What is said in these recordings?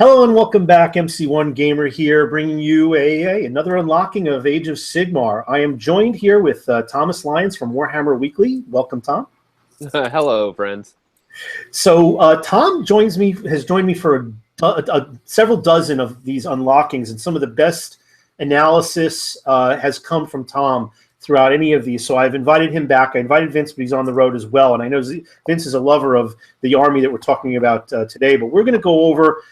Hello and welcome back, MC1 Gamer here, bringing you another unlocking of Age of Sigmar. I am joined here with Thomas Lyons from Warhammer Weekly. Welcome, Tom. Hello, friends. So Tom has joined me for several dozen of these unlockings, and some of the best analysis has come from Tom throughout any of these. So I've invited him back. I invited Vince, but he's on the road as well. And I know Vince is a lover of the army that we're talking about today, but we're going to go over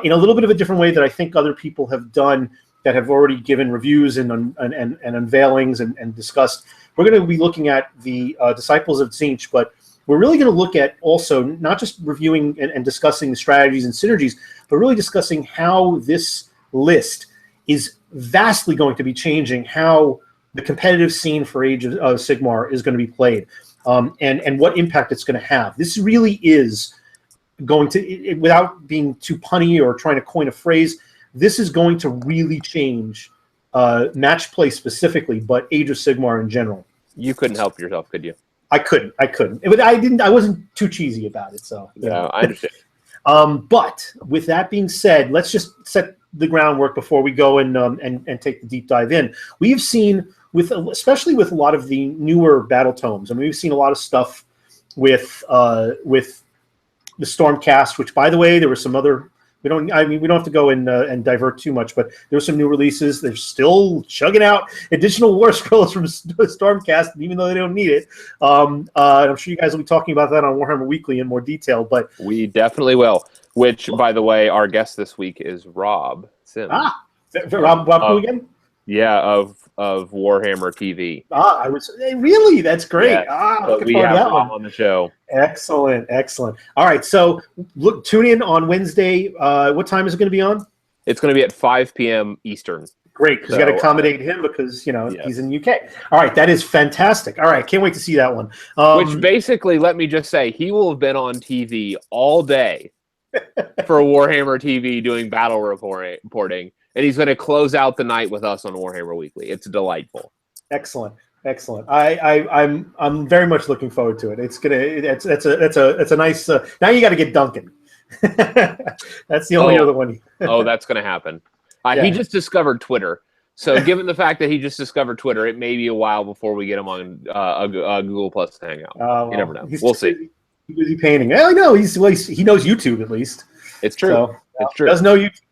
in a little bit of a different way that I think other people have done that have already given reviews and unveilings and discussed. We're going to be looking at the Disciples of Tzeentch, but we're really going to look at also not just reviewing and discussing the strategies and synergies, but really discussing how this list is vastly going to be changing how the competitive scene for Age of Sigmar is going to be played, and what impact it's going to have. This really is going to, without being too punny or trying to coin a phrase, this is going to really change match play specifically, but Age of Sigmar in general. You couldn't help yourself, could you? I couldn't. But I wasn't too cheesy about it. So yeah, I understand. But with that being said, let's just set the groundwork before we go and take the deep dive in. We've seen especially with a lot of the newer battle tomes. I mean, we've seen a lot of stuff with the Stormcast, which, by the way, there were some other. We don't have to go and divert too much, but there were some new releases. They're still chugging out additional War Scrolls from Stormcast, even though they don't need it. I'm sure you guys will be talking about that on Warhammer Weekly in more detail. But we definitely will. Which, by the way, our guest this week is Rob Sims. Rob who again? Yeah, of Warhammer TV. Really? That's great. Yeah. We have Rob on the show. Excellent. All right, so tune in on Wednesday. What time is it going to be on? It's going to be at 5 p.m. Eastern. Great, because you got to accommodate him because he's in the UK. All right, that is fantastic. All right, can't wait to see that one. Which basically, let me just say, he will have been on TV all day for Warhammer TV doing battle reporting. And he's going to close out the night with us on Warhammer Weekly. It's delightful. Excellent. I'm very much looking forward to it. It's a nice. Now you got to get Duncan. That's the only other one. That's going to happen. He just discovered Twitter. So given the fact that he just discovered Twitter, it may be a while before we get him on Google Plus to hang out. You never know. We'll see. He's busy painting. I know he knows YouTube at least. It's true. So, it's true. He does know YouTube.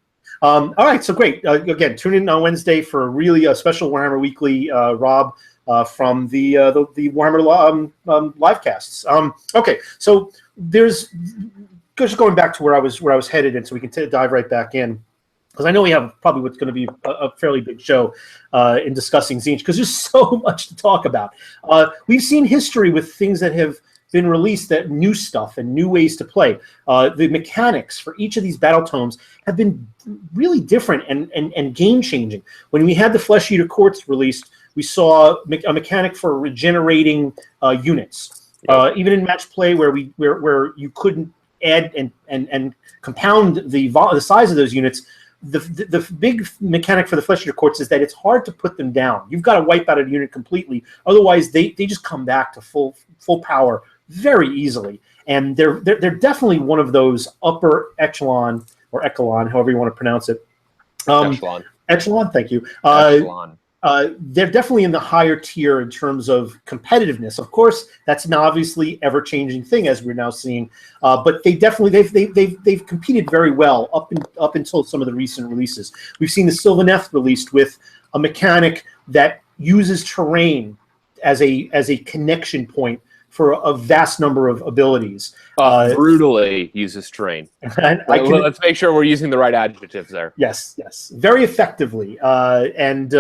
All right, so great. Again, tune in on Wednesday for really a special Warhammer Weekly, Rob, from the Warhammer live casts. Okay, so there's just going back to where I was headed, and so we can dive right back in, because I know we have probably what's going to be a fairly big show in discussing Tzeentch, because there's so much to talk about. We've seen history with things that have been released, that new stuff and new ways to play. The mechanics for each of these battle tomes have been really different and game-changing. When we had the Flesh Eater Courts released, we saw a mechanic for regenerating units. Even in match play, where you couldn't add and compound the size of those units, the big mechanic for the Flesh Eater Courts is that it's hard to put them down. You've got to wipe out a unit completely, otherwise they just come back to full power very easily. And they're definitely one of those upper echelon, or echelon, however you want to pronounce it. Echelon, thank you. Echelon. They're definitely in the higher tier in terms of competitiveness. Of course, that's an obviously ever-changing thing, as we're now seeing. But they've competed very well up until some of the recent releases. We've seen the Sylvaneth released with a mechanic that uses terrain as a connection point for a vast number of abilities. Brutally uses terrain. Let's make sure we're using the right adjectives there. Yes. Very effectively. And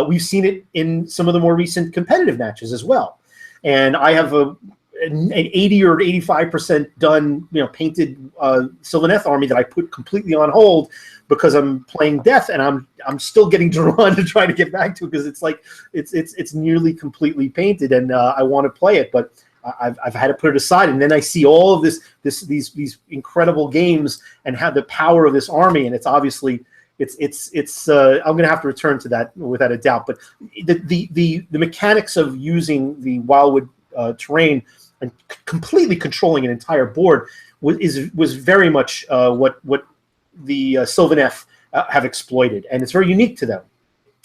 we've seen it in some of the more recent competitive matches as well. And I have an 80 or 85% done, painted Sylvaneth army that I put completely on hold because I'm playing Death, and I'm still getting drawn to try to get back to it, because it's like it's nearly completely painted, and I want to play it, but I've had to put it aside. And then I see all of these incredible games and have the power of this army, and it's obviously I'm going to have to return to that without a doubt. But the mechanics of using the Wildwood terrain and completely controlling an entire board was very much what Sylvaneth have exploited, and it's very unique to them.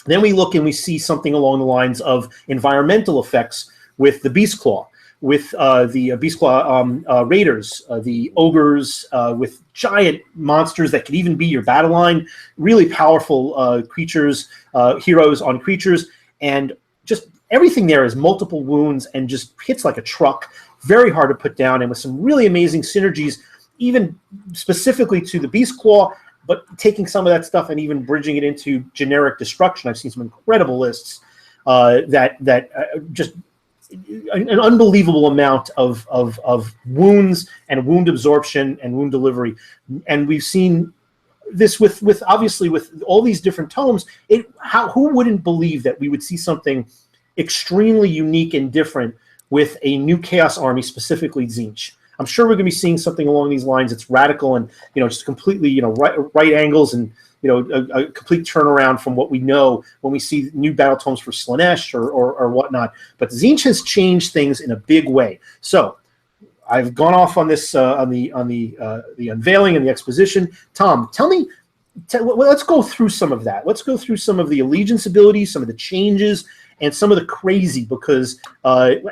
Then we look and we see something along the lines of environmental effects with the Beastclaw, with the Beastclaw raiders, the ogres, with giant monsters that could even be your battle line, really powerful creatures, heroes on creatures, and just everything there is multiple wounds and just hits like a truck, very hard to put down, and with some really amazing synergies, even specifically to the Beastclaw, but taking some of that stuff and even bridging it into generic destruction. I've seen some incredible lists that just an unbelievable amount of wounds and wound absorption and wound delivery. And we've seen this with obviously with all these different tomes. Who wouldn't believe that we would see something extremely unique and different with a new Chaos Army, specifically Tzeentch? I'm sure we're going to be seeing something along these lines. It's radical and, just completely, right angles and, a complete turnaround from what we know when we see new battle tomes for Slaanesh or whatnot. But Tzeentch has changed things in a big way. So I've gone off on this on the unveiling and the exposition. Tom, let's go through some of that. Let's go through some of the allegiance abilities, some of the changes, and some of the crazy, because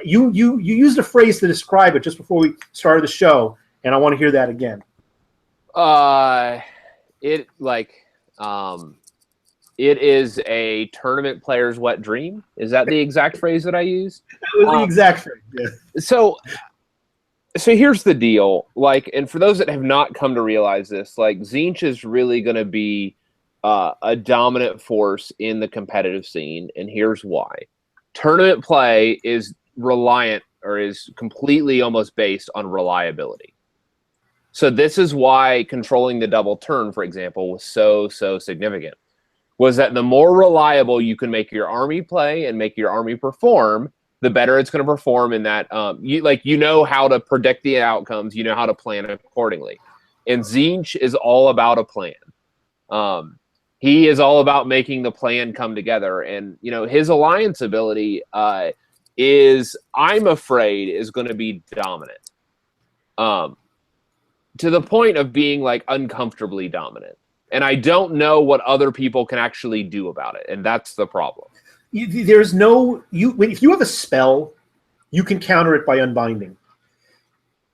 you used a phrase to describe it just before we started the show, and I want to hear that again. It is a tournament player's wet dream. Is that the exact phrase that I used? That was the exact phrase. Yeah. So here's the deal. And for those that have not come to realize this, Tzeentch is really going to be a dominant force in the competitive scene, and here's why. Tournament play is reliant, or is completely almost based on reliability. So this is why controlling the double turn, for example, was so significant. Was that the more reliable you can make your army play and make your army perform, the better it's going to perform in that you know how to predict the outcomes, you know how to plan accordingly. And Tzeentch is all about a plan. He is all about making the plan come together. And, his alliance ability is, I'm afraid, is going to be dominant. To the point of being, uncomfortably dominant. And I don't know what other people can actually do about it. And that's the problem. If you have a spell, you can counter it by unbinding.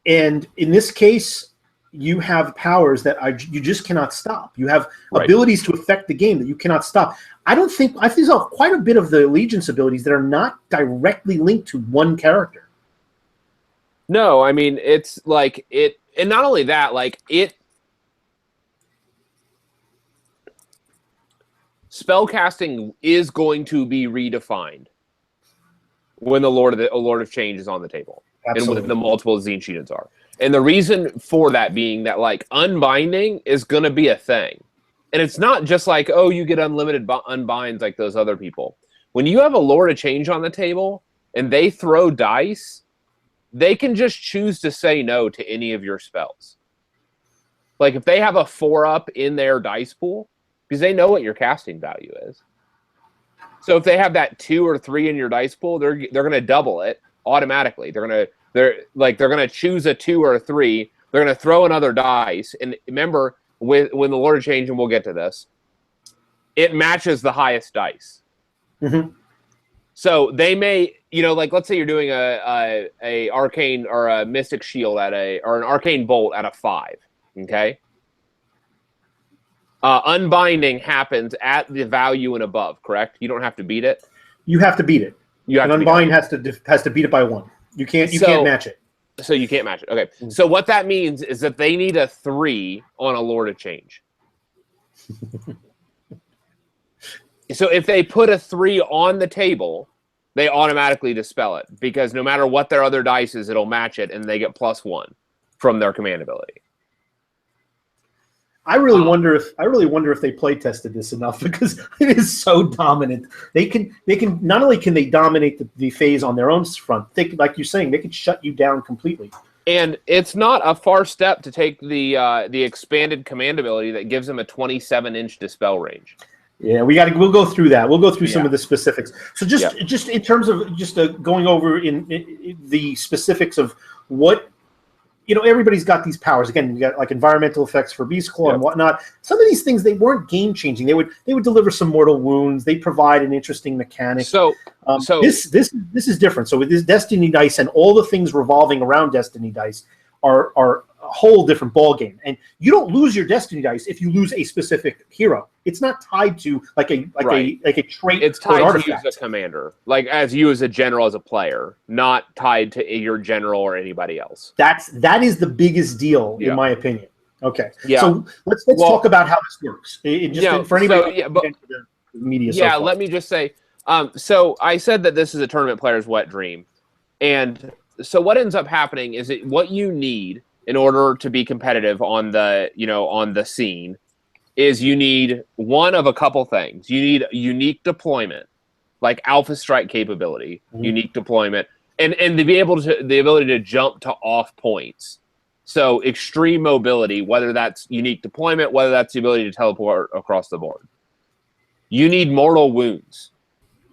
And in this case, you have powers that you just cannot stop. You have abilities to affect the game that you cannot stop. I think there's quite a bit of the allegiance abilities that are not directly linked to one character. No, I mean, it's and not only that, spellcasting is going to be redefined when the Lord of Change is on the table. Absolutely. And when the multiple Tzeentch units are. And the reason for that being that, unbinding is going to be a thing. And it's not just you get unlimited unbinds like those other people. When you have a Lord of Change on the table and they throw dice, they can just choose to say no to any of your spells. If they have a 4-up in their dice pool, because they know what your casting value is. So if they have that 2 or 3 in your dice pool, they're going to double it automatically. They're going to choose a 2 or a 3. They're going to throw another dice. And remember, when the Lord of Change, and we'll get to this, it matches the highest dice. Mm-hmm. So they may, let's say you're doing a arcane or a mystic shield or an arcane bolt at a 5. Okay. Unbinding happens at the value and above, correct? You don't have to beat it. You have to beat it. Unbind has to beat it by 1. You can't match it. So you can't match it. Okay. Mm-hmm. So what that means is that they need a 3 on a Lord of Change. So if they put a 3 on the table, they automatically dispel it, because no matter what their other dice is, it'll match it, and they get +1 from their command ability. I really wonder if they play tested this enough, because it is so dominant. They can not only can they dominate the phase on their own front, like you're saying, they can shut you down completely. And it's not a far step to take the expanded command ability that gives them a 27-inch dispel range. Yeah, we'll go through that. We'll go through some of the specifics. So just in terms of going over in the specifics of what everybody's got these powers. Again, you got like environmental effects for Beast Claw and whatnot. Some of these things, they weren't game changing. They would deliver some mortal wounds. They provide an interesting mechanic. So this is different. So with this Destiny dice and all the things revolving around Destiny dice are a whole different ball game. And you don't lose your Destiny dice if you lose a specific hero. It's not tied to like a trait. It's or an tied artifact. to you as a commander, like as you as a general, as a player, not tied to your general or anybody else. That is the biggest deal in my opinion. Okay. Yeah. So let's talk about how this works. For anybody the media. Yeah. Let me just say. So I said that this is a tournament player's wet dream, and so what ends up happening is that what you need in order to be competitive on the scene is you need one of a couple things. You need unique deployment, like alpha strike capability, unique deployment, and to be able to the ability to jump to off points. So extreme mobility, whether that's unique deployment, whether that's the ability to teleport across the board. You need mortal wounds.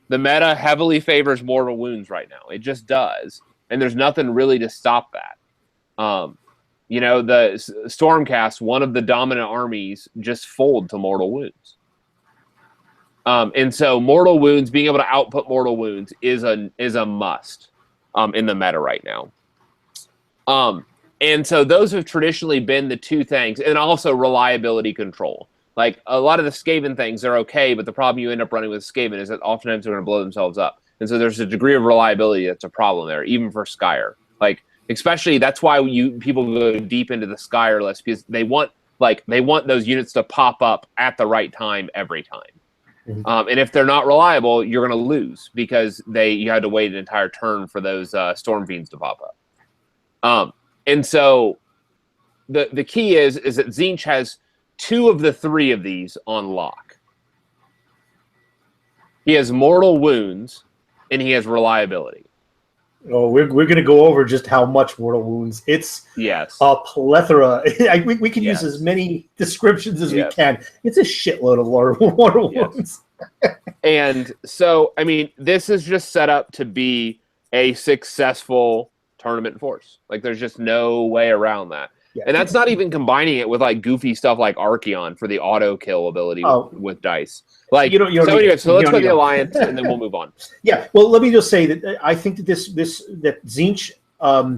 The meta heavily favors mortal wounds right now. It just does. And there's nothing really to stop that. The Stormcast, one of the dominant armies, just fold to mortal wounds. And so mortal wounds, being able to output mortal wounds is a must in the meta right now. And so those have traditionally been the two things, and also reliability control. Like a lot of the Skaven things are okay, but the problem you end up running with Skaven is that oftentimes they're going to blow themselves up. And so there's a degree of reliability that's a problem there, even for Skyer. Like, especially that's why people go deep into the Skyer list, because they want those units to pop up at the right time every time. And if they're not reliable, you're going to lose because you had to wait an entire turn for those Storm Fiends to pop up. And so the key is that Tzeentch has 2 of the 3 of these on lock. He has mortal wounds and he has reliability. Oh, we're going to go over just how much mortal wounds. It's a plethora. we can use as many descriptions as we can. It's a shitload of mortal wounds. And so, I mean, this is just set up to be a successful tournament force. Like, there's just no way around that. Yeah. And that's not even combining it with like goofy stuff like Archeon for the auto kill ability with dice. Like, so let's go to the Alliance and then we'll move on. Yeah. Well, let me just say that I think that that Tzeentch,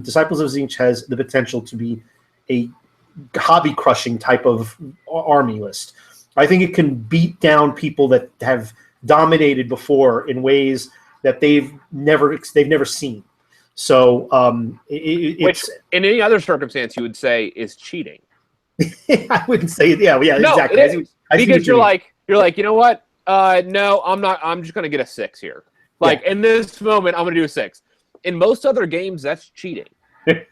Disciples of Tzeentch has the potential to be a hobby crushing type of army list. I think it can beat down people that have dominated before in ways that they've never seen. So which in any other circumstance you would say is cheating. I wouldn't say it. Yeah, no, exactly. Because you're like, you know what? No, I'm not. I'm just gonna get a 6 here. Like in this moment, I'm gonna do a 6. In most other games, that's cheating. And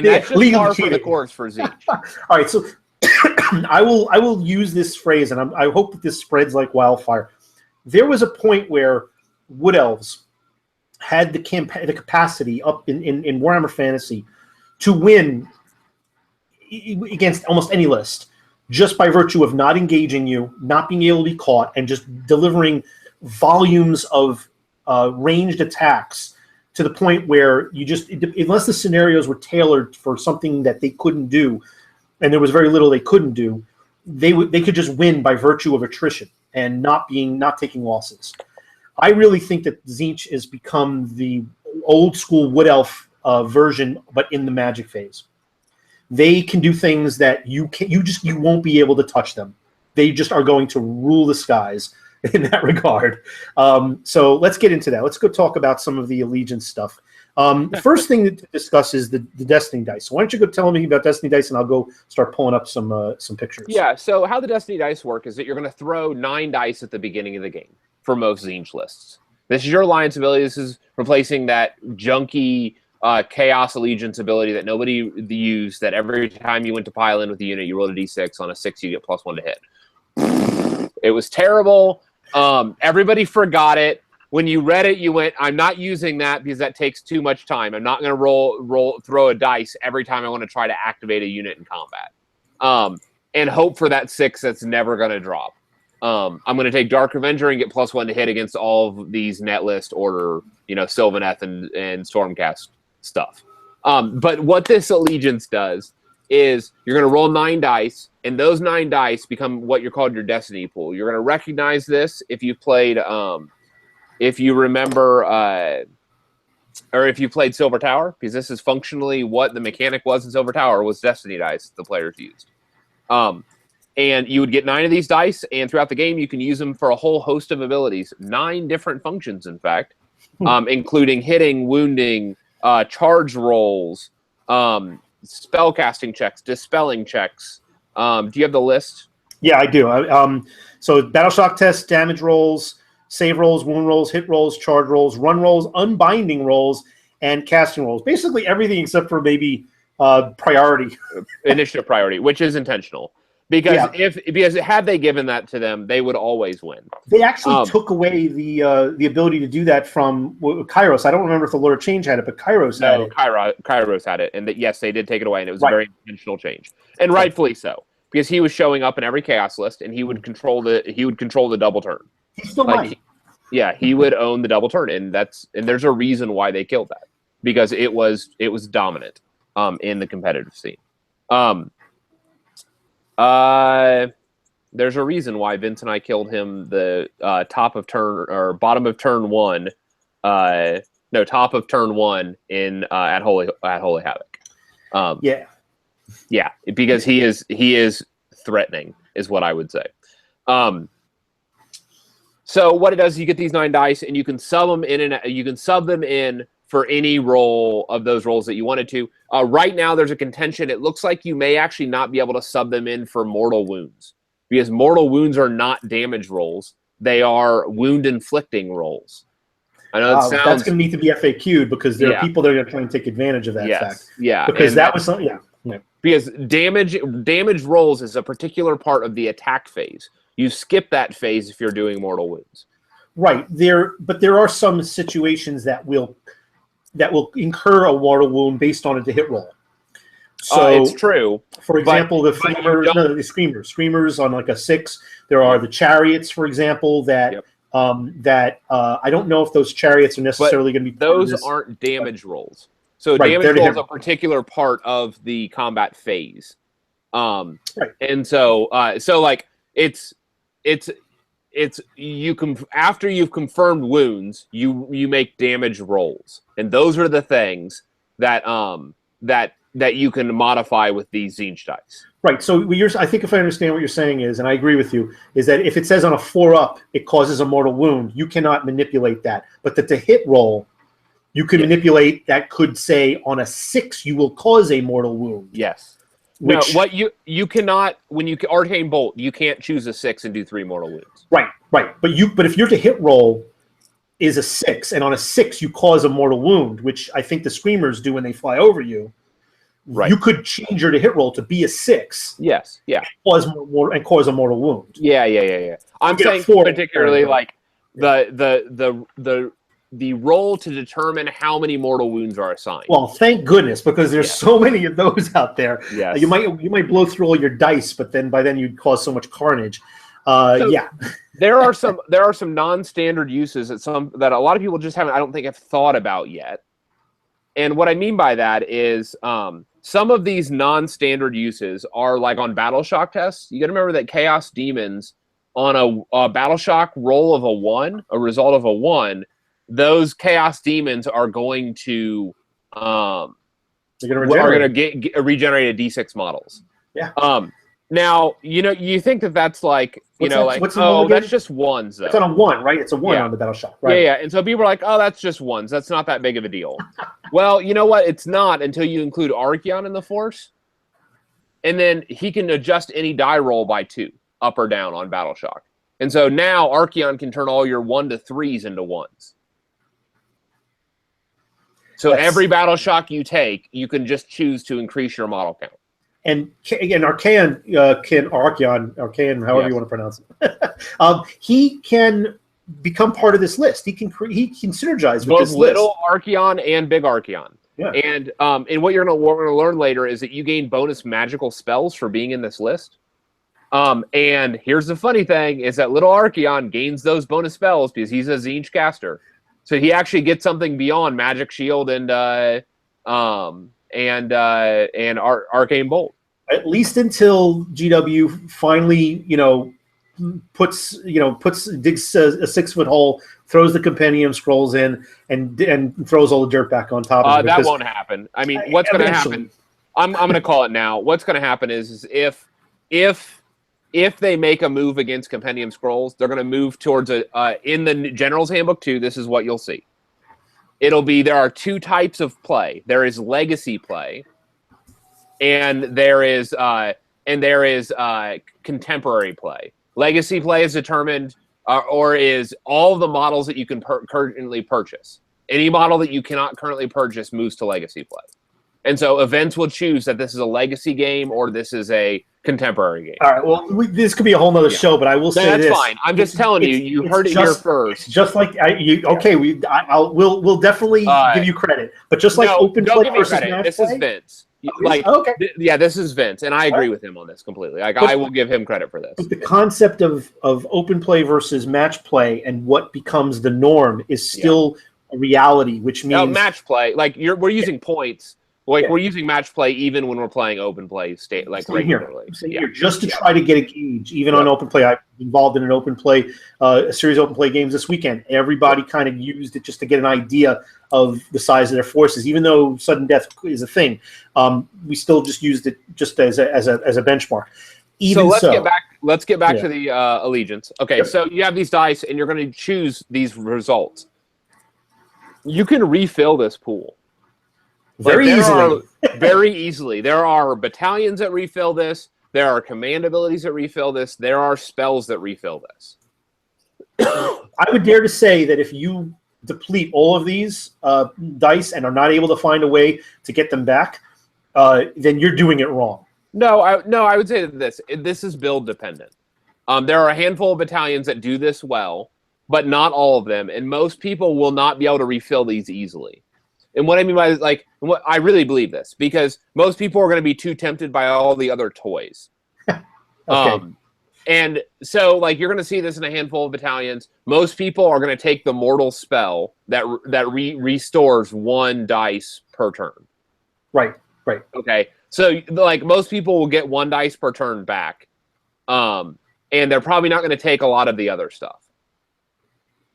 that's just par for the course for Tzeentch. All right, so I will use this phrase, and I hope that this spreads like wildfire. There was a point where Wood Elves had the capacity up in Warhammer Fantasy to win against almost any list just by virtue of not engaging you, not being able to be caught, and just delivering volumes of ranged attacks to the point where you just, unless the scenarios were tailored for something that they couldn't do, and there was very little they couldn't do, they could just win by virtue of attrition and not taking losses. I really think that Tzeentch has become the old school Wood Elf version, but in the Magic phase. They can do things that you won't be able to touch them. They just are going to rule the skies in that regard. So let's get into that. Let's go talk about some of the Allegiance stuff. The first thing to discuss is the Destiny dice. So why don't you go tell me about Destiny dice, and I'll go start pulling up some pictures. Yeah. So how the Destiny dice work is that you're going to throw 9 dice at the beginning of the game for most Tzeentch lists. This is your Alliance ability. This is replacing that junky Chaos Allegiance ability that nobody used, that every time you went to pile in with the unit, you rolled a d6. On a 6, you get +1 to hit. It was terrible. Everybody forgot it. When you read it, you went, I'm not using that because that takes too much time. I'm not going to throw a dice every time I want to try to activate a unit in combat. And hope for that 6 that's never going to drop. I'm going to take Dark Avenger and get +1 to hit against all of these net list order, Sylvaneth and Stormcast stuff. But what this allegiance does is you're going to roll 9 dice, and those 9 dice become what you're called your destiny pool. You're going to recognize this if you've played, if you remember, or if you played Silver Tower, because this is functionally what the mechanic was in Silver Tower, was destiny dice the players used. And you would get 9 of these dice, and throughout the game, you can use them for a whole host of abilities. 9 different functions, in fact, including hitting, wounding, charge rolls, spellcasting checks, dispelling checks. Do you have the list? Yeah, I do. So battle shock tests, damage rolls, save rolls, wound rolls, hit rolls, charge rolls, run rolls, unbinding rolls, and casting rolls. Basically everything except for maybe priority. Initiative priority, which is intentional. Because because had they given that to them, they would always win. They actually took away the ability to do that from Kairos. I don't remember if the Lord of Change had it, but Kairos had it. Kairos had it, and yes, they did take it away, and it was a very intentional change, and rightfully so, because he was showing up in every chaos list, and he would control the double turn. He still might. He would own the double turn, and there's a reason why they killed that, because it was dominant in the competitive scene. There's a reason why Vince and I killed him the top of turn or bottom of turn 1. Top of turn 1 in at Holy Havoc. Because he is threatening, is what I would say. So what it does is you get these 9 dice, and you can sub them in, and you can sub them in for any roll of those rolls that you wanted to. Right now, there's a contention. It looks like you may actually not be able to sub them in for mortal wounds, because mortal wounds are not damage rolls. They are wound-inflicting rolls. I know that sounds... That's going to need to be FAQ'd, because there are people that are going to try and take advantage of that fact. Yeah, because that was something... Yeah. Because damage rolls is a particular part of the attack phase. You skip that phase if you're doing mortal wounds. Right. But there are some situations that will incur a mortal wound based on a hit roll. So it's true. For example, the screamers on like a 6. There are the chariots, for example, that I don't know if those chariots are necessarily going to be. Those aren't damage rolls. So damage rolls a particular part of the combat phase. And so like it's you can, after you've confirmed wounds, you make damage rolls, and those are the things that that you can modify with these Tzeentch dice. Right. So I think if I understand what you're saying is, and I agree with you, is that if it says on a 4-up it causes a mortal wound, you cannot manipulate that. But that the hit roll, you can manipulate. That could say on a 6 you will cause a mortal wound. Yes. No, what you cannot, when you Arcane Bolt, you can't choose a 6 and do 3 mortal wounds. Right. But if your to hit roll is a 6, and on a 6 you cause a mortal wound, which I think the screamers do when they fly over you. Right. You could change your to hit roll to be a 6. Yes. Yeah. And cause a mortal wound. Yeah. I'm saying particularly like the roll to determine how many mortal wounds are assigned. Well, thank goodness, because there's so many of those out there. Yes. You might blow through all your dice, but then by then you'd cause so much carnage. There are some non-standard uses that a lot of people just haven't, I don't think, have thought about yet. And what I mean by that is some of these non-standard uses are like on battle shock tests. You got to remember that Chaos Demons on a battle shock roll of a 1, a result of a 1, those Chaos Demons are going to regenerate a D6 models. Yeah. Now, you think that's like, that's just 1s, though. It's on a 1, right? It's a 1 on the battle shock, right? Yeah. And so people are like, oh, that's just 1s. That's not that big of a deal. Well, you know what? It's not until you include Archeon in the force. And then he can adjust any die roll by 2, up or down on battle shock. And so now Archeon can turn all your 1 to 3s into 1s. So every battle shock you take, you can just choose to increase your model count. And again, Archeon, however you want to pronounce it, he can become part of this list. He can synergize with this list. Both little Archeon and big Archeon. Yeah. And what you're going to learn later is that you gain bonus magical spells for being in this list. And here's the funny thing, is that little Archeon gains those bonus spells because he's a Tzeentch caster. So he actually gets something beyond Magic Shield and and Arcane Bolt. At least until GW finally, digs a 6-foot hole, throws the compendium scrolls in, and throws all the dirt back on top of it. That won't happen. I mean, what's going to happen? I'm going to call it now. What's going to happen is if they make a move against compendium scrolls, they're going to move towards in the General's Handbook 2. This is what you'll see. It'll be there are two types of play. There is legacy play, and there is contemporary play. Legacy play is determined or is all the models that you can currently purchase. Any model that you cannot currently purchase moves to legacy play. And so events will choose that this is a legacy game or this is a contemporary game. All right. Well, this could be a whole nother show, but I will say that's this. Fine. I'm just telling you. You heard it here first. Just like we'll definitely give you credit, but just like open play versus match this play, is Vince. This is Vince, and I agree with him on this completely. I will give him credit for this. But the concept of open play versus match play and what becomes the norm is still a reality, which means match play. We're using points. We're using match play even when we're playing open play regularly. Here, just to try to get a gauge, even on open play. I'm involved in an open play, a series of open play games this weekend. Everybody kind of used it just to get an idea of the size of their forces. Even though sudden death is a thing, we still just used it just as a benchmark. Let's get back to the allegiance. Okay, so you have these dice, and you're going to choose these results. You can refill this pool. Very easily. There are battalions that refill this. There are command abilities that refill this. There are spells that refill this. I would dare to say that if you deplete all of these dice and are not able to find a way to get them back, then you're doing it wrong. No, I would say that this is build dependent. There are a handful of battalions that do this well, but not all of them, and most people will not be able to refill these easily. And what I mean by I really believe this, because most people are going to be too tempted by all the other toys. Okay. And so you're going to see this in a handful of battalions. Most people are going to take the mortal spell that restores 1 dice per turn. Right. Okay. So most people will get 1 dice per turn back. And they're probably not going to take a lot of the other stuff.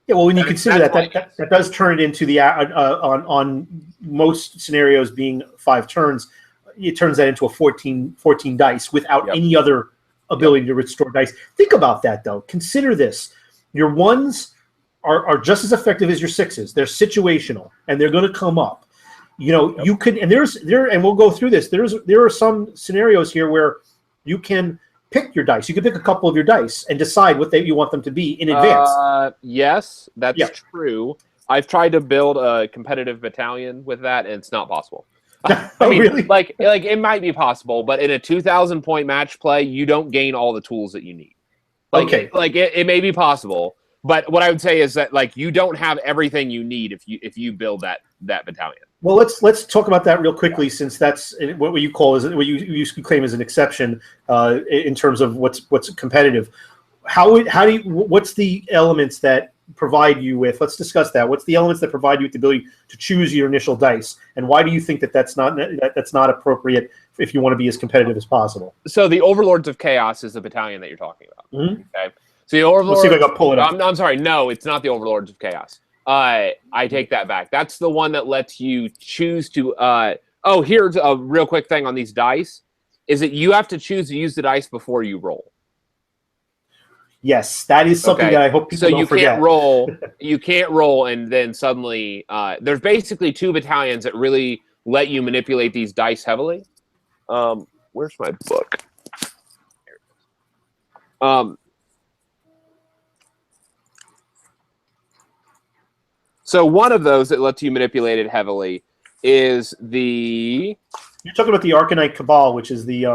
Yeah, well, when you consider that does turn it into the on most scenarios being 5 turns, it turns that into a 14 dice without any other ability to restore dice. Think about that, though. Consider this: your 1s are just as effective as your 6s. They're situational, and they're going to come up. You could, and and we'll go through this. There are some scenarios here where you can pick your dice. You can pick a couple of your dice and decide what you want them to be in advance. Yes, that's true. I've tried to build a competitive battalion with that, and it's not possible. Really? It might be possible, but in a 2,000 point match play, you don't gain all the tools that you need. It may be possible, but what I would say is that you don't have everything you need if you build that battalion. Well, let's talk about that real quickly, since that's what you call what you claim as an exception in terms of what's competitive. What's the elements that provide you with? Let's discuss that. What's the elements that provide you with the ability to choose your initial dice, and why do you think that's not appropriate if you want to be as competitive as possible? So the Overlords of Chaos is the battalion that you're talking about. Mm-hmm. Okay. So the Overlords. Let's see if I can pull it up. I'm sorry. No, it's not the Overlords of Chaos. I take that back. That's the one that lets you choose to. Here's a real quick thing on these dice: is that you have to choose to use the dice before you roll. Yes, that is something that I hope people don't forget. You can't roll, and then suddenly there's basically 2 battalions that really let you manipulate these dice heavily. Where's my book? So one of those that lets you manipulate it heavily is the... You're talking about the Arcanite Cabal, which is the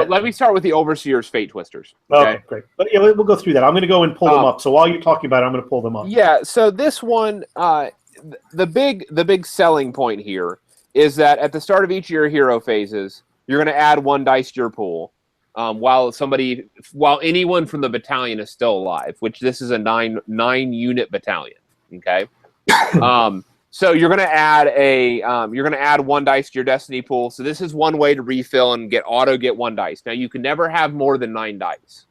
let me start with the Overseer's Fate Twisters. Okay, great. But we'll go through that. I'm going to go and pull them up. So while you're talking about it, I'm going to pull them up. Yeah, so this one, the big selling point here is that at the start of each of your hero phases, you're going to add 1 dice to your pool while anyone from the battalion is still alive, which this is a 9 unit battalion, okay? So you're going to add 1 dice to your destiny pool. So this is one way to refill and get 1 dice. Now you can never have more than 9 dice.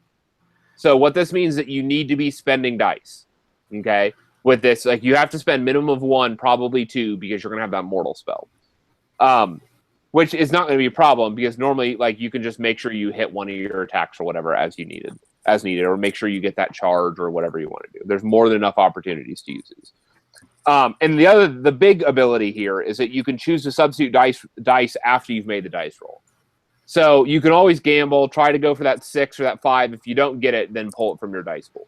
So what this means is that you need to be spending dice. Okay, with this, like you have to spend minimum of 1, probably 2, because you're going to have that mortal spell. Which is not going to be a problem because normally, like, you can just make sure you hit one of your attacks or whatever as needed, or make sure you get that charge or whatever you want to do. There's more than enough opportunities to use these. And the big ability here is that you can choose to substitute dice after you've made the dice roll. So you can always gamble, try to go for that 6 or that 5. If you don't get it, then pull it from your dice pool.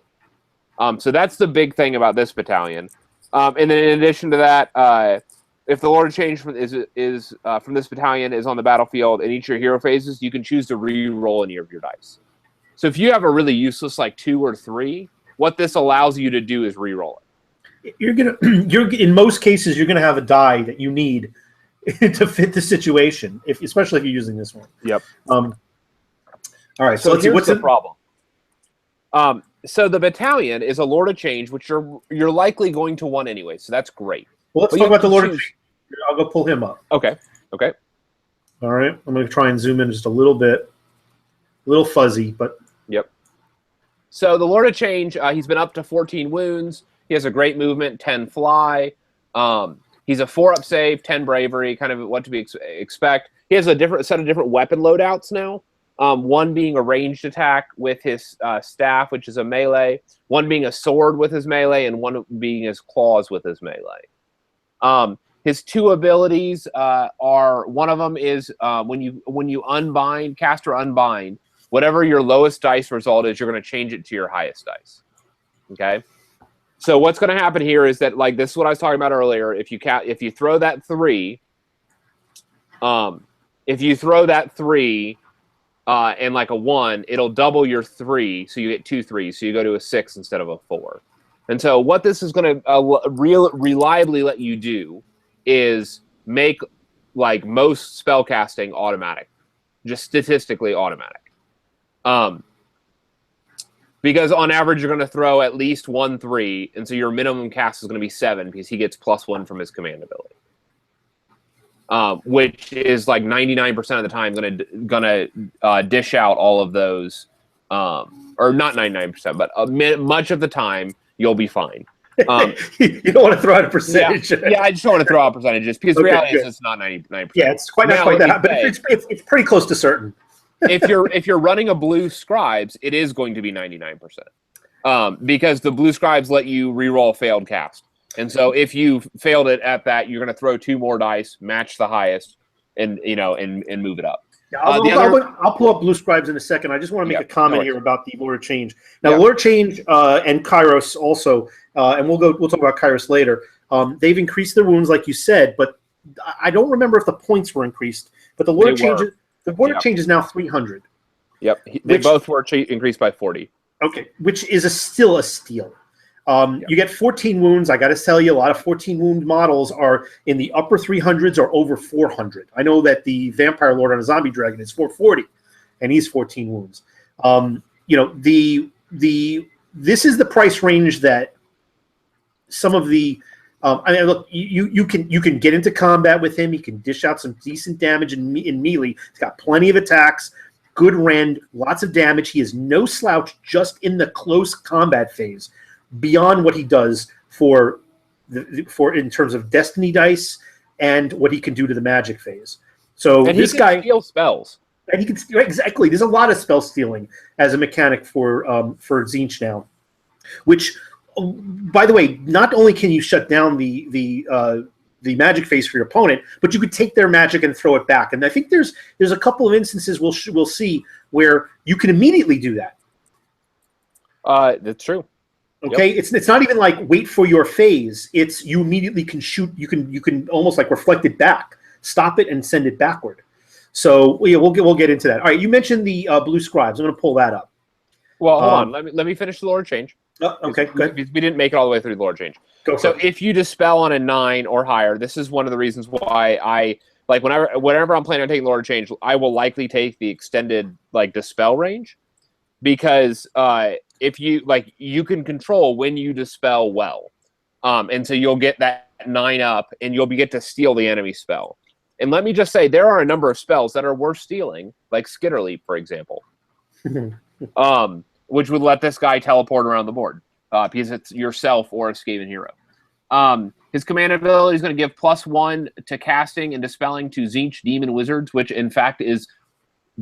So that's the big thing about this battalion. And then in addition to that, if the Lord of Change from this battalion is on the battlefield in each of your hero phases, you can choose to re-roll any of your dice. So if you have a really useless like 2 or 3, what this allows you to do is re-roll it. In most cases you're gonna have a die that you need to fit the situation, especially if you're using this one. Yep. All right. So let's see. What's the problem? So the battalion is a Lord of Change, which you're likely going to want anyway. So that's great. Well, let's talk about the Lord of Change. I'll go pull him up. Okay. All right. I'm going to try and zoom in just a little bit. A little fuzzy, but... Yep. So the Lord of Change, he's been up to 14 wounds. He has a great movement, 10 fly. He's a 4-up save, 10 bravery, kind of what to expect. He has a set of different weapon loadouts now. One being a ranged attack with his staff, which is a melee. One being a sword with his melee, and one being his claws with his melee. His 2 abilities are, one of them is when you unbind, cast or unbind, whatever your lowest dice result is, you're going to change it to your highest dice. Okay? So what's going to happen here is that, like, this is what I was talking about earlier. If you throw that 3, and like a 1, it'll double your 3, so you get 2 3s, so you go to a 6 instead of a 4. And so what this is going to reliably let you do is make like most spellcasting automatic, just statistically automatic. Because on average, you're going to throw at least 1 3, and so your minimum cast is going to be 7 because he gets +1 from his command ability. Which is like 99% of the time gonna dish out all of those, or not 99%, but much of the time you'll be fine. You don't want to throw out a percentage. Yeah, I just don't want to throw out percentages because the reality is it's not 99%. Yeah, it's not quite that, but it's pretty close to certain. if you're running a blue scribes, it is going to be 99%, because the blue scribes let you reroll failed cast. And so if you failed it at that, you're going to throw 2 more dice, match the highest, and move it up. Yeah, I'll pull up Blue Scribes in a second. I just want to make a comment here about the Lord of Change. Now, Lord of Change and Kairos also, and we'll talk about Kairos later. They've increased their wounds, like you said, but I don't remember if the points were increased. But the Lord of Change is now 300. Yep, they both were increased by 40. Okay, which is still a steal. You get 14 wounds. I got to tell you, a lot of 14 wound models are in the upper 300s or over 400. I know that the Vampire Lord on a Zombie Dragon is 440, and he's 14 wounds. This is the price range that some of the look, you can get into combat with him. He can dish out some decent damage in melee. He's got plenty of attacks, good rend, lots of damage. He is no slouch just in the close combat phase. Beyond what he does for in terms of destiny dice and what he can do to the magic phase. So and this guy steal spells. And he can exactly. There's a lot of spell stealing as a mechanic for Tzeentch now. Which, by the way, not only can you shut down the magic phase for your opponent, but you could take their magic and throw it back. And I think there's a couple of instances we'll see where you can immediately do that. That's true. Okay, yep. It's not even like wait for your phase. It's you immediately can shoot. You can almost like reflect it back, stop it, and send it backward. So yeah, we'll get into that. All right, you mentioned the Blue Scribes. I'm going to pull that up. Well, hold on. Let me finish the Lord of Change. Okay, good. We didn't make it all the way through the Lord of Change. So if you dispel on a 9 or higher, this is one of the reasons why I like whenever I'm planning on taking Lord of Change, I will likely take the extended like dispel range, because if you you can control when you dispel well, and so you'll get that 9 up, and you'll get to steal the enemy spell. And let me just say, there are a number of spells that are worth stealing, like Skitter Leap, for example, which would let this guy teleport around the board because it's yourself or a Skaven hero. His command ability is going to give +1 to casting and dispelling to Tzeentch Demon Wizards, which in fact is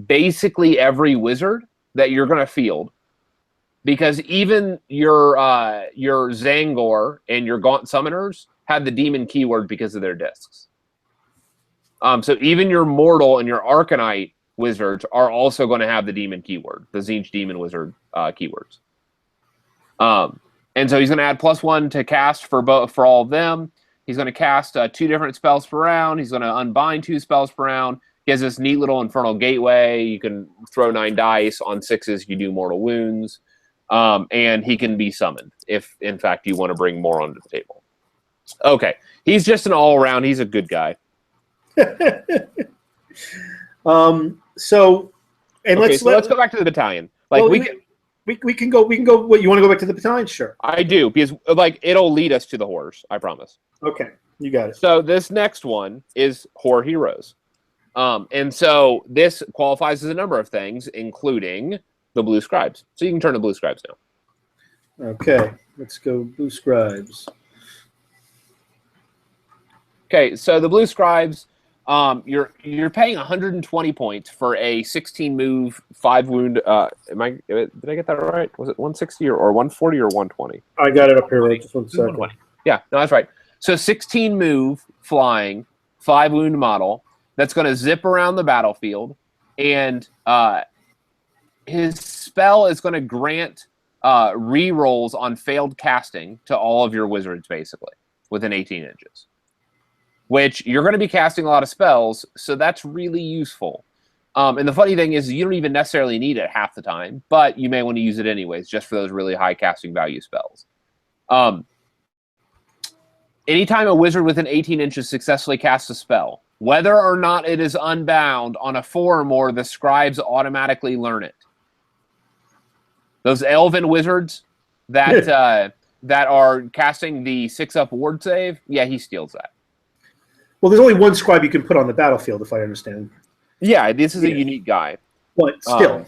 basically every wizard that you're going to field. Because even your Zangor and your Gaunt Summoners have the demon keyword because of their discs. So even your Mortal and your Arcanite wizards are also going to have the demon keyword, the Tzeentch Demon Wizard keywords. And so he's going to add +1 to cast for all of them. He's going to cast 2 different spells per round. He's going to unbind 2 spells per round. He has this neat little Infernal Gateway. You can throw 9 dice. On 6s, you do mortal wounds. And he can be summoned if, in fact, you want to bring more onto the table. Okay. He's just an all-around. He's a good guy. So let's go back to the battalion. Like well, we can go. What, you want to go back to the battalion? Sure. I do, because like it'll lead us to the horrors. I promise. Okay, you got it. So this next one is Horror Heroes, and so this qualifies as a number of things, including the Blue Scribes. So you can turn to Blue Scribes now. Okay, let's go Blue Scribes. Okay, so the Blue Scribes. You're paying 120 points for a 16 move, 5 wound. Did I get that right? Was it 160 or 140 or 120? I got it up here. Right, just 1 second. 120. Yeah, no, that's right. So 16 move, flying, 5 wound model that's going to zip around the battlefield, and his spell is going to grant re-rolls on failed casting to all of your wizards, basically, within 18 inches. Which you're going to be casting a lot of spells, so that's really useful. And the funny thing is, you don't even necessarily need it half the time, but you may want to use it anyways, just for those really high casting value spells. Anytime a wizard within 18 inches successfully casts a spell, whether or not it is unbound on a 4 or more, the scribes automatically learn it. Those elven wizards that that are casting the 6-up ward save, yeah, he steals that. Well, there's only one scribe you can put on the battlefield, if I understand. Yeah, this is a unique guy. But still.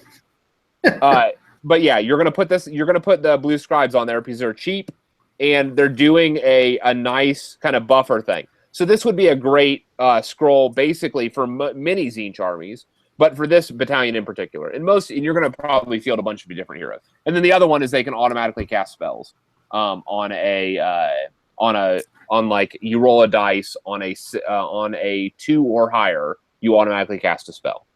But yeah, you're gonna put the Blue Scribes on there because they're cheap and they're doing a nice kind of buffer thing. So this would be a great scroll basically for many Tzeentch armies, but for this battalion in particular. And you're gonna probably field a bunch of different heroes. And then the other one is they can automatically cast spells on like you roll a dice on a 2 or higher, you automatically cast a spell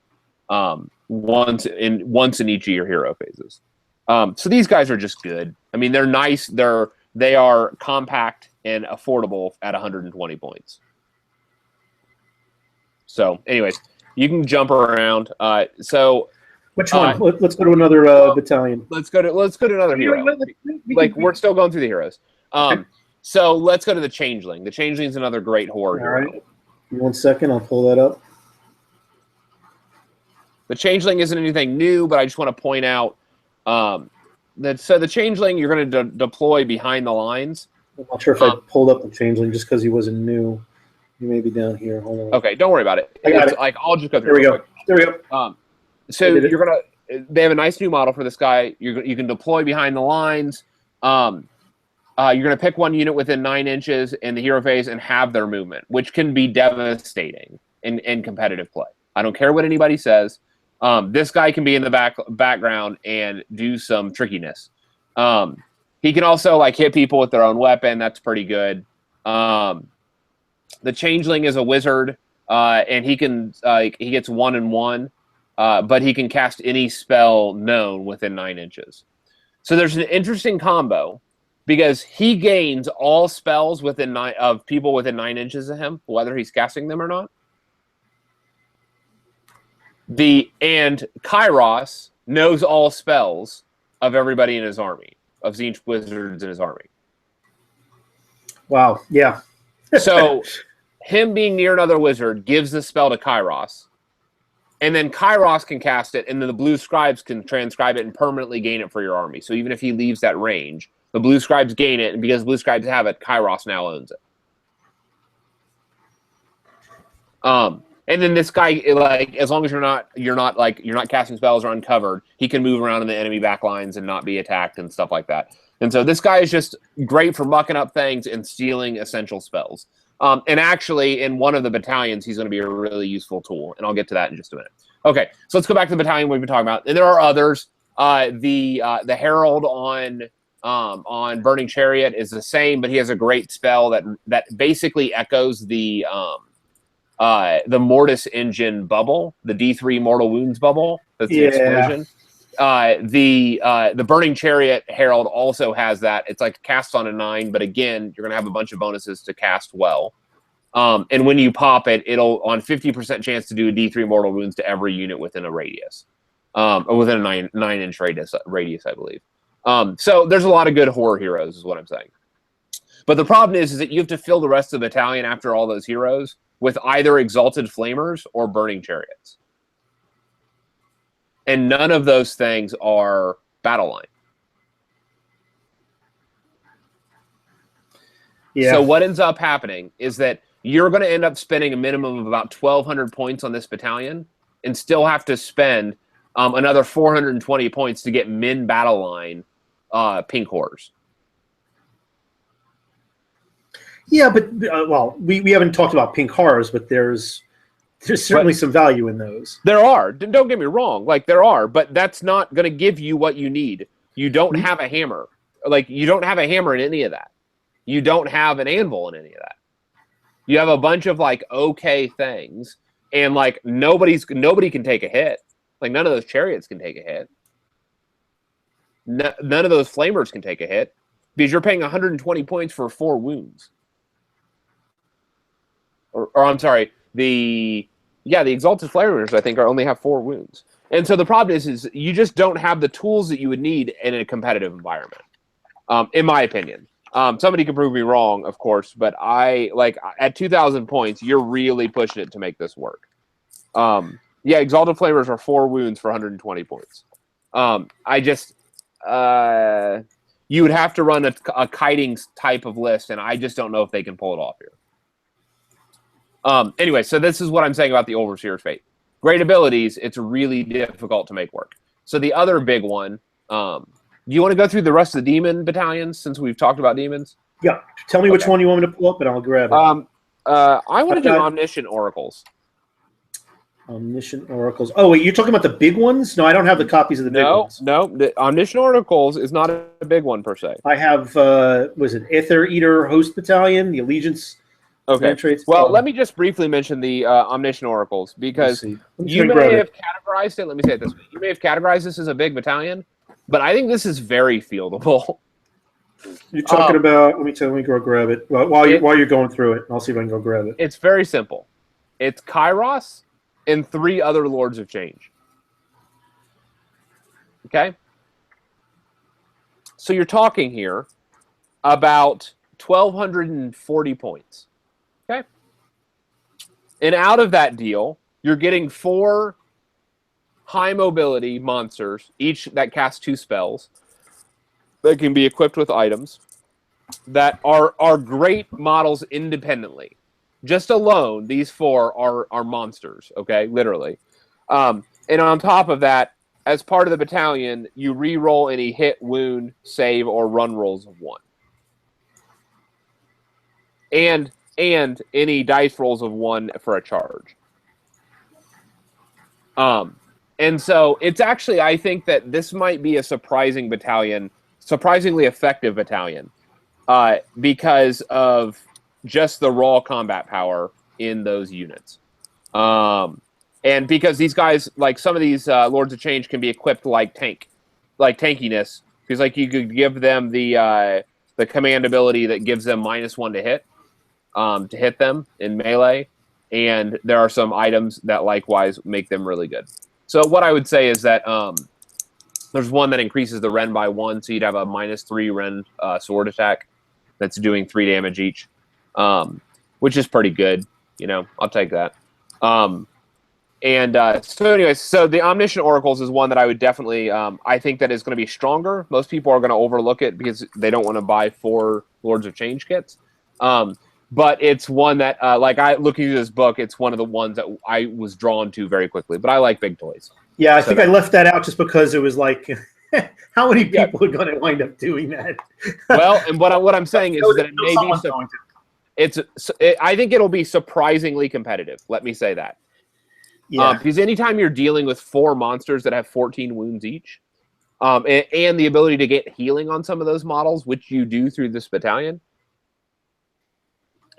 once in each of your hero phases. So these guys are just good. I mean, they're nice. They are compact and affordable at 120 points. So, anyways, you can jump around. Which one? Let's go to another battalion. Let's go to another hero. We're still going through the heroes. So let's go to the Changeling. The Changeling is another great horror hero. All right. Give me 1 second. I'll pull that up. The Changeling isn't anything new, but I just want to point out that the Changeling you're going to deploy behind the lines. I'm not sure if I pulled up the Changeling just because he wasn't new. He may be down here. Hold on. Okay, don't worry about it. I got it. Like I'll just go through. There we go. So they have a nice new model for this guy. You can deploy behind the lines. You're going to pick one unit within 9 inches in the hero phase and have their movement, which can be devastating in competitive play. I don't care what anybody says. This guy can be in the background and do some trickiness. He can also hit people with their own weapon. That's pretty good. The Changeling is a wizard, and he gets 1 and 1, but he can cast any spell known within 9 inches. So there's an interesting combo. Because he gains all spells of people within 9 inches of him, whether he's casting them or not. And Kairos knows all spells of everybody in his army, of Tzeentch wizards in his army. Wow, yeah. So him being near another wizard gives the spell to Kairos. And then Kairos can cast it, and then the Blue Scribes can transcribe it and permanently gain it for your army. So even if he leaves that range, the Blue Scribes gain it, and because Blue Scribes have it, Kairos now owns it. And then this guy, like, as long as you're not casting spells or uncovered, he can move around in the enemy backlines and not be attacked and stuff like that. And so this guy is just great for mucking up things and stealing essential spells. And actually, in one of the battalions, he's going to be a really useful tool, and I'll get to that in just a minute. Okay, so let's go back to the battalion we've been talking about, and there are others. The Herald on Burning Chariot is the same, but he has a great spell that basically echoes the Mortis Engine bubble, the D3 Mortal Wounds bubble. That's the explosion. The Burning Chariot Herald also has that. It's like cast on a 9, but again, you're going to have a bunch of bonuses to cast well. And when you pop it, it'll on 50% chance to do a D3 Mortal Wounds to every unit within a radius, or within a 9-inch radius, I believe. So there's a lot of good horror heroes, is what I'm saying. But the problem is that you have to fill the rest of the battalion after all those heroes with either Exalted Flamers or Burning Chariots. And none of those things are battle line. Yeah. So what ends up happening is that you're going to end up spending a minimum of about 1,200 points on this battalion and still have to spend another 420 points to get min battle line pink horrors. Yeah, but well, we haven't talked about pink horrors, but there's certainly some value in those. There are. Don't get me wrong. Like, there are, but that's not going to give you what you need. You don't have a hammer. Like, you don't have a hammer in any of that. You don't have an anvil in any of that. You have a bunch of, like, okay things, and, like, nobody can take a hit. Like, none of those chariots can take a hit. None of those flamers can take a hit because you're paying 120 points for 4 wounds. Or I'm sorry, the Exalted Flamers, I think, only have 4 wounds. And so the problem is you just don't have the tools that you would need in a competitive environment, in my opinion. Somebody can prove me wrong, of course, but at 2,000 points, you're really pushing it to make this work. Exalted Flamers are 4 wounds for 120 points. You would have to run a kiting type of list, and I just don't know if they can pull it off here. Anyway, so this is what I'm saying about the Overseer's Fate. Great abilities, it's really difficult to make work. So the other big one, do you want to go through the rest of the demon battalions since we've talked about demons? Yeah. Tell me which one you want me to pull up, and I'll grab it. I want to do Omniscient Oracles. Omniscient Oracles. Oh, wait, you're talking about the big ones? No, I don't have the copies of the big ones. No, the Omniscient Oracles is not a big one per se. I have, was it Aether Eater Host Battalion, the Allegiance. Okay. Well, let me just briefly mention the Omniscient Oracles, because you may have categorized it. Let me say it this way. You may have categorized this as a big battalion, but I think this is very fieldable. You're talking about, let me go grab it. While you're going through it, I'll see if I can go grab it. It's very simple. It's Kairos and 3 other Lords of Change. Okay? So you're talking here about 1,240 points. Okay? And out of that deal, you're getting 4 high mobility monsters, each that cast 2 spells, that can be equipped with items that are great models independently. Just alone, these 4 are monsters, okay? Literally. And on top of that, as part of the battalion, you re-roll any hit, wound, save, or run rolls of 1. And any dice rolls of 1 for a charge. And so it's actually, I think that this might be a surprisingly effective battalion, because of just the raw combat power in those units. And because these guys, like some of these Lords of Change, can be equipped like tankiness, because like you could give them the command ability that gives them -1 to hit them in melee, and there are some items that likewise make them really good. So what I would say is that there's one that increases the Ren by 1, so you'd have a -3 Ren sword attack that's doing 3 damage each, which is pretty good. You know, I'll take that. So anyways, so the Omniscient Oracles is one that I would definitely, I think that is going to be stronger. Most people are going to overlook it because they don't want to buy 4 Lords of Change kits. but it's one that, like looking through this book, it's one of the ones that I was drawn to very quickly. But I like big toys. Yeah, I think I left that out just because it was like, how many people are going to wind up doing that? Well, and what I'm saying is that it may be. I think it'll be surprisingly competitive. Let me say that. Yeah. Because anytime you're dealing with 4 monsters that have 14 wounds each, and the ability to get healing on some of those models, which you do through this battalion.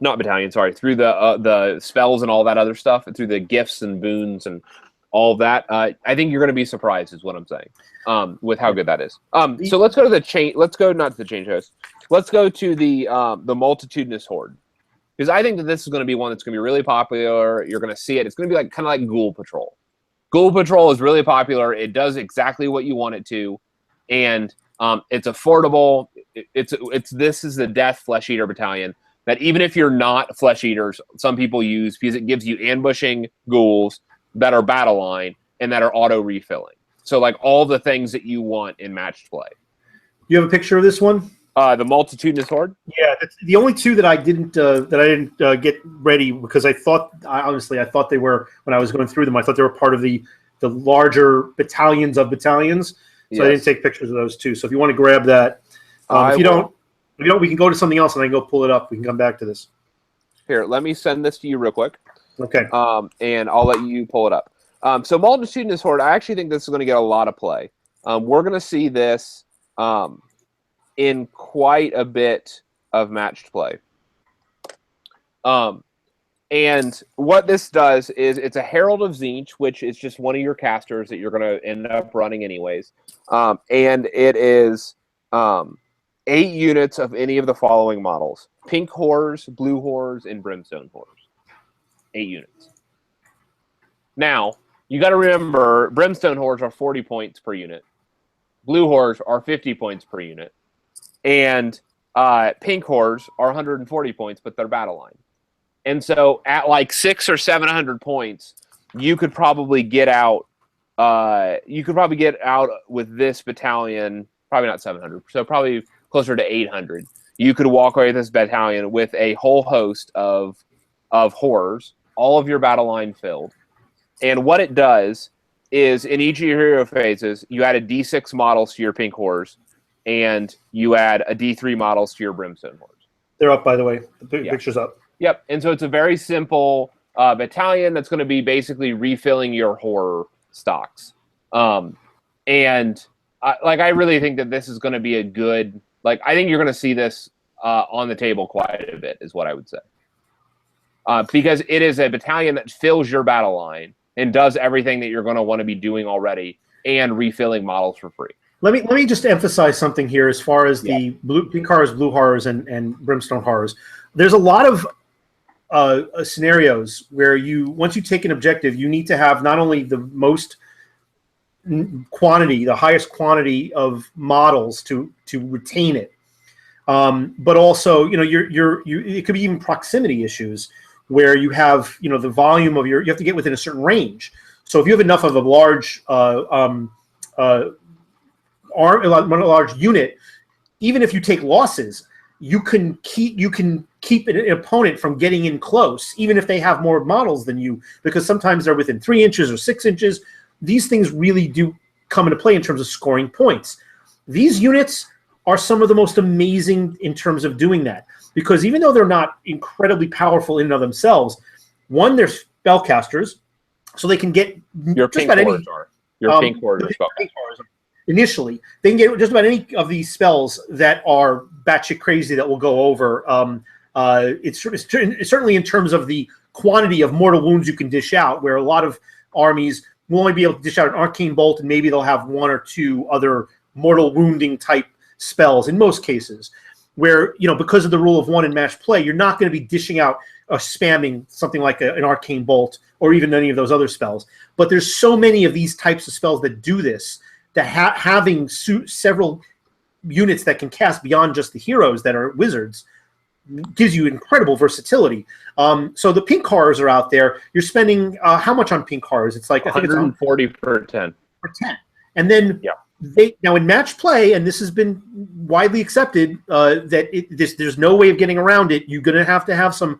Not battalion, sorry, through the spells and all that other stuff, through the gifts and boons and all of that. I think you're going to be surprised, is what I'm saying, with how good that is. So let's go to the chain. Let's go not to the change host. Let's go to the multitudinous horde, because I think that this is going to be one that's going to be really popular. You're going to see it. It's going to be like kind of like Ghoul Patrol. Ghoul Patrol is really popular. It does exactly what you want it to, and it's affordable. This is the Death Flesh Eater Battalion that even if you're not flesh eaters, some people use because it gives you ambushing ghouls that are battle line and that are auto refilling. So like all the things that you want in matched play. You have a picture of this one? The multitudinous horde. Yeah, that's the only two that I didn't get ready because I thought they were, when I was going through them, I thought they were part of the larger battalions of battalions. So I didn't take pictures of those two. So if you want to grab that, if you don't, we can go to something else and I can go pull it up. We can come back to this. Here, let me send this to you real quick. Okay. And I'll let you pull it up. So multitudinous horde, I actually think this is going to get a lot of play. We're going to see this in quite a bit of matched play. And what this does is it's a Herald of Tzeentch, which is just one of your casters that you're going to end up running anyways. And it is 8 units of any of the following models: pink horrors, blue horrors, and brimstone horrors. 8 units. Now, you got to remember, brimstone horrors are 40 points per unit. Blue horrors are 50 points per unit. And pink horrors are 140 points, but they're battle line. And so at like 600 or 700 points, you could probably get out. With this battalion. Probably not 700, so probably closer to 800. You could walk away with this battalion with a whole host of horrors, all of your battle line filled. And what it does is in each of your hero phases, you add a D6 models to your pink horrors, and you add a D3 models to your brimstone horrors. They're up, by the way. The picture's up. Yep. And so it's a very simple battalion that's going to be basically refilling your horror stocks. And I really think that this is going to be a good, I think you're going to see this on the table quite a bit, is what I would say. Because it is a battalion that fills your battle line and does everything that you're going to want to be doing already and refilling models for free. Let me just emphasize something here as far as the pink horrors, blue horrors, and brimstone horrors. There's a lot of scenarios where once you take an objective, you need to have not only the most quantity, the highest quantity of models to retain it, but also it could be even proximity issues where you have the volume of you have to get within a certain range. So if you have enough of a large large unit, even if you take losses, you can keep an opponent from getting in close, even if they have more models than you, because sometimes they're within 3 inches or 6 inches. These things really do come into play in terms of scoring points. These units are some of the most amazing in terms of doing that, because even though they're not incredibly powerful in and of themselves, one, they're spellcasters, so they can get your just pink about horrors any. Are. Your pink horrors are spellcasters. Initially, they can get just about any of these spells that are batshit crazy that will go over. It's certainly in terms of the quantity of mortal wounds you can dish out, where a lot of armies will only be able to dish out an arcane bolt, and maybe they'll have 1 or 2 other mortal wounding type spells in most cases, where because of the rule of 1 in match play, you're not going to be dishing out or spamming something like an arcane bolt or even any of those other spells. But there's so many of these types of spells that do this, that having several units that can cast beyond just the heroes that are wizards gives you incredible versatility. So the pink horrors are out there. You're spending how much on pink horrors? It's like I think 140 per 10. And then now in match play, and this has been widely accepted that there's no way of getting around it. You're going to have some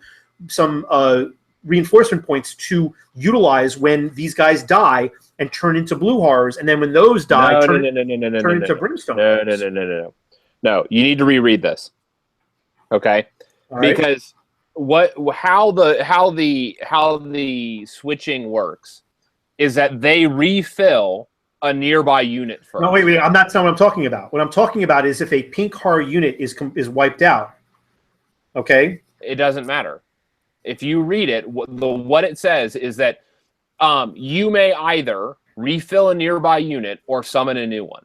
reinforcement points to utilize when these guys die and turn into blue horrors, and then when those die, turn into brimstone. No, you need to reread this. Okay, because how the switching works is that they refill a nearby unit first. No, wait, I'm not saying what I'm talking about. What I'm talking about is if a pink horror unit is wiped out. Okay, it doesn't matter. If you read it, what it says is that you may either refill a nearby unit or summon a new one.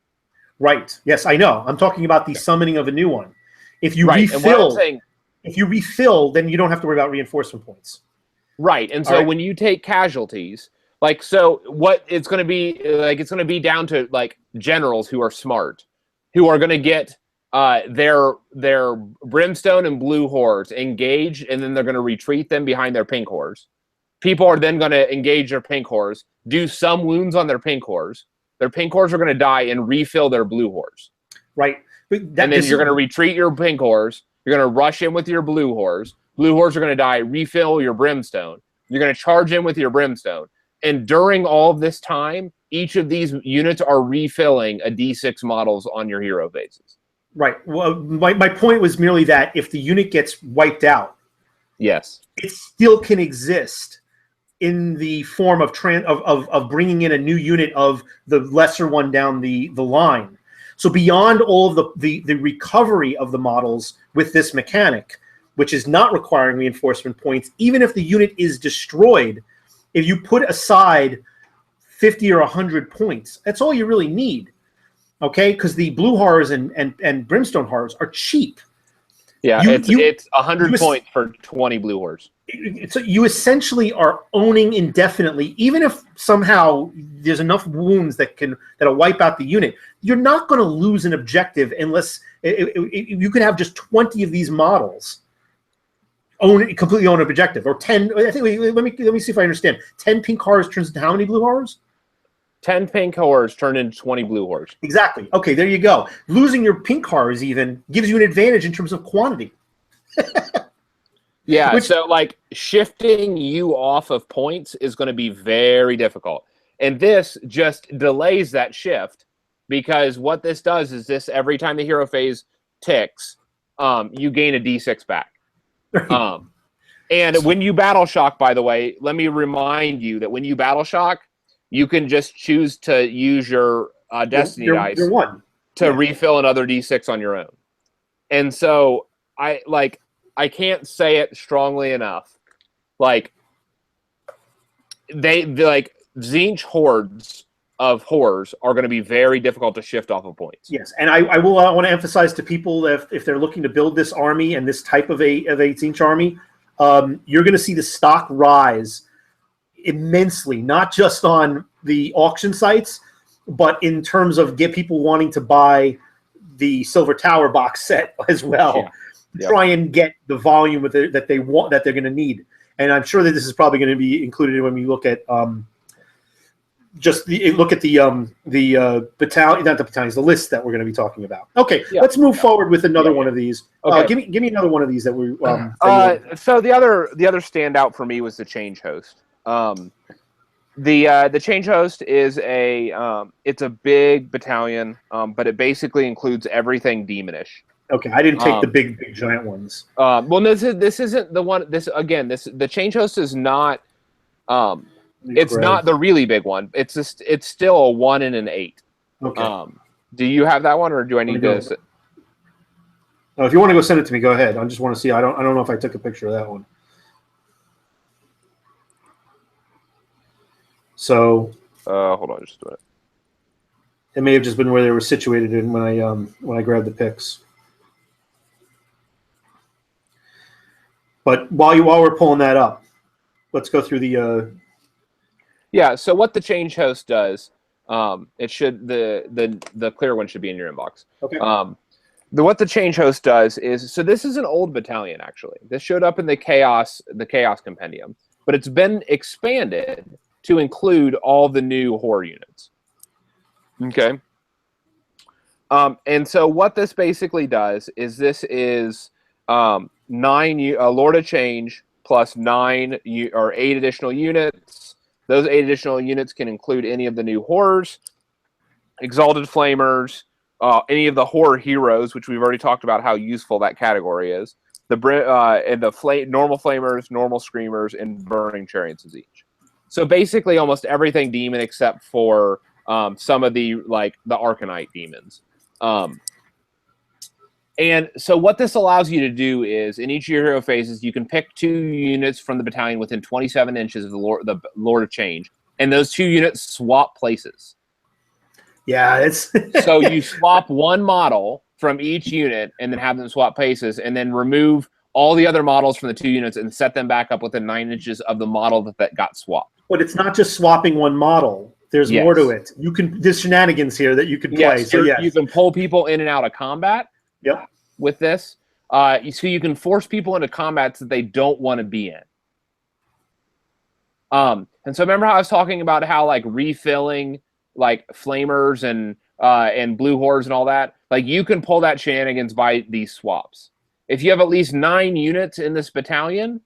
Right. Yes, I know. I'm talking about the summoning of a new one. If you refill, then you don't have to worry about reinforcement points. Right. And so when you take casualties, like, so what it's going to be like, it's going to be down to like generals who are smart, who are going to get their brimstone and blue hordes engaged, and then they're going to retreat them behind their pink hordes. People are then going to engage their pink hordes, do some wounds on their pink hordes. Their pink hordes are going to die and refill their blue hordes. Right. And then you're going to retreat your pink hordes. You're going to rush in with your blue hordes. Blue hordes are going to die, refill your brimstone. You're going to charge in with your brimstone. And during all of this time, each of these units are refilling a D6 models on your hero bases. Right. Well, my point was merely that if the unit gets wiped out, yes, it still can exist in the form of bringing in a new unit of the lesser one down the line. So beyond all of the recovery of the models with this mechanic, which is not requiring reinforcement points, even if the unit is destroyed, if you put aside 50 or 100 points, that's all you really need. Okay, because the blue horrors and brimstone horrors are cheap. Yeah, it's 100 points for 20 blue horrors. So you essentially are owning indefinitely, even if somehow there's enough wounds that'll wipe out the unit. You're not going to lose an objective unless you could have just 20 of these models completely own an objective, or 10. I think let me see if I understand. 10 pink horrors turns into how many blue horrors? 10 pink horrors turn into 20 blue horrors. Exactly. Okay, there you go. Losing your pink horrors even gives you an advantage in terms of quantity. Yeah, so like shifting you off of points is going to be very difficult. And this just delays that shift, because what this does is this, every time the hero phase ticks, you gain a D6 back. And when you battle shock, by the way, let me remind you that when you battle shock, you can just choose to use your destiny dice to refill another D6 on your own. And so I can't say it strongly enough. Like Tzeentch hordes of horrors are going to be very difficult to shift off of points. Yes, and I want to emphasize to people that if they're looking to build this army and this type of a Tzeentch army, you're going to see the stock rise immensely, not just on the auction sites, but in terms of get people wanting to buy the Silver Tower box set as well. Yeah. Try and get the volume that they want, that they're going to need. And I'm sure that this is probably going to be included when we look at the battalion, not the battalions, the list that we're going to be talking about. Okay, let's move forward with another one of these. Okay. Give me another one of these that we. So the other standout for me was the Change Host. The Change Host is it's a big battalion, but it basically includes everything demonish. Okay, I didn't take the big giant ones. Well, this isn't the one. The Change Host is not. It's not the really big one. It's still a 1 and an 8. Okay. Do you have that one, or do I need to? Oh, if you want to go send it to me, go ahead. I just want to see. I don't know if I took a picture of that one. So. Hold on, just a minute. It may have just been where they were situated in when I grabbed the pics. But while we're pulling that up, let's go through the. Yeah. So what the Change Host does, it should the clear one should be in your inbox. Okay. What the Change Host does is, so this is an old battalion actually. This showed up in the Chaos Compendium, but it's been expanded to include all the new horror units. Okay. And so what this basically does is this is 9 Lord of Change plus 8 additional units. Those 8 additional units can include any of the new horrors, Exalted Flamers, any of the horror heroes, which we've already talked about how useful that category is. Normal Flamers, normal Screamers, and Burning Chariots of Tzeentch. So basically, almost everything demon except for some of the Arcanite demons. And so what this allows you to do is, in each of your hero phases, you can pick 2 units from the battalion within 27 inches of the Lord of Change, and those 2 units swap places. Yeah, it's so you swap 1 model from each unit, and then have them swap places, and then remove all the other models from the 2 units and set them back up within 9 inches of the model that got swapped. But it's not just swapping 1 model. There's more to it. There's shenanigans here that you can play. So you can pull people in and out of combat. Yep. With this, so you can force people into combats that they don't want to be in. And so remember how I was talking about how refilling flamers and blue hordes and all that? You can pull that shenanigans by these swaps. If you have at least 9 units in this battalion,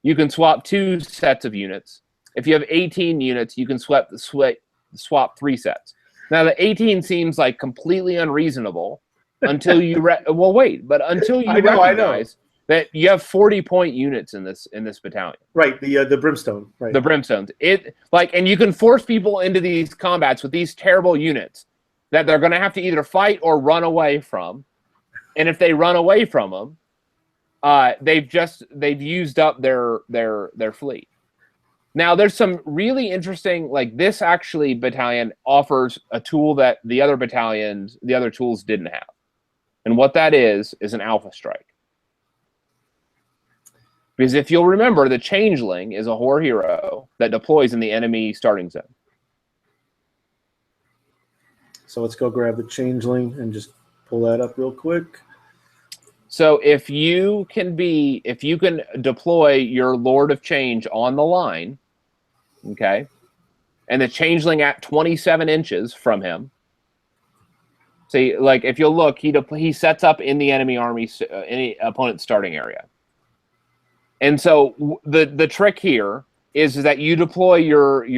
you can swap 2 sets of units. If you have 18 units, you can swap 3 sets. Now the 18 seems completely unreasonable. Until you until you recognize that you have 40-point units in this battalion. Right, the brimstone. Right. The brimstones. And you can force people into these combats with these terrible units that they're going to have to either fight or run away from. And if they run away from them, they've used up their fleet. Now there's some really interesting this battalion offers a tool that the other tools didn't have. And what that is an Alpha Strike. Because if you'll remember, the Changeling is a horror hero that deploys in the enemy starting zone. So let's go grab the Changeling and just pull that up real quick. So if you can deploy your Lord of Change on the line, okay, and the Changeling at 27 inches from him. See, if you'll look, he sets up in the enemy army, any opponent's starting area. And so the trick here is that you deploy your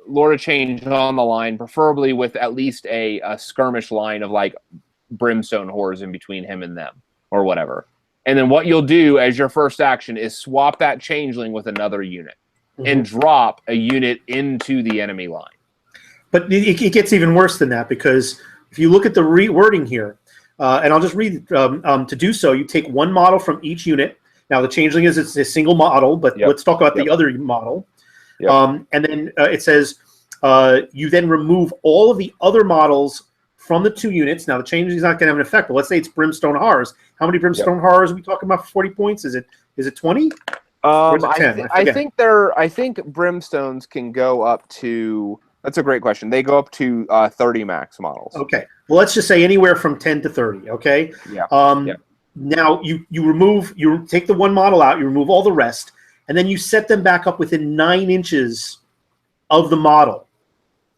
Lord of Change on the line, preferably with at least a skirmish line of brimstone horrors in between him and them, or whatever. And then what you'll do as your first action is swap that Changeling with another unit and drop a unit into the enemy line. But it gets even worse than that, because if you look at the rewording here, and I'll just read to do so, you take 1 model from each unit. Now, the Changeling it's a single model, but let's talk about the other model. And then it says you then remove all of the other models from the 2 units. Now, the Changeling is not going to have an effect, but let's say it's Brimstone Horrors. How many Brimstone Horrors are we talking about for 40 points? Is it 20? I think Brimstones can go up to... That's a great question. They go up to 30 max models. Okay. Well, let's just say anywhere from 10 to 30. Okay. Yeah. Now you take the 1 model out, you remove all the rest, and then you set them back up within 9 inches of the model.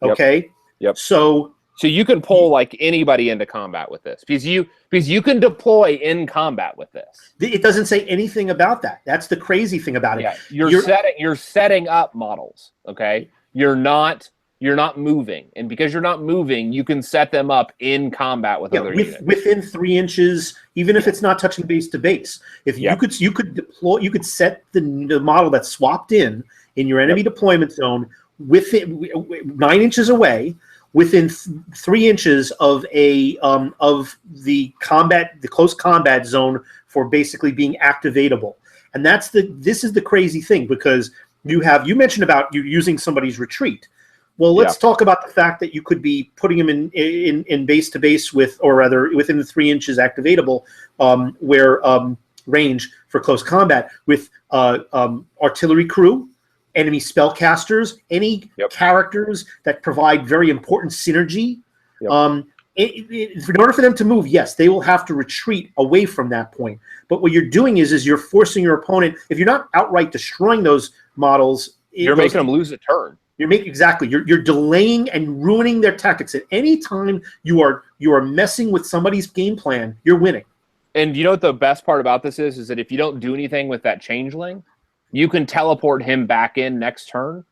Okay. Yep. So you can pull anybody into combat with this because you can deploy in combat with this. It doesn't say anything about that. That's the crazy thing about it. Yeah. You're setting up models. Okay. You're not moving, and because you're not moving, you can set them up in combat with other units within 3 inches, even if it's not touching base to base. If you could set the model that's swapped in your enemy deployment zone within 9 inches away, within 3 inches of the close combat zone for basically being activatable. And this is the crazy thing, because you mentioned about you using somebody's retreat. Well, let's talk about the fact that you could be putting them in base to base with, or rather within the 3 inches activatable range for close combat with artillery crew, enemy spellcasters, any characters that provide very important synergy. In order for them to move, yes, they will have to retreat away from that point. But what you're doing is you're forcing your opponent. If you're not outright destroying those models, you're making them lose a turn. You're delaying and ruining their tactics. At any time you are messing with somebody's game plan, you're winning. And you know what the best part about this is that if you don't do anything with that changeling, you can teleport him back in next turn,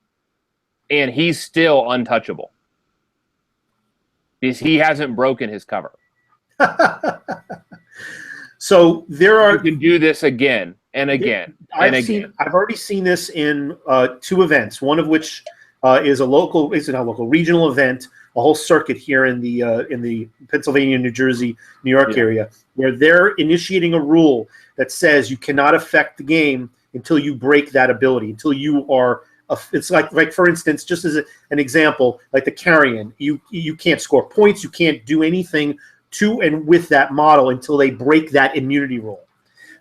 and he's still untouchable because he hasn't broken his cover. So you can do this again and again. I've already seen this in 2 events. One of which is a regional event, a whole circuit here in the Pennsylvania, New Jersey, New York area, where they're initiating a rule that says you cannot affect the game until you break that ability, until you are. It's like for instance, just as an example, like the Carrion, you can't score points, you can't do anything to and with that model until they break that immunity rule.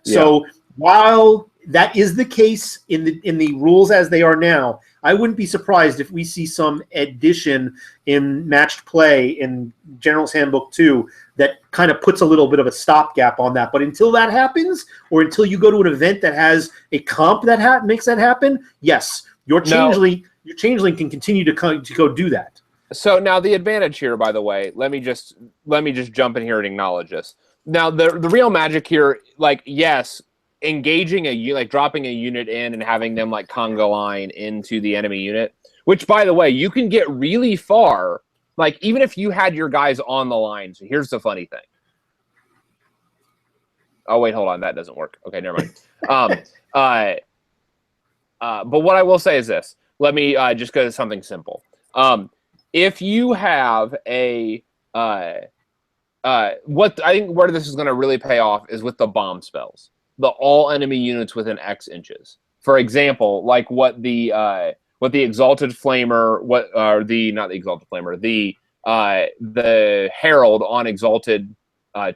So while that is the case in the rules as they are now, I wouldn't be surprised if we see some addition in matched play in General's Handbook 2 that kind of puts a little bit of a stopgap on that. But until that happens, or until you go to an event that has a comp that makes that happen, yes, your changeling can continue to go do that. So now the advantage here, by the way, let me just jump in here and acknowledge this. Now the real magic here, like, yes, engaging dropping a unit in and having them like conga line into the enemy unit, which by the way, you can get really far, like even if you had your guys on the line. So here's the funny thing. Oh wait, hold on, that doesn't work. Okay, never mind. But what I will say is this. Let me just go to something simple. If you have a what I think where this is going to really pay off is with the bomb spells. The all enemy units within X inches. For example, like what the Exalted Flamer, the Herald on Exalted, the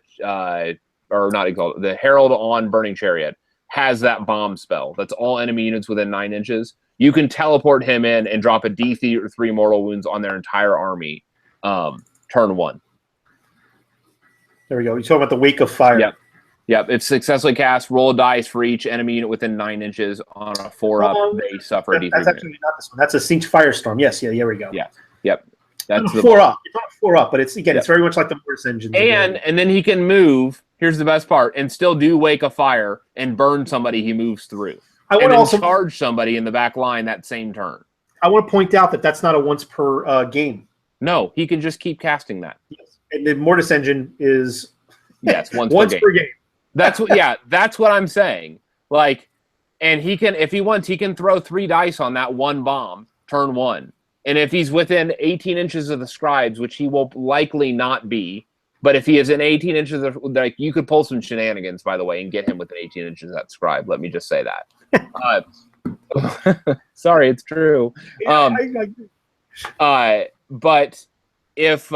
Herald on Burning Chariot has that bomb spell. That's all enemy units within 9 inches. You can teleport him in and drop a D3 mortal wounds on their entire army, turn 1. There we go. You're talking about the Wake of Fire. Yep. If successfully cast, roll a dice for each enemy unit within 9 inches on a 4-up. They suffer a D3. That's actually not this one. That's a Tzeentch Firestorm. Yes. Yeah. Here we go. Yeah. Yep. That's the 4-up. It's not a 4-up, but it's it's very much like the Mortis engine. And then he can move. Here's the best part, and still do Wake of Fire and burn somebody he moves through. And then charge somebody in the back line that same turn. I want to point out that that's not a once per game. No, he can just keep casting that. Yes. And the Mortis engine is once per game. That's what I'm saying. Like, and he can, if he wants, he can throw 3 dice on that one bomb, turn 1. And if he's within 18 inches of the scribes, which he will likely not be, but if he is in 18 inches of, like, you could pull some shenanigans, by the way, and get him within 18 inches of that scribe. Let me just say that. Sorry, it's true. But if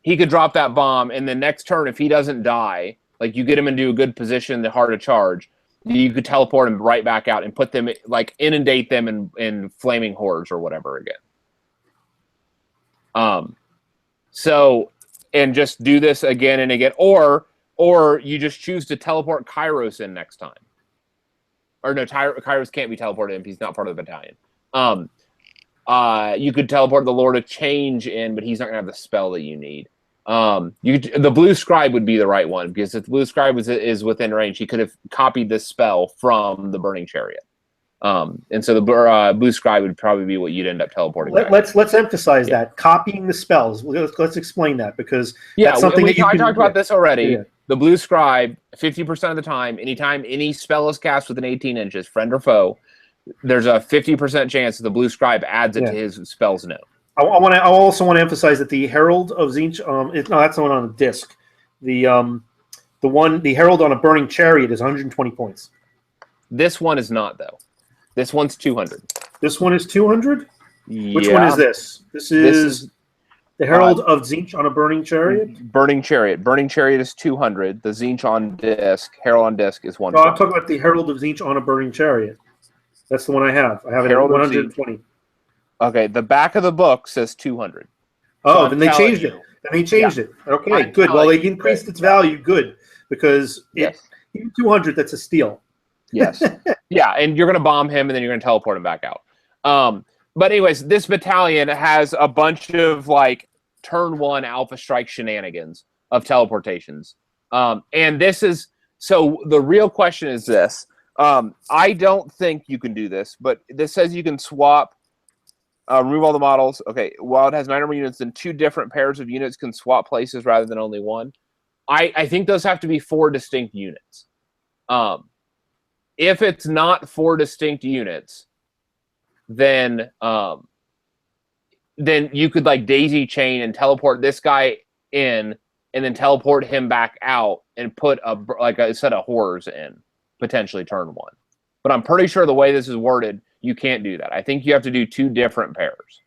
he could drop that bomb, and the next turn, if he doesn't die, like you get him into a good position, the hard to charge, you could teleport him right back out and put them, like, inundate them in flaming hordes or whatever again. So, and just do this again and again, or you just choose to teleport Kairos in next time. Or no, Kairos can't be teleported if he's not part of the battalion. You could teleport the Lord of Change in, but he's not gonna have the spell that you need. The Blue Scribe would be the right one, because if the Blue Scribe is within range, he could have copied this spell from the Burning Chariot. And so the Blue Scribe would probably be what you'd end up teleporting. Let's emphasize that copying the spells. Let's explain that, because that's something I talked about this already. Yeah. The Blue Scribe, 50% of the time, anytime any spell is cast within 18 inches, friend or foe, there's a 50% chance that the Blue Scribe adds it to his spell's note. I also want to emphasize that the Herald of Tzeentch, that's the one on the disc. The Herald on a Burning Chariot is 120 points. This one is not, though. This one's 200. This one is 200? Yeah. Which one is this? This is the Herald of Tzeentch on a Burning Chariot? Burning Chariot. Burning Chariot is 200. The Tzeentch on disc, Herald on disc is 120. No, I'm talking about the Herald of Tzeentch on a Burning Chariot. That's the one I have. I have it at 120. Okay, the back of the book says 200. Oh, then they changed it. Okay, good. Well, they increased its value. Good, because even 200, that's a steal. Yes. Yeah, and you're going to bomb him, and then you're going to teleport him back out. But anyways, this battalion has a bunch of like turn 1 alpha strike shenanigans of teleportations. And this is so the real question is this. I don't think you can do this, but this says you can swap, remove all the models. Okay, while it has 9 number units, then 2 different pairs of units can swap places rather than only 1. I think those have to be 4 distinct units. If it's not 4 distinct units, then you could like daisy chain and teleport this guy in, and then teleport him back out and put a set of horrors in, potentially turn 1. But I'm pretty sure the way this is worded, you can't do that. I think you have to do 2 different pairs.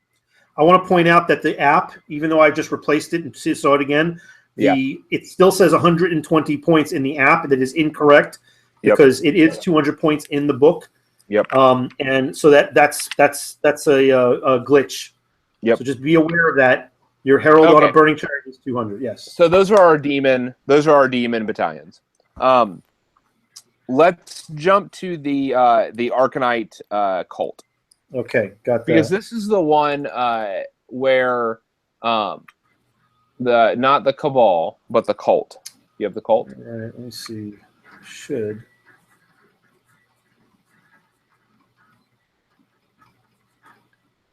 I want to point out that the app, even though I just replaced it and saw it again, it still says 120 points in the app. That is incorrect because it is 200 points in the book. Yep. And so that's a glitch. Yep. So just be aware of that. Your Herald on a Burning Chariot is 200. Yes. So those are our demon battalions. Let's jump to the Arcanite cult. Okay, got that. Because this is the one where not the Cabal, but the cult. You have the cult? All right, let me see. Should.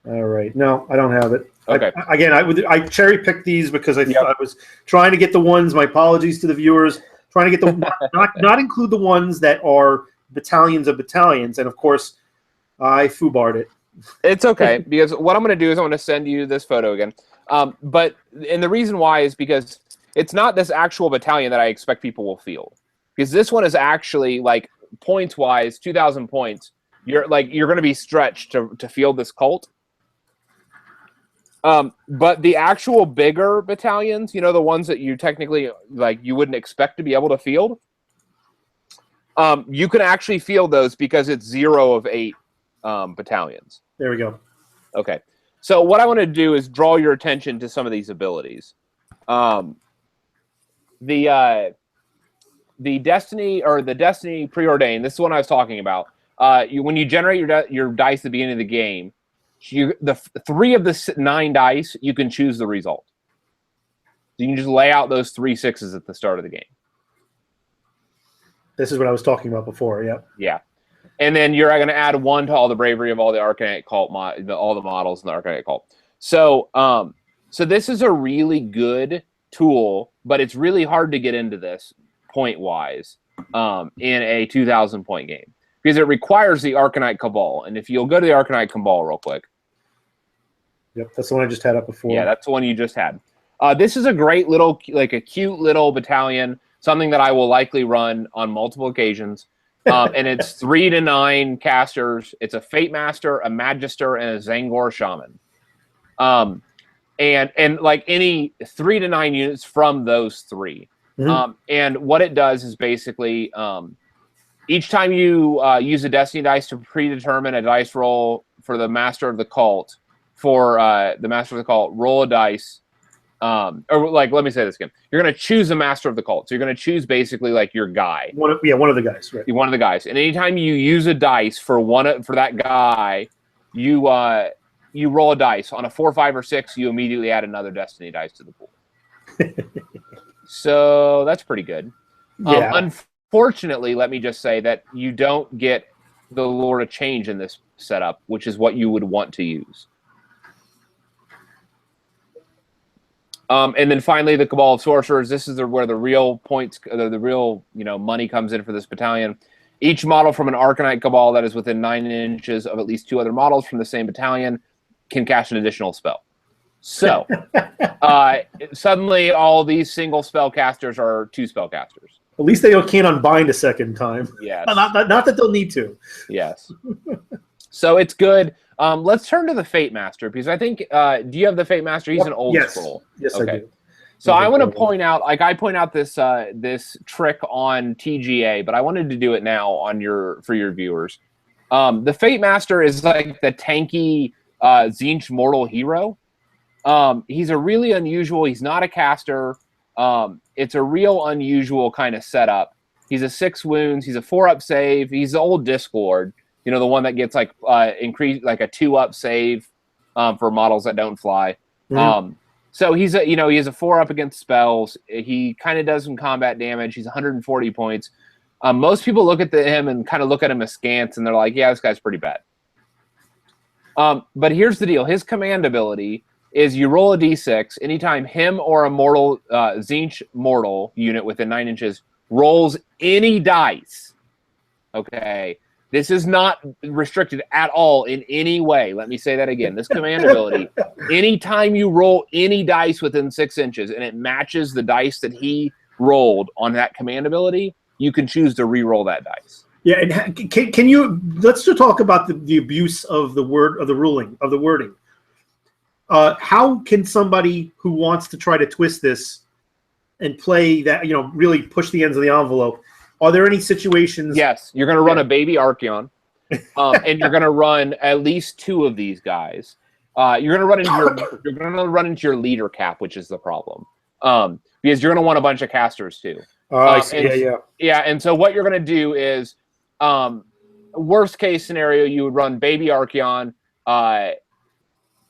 All right. No, I don't have it. Okay. I cherry picked these because I was trying to get the ones. My apologies to the viewers. Trying to get the not include the ones that are battalions of battalions, and of course, I foobarred it. It's okay because what I'm going to do is I'm going to send you this photo again. And the reason why is because it's not this actual battalion that I expect people will field, because this one is actually like points wise 2,000 points. You're going to be stretched to field this cult. But the actual bigger battalions, the ones that you technically you wouldn't expect to be able to field, you can actually field those because it's 0 of 8 battalions. There we go. Okay, so what I want to do is draw your attention to some of these abilities. The Destiny Preordained. This is what I was talking about. When you generate your dice at the beginning of the game. The 3 of the 9 dice, you can choose the result. So you can just lay out those 3 6s at the start of the game. This is what I was talking about before. Yep. Yeah, and then you're going to add 1 to all the bravery of all the Arcanite cult, all the models in the Arcanite cult. So, so this is a really good tool, but it's really hard to get into this point wise in a 2,000 point game because it requires the Arcanite Cabal. And if you'll go to the Arcanite Cabal real quick. Yep, that's the one I just had up before. Yeah, that's the one you just had. This is a great little, a cute little battalion, something that I will likely run on multiple occasions. And it's 3 to 9 casters. It's a Fate Master, a Magister, and a Zangor Shaman. And like any 3 to 9 units from those 3. Mm-hmm. And what it does is basically each time you use a Destiny dice to predetermine a dice roll for the Master of the Cult, roll a dice. Let me say this again. You're going to choose a Master of the Cult. So you're going to choose basically your guy. One of the guys. Right. One of the guys. And anytime you use a dice for that guy, you roll a dice. On a 4, 5, or 6, you immediately add another Destiny dice to the pool. So that's pretty good. Yeah. Unfortunately, let me just say that you don't get the Lord of Change in this setup, which is what you would want to use. And then finally, the Cabal of Sorcerers. This is where the real points, the real money comes in for this battalion. Each model from an Arcanite Cabal that is within 9 inches of at least 2 other models from the same battalion can cast an additional spell. So suddenly, all these single spellcasters are 2 spellcasters. At least they can't unbind a second time. Yes. Not that they'll need to. Yes. So it's good. Let's turn to the Fate Master, because I think, do you have the Fate Master? He's an old scroll. Yes, okay. I do. So I want to point out, I point out this this trick on TGA, but I wanted to do it now for your viewers. The Fate Master is like the tanky Tzeentch mortal hero. He's a really unusual. He's not a caster. It's a real unusual kind of setup. He's a 6 wounds. He's a 4-up save. He's the old Discord. You know, the one that gets like increased like a 2-up save for models that don't fly. Mm-hmm. So he's a, you know, he has a 4-up against spells. He kind of does some combat damage. He's 140 points. Most people look at him and kind of look at him askance, and they're like, yeah, this guy's pretty bad. But here's the deal. His command ability is you roll a d6. Anytime him or a mortal Tzeentch mortal unit within 9 inches rolls any dice, okay, this is not restricted at all in any way. Let me say that again. This command ability, anytime you roll any dice within 6 inches and it matches the dice that he rolled on that command ability, you can choose to re-roll that dice. Yeah, and can you let's just talk about the abuse of the wording. How can somebody who wants to try to twist this and play that, you know, really push the ends of the envelope? Are there any situations? Yes, you're going to run a baby Archeon, and you're going to run at least 2 of these guys. You're going to run into your leader cap, which is the problem, because you're going to want a bunch of casters too. I see. Yeah. And so what you're going to do is, worst case scenario, you would run baby Archeon,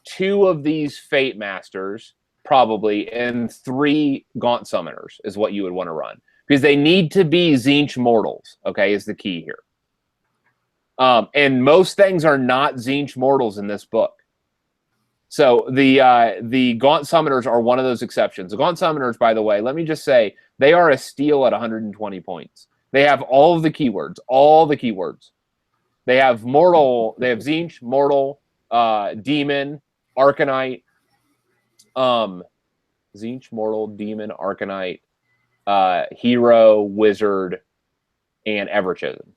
2 of these Fate Masters probably, and 3 Gaunt Summoners is what you would want to run. Because they need to be Tzeentch mortals, okay, is the key here. And most things are not Tzeentch mortals in this book. So the Gaunt Summoners are one of those exceptions. The Gaunt Summoners, by the way, let me just say, they are a steal at 120 points. They have all of the keywords, They have mortal, they have Tzeentch, mortal, demon, Arcanite, Tzeentch, mortal, demon, Arcanite, hero, wizard, and Everchosen.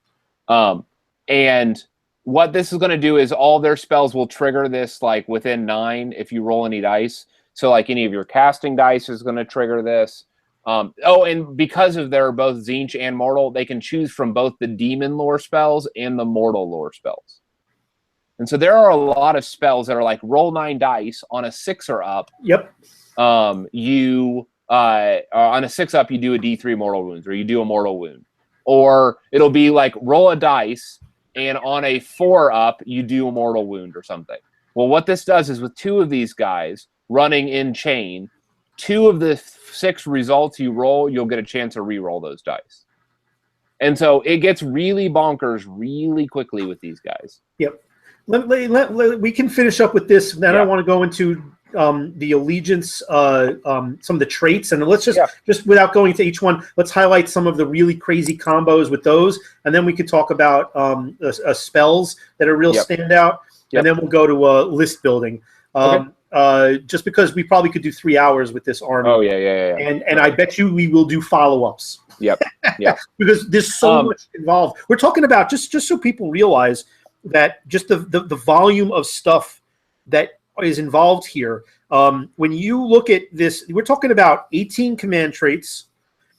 And what this is going to do is all their spells will trigger this like within 9 if you roll any dice. So like any of your casting dice is going to trigger this. And because of they're both Tzeentch and mortal, they can choose from both the demon lore spells and the mortal lore spells. And so there are a lot of spells that are like roll 9 dice on a 6 or up. Yep. On a 6 up, you do a D3 mortal wounds, or you do a mortal wound, or it'll be like roll a dice, and on a 4 up, you do a mortal wound or something. Well, what this does is with 2 of these guys running in chain, 2 of the 6 results you roll, you'll get a chance to re-roll those dice. And so it gets really bonkers really quickly with these guys. Yep. We can finish up with this. Then I want to go into the allegiance, some of the traits, and let's just without going into each one, let's highlight some of the really crazy combos with those, and then we could talk about spells that are real standout, and then we'll go to list building. Just because we probably could do 3 hours with this army. Oh yeah. And I bet you we will do follow-ups. Yep. Yeah. Because there's so much involved. We're talking about just so people realize that just the volume of stuff that is involved here. When you look at this, we're talking about 18 command traits,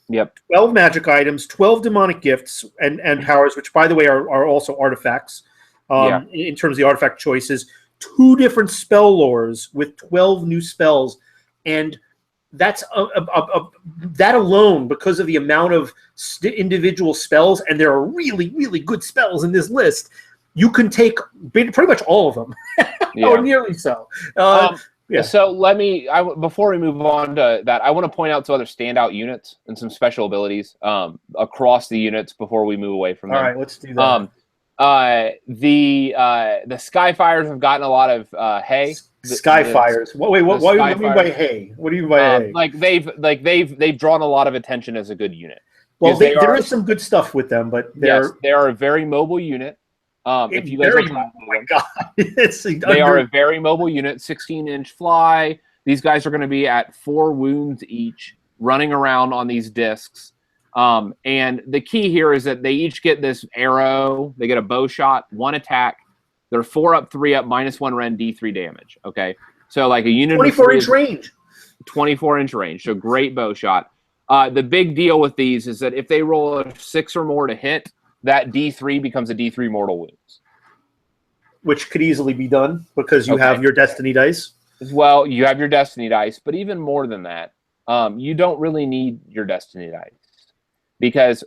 12 magic items, 12 demonic gifts and powers, which by the way are also artifacts in terms of the artifact choices, 2 different spell lores with 12 new spells, and that's that alone, because of the amount of individual spells, and there are really, really good spells in this list. You can take pretty much all of them, or nearly so. So let me, before we move on to that, I want to point out some other standout units and some special abilities across the units before we move away from them. All right, let's do that. The Skyfires have gotten a lot of hay. Skyfires. What do you mean by hay? What do you mean by hay? They've drawn a lot of attention as a good unit. Well, there is some good stuff with them, but they are a very mobile unit. If you guys oh my god, they are a very mobile unit, 16-inch fly. These guys are going to be at 4 wounds each, running around on these discs. And the key here is that they each get this arrow. They get a bow shot, 1 attack. They're 4 up, 3 up, -1 Ren, D3 damage. Okay, so like a unit 24-inch range. 24-inch range. So great bow shot. The big deal with these is that if they roll a 6 or more to hit, that D3 becomes a D3 mortal wounds. Which could easily be done because you have your destiny dice. Well, you have your destiny dice, but even more than that, you don't really need your destiny dice.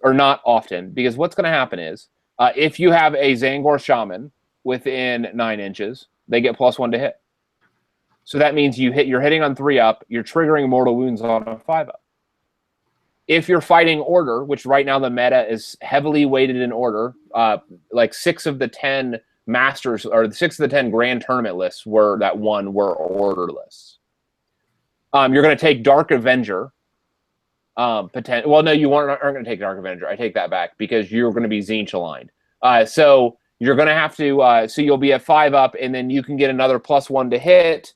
or not often, because what's going to happen is if you have a Zangor Shaman within 9 inches, they get +1 to hit. So that means you're hitting on 3-up, you're triggering mortal wounds on a 5-up. If you're fighting Order, which right now the meta is heavily weighted in Order, like 6 of the 10 Masters, or 6 of the 10 Grand Tournament lists were Order lists. You're going to take Dark Avenger. Well, no, you aren't going to take Dark Avenger. I take that back, because you're going to be Tzeentch aligned. So you're going to have to. So you'll be at 5-up, and then you can get another +1 to hit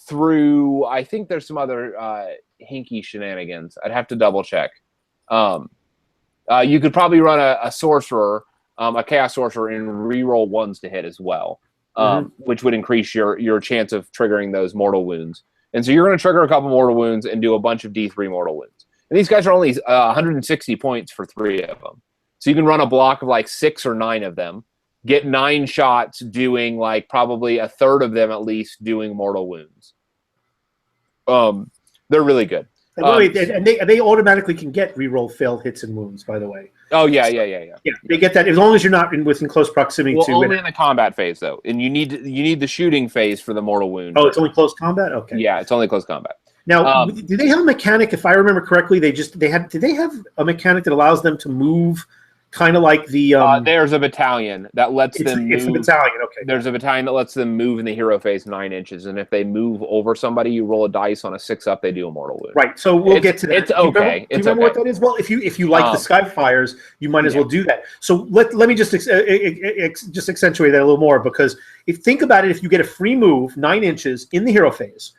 through. I think there's some other hinky shenanigans. I'd have to double check. You could probably run a sorcerer, a chaos sorcerer, and reroll 1s to hit as well, which would increase your chance of triggering those mortal wounds. And so you're going to trigger a couple mortal wounds and do a bunch of D3 mortal wounds. And these guys are only 160 points for 3 of them. So you can run a block of like 6 or 9 of them, get 9 shots doing like probably a third of them at least doing mortal wounds. They're really good. And they automatically can get reroll failed hits and wounds, by the way. Oh, yeah. They get that as long as you're not within close proximity to. Only in the combat phase, though, and you need the shooting phase for the mortal wound. Oh, it's only close combat. Okay. Yeah, it's only close combat. Now, do they have a mechanic? If I remember correctly, did they have a mechanic that allows them to move, kind of like the? There's a battalion that lets them move. It's a battalion. Okay. There's a battalion that lets them move in the hero phase 9 inches, and if they move over somebody, you roll a dice on a 6-up. They do a mortal wound. Right. So we'll get to that. It's okay. Do you remember what that is? Well, if you like the Skyfires, you might as well do that. So let me just accentuate that a little more, because think about it, if you get a free move 9 inches in the hero phase,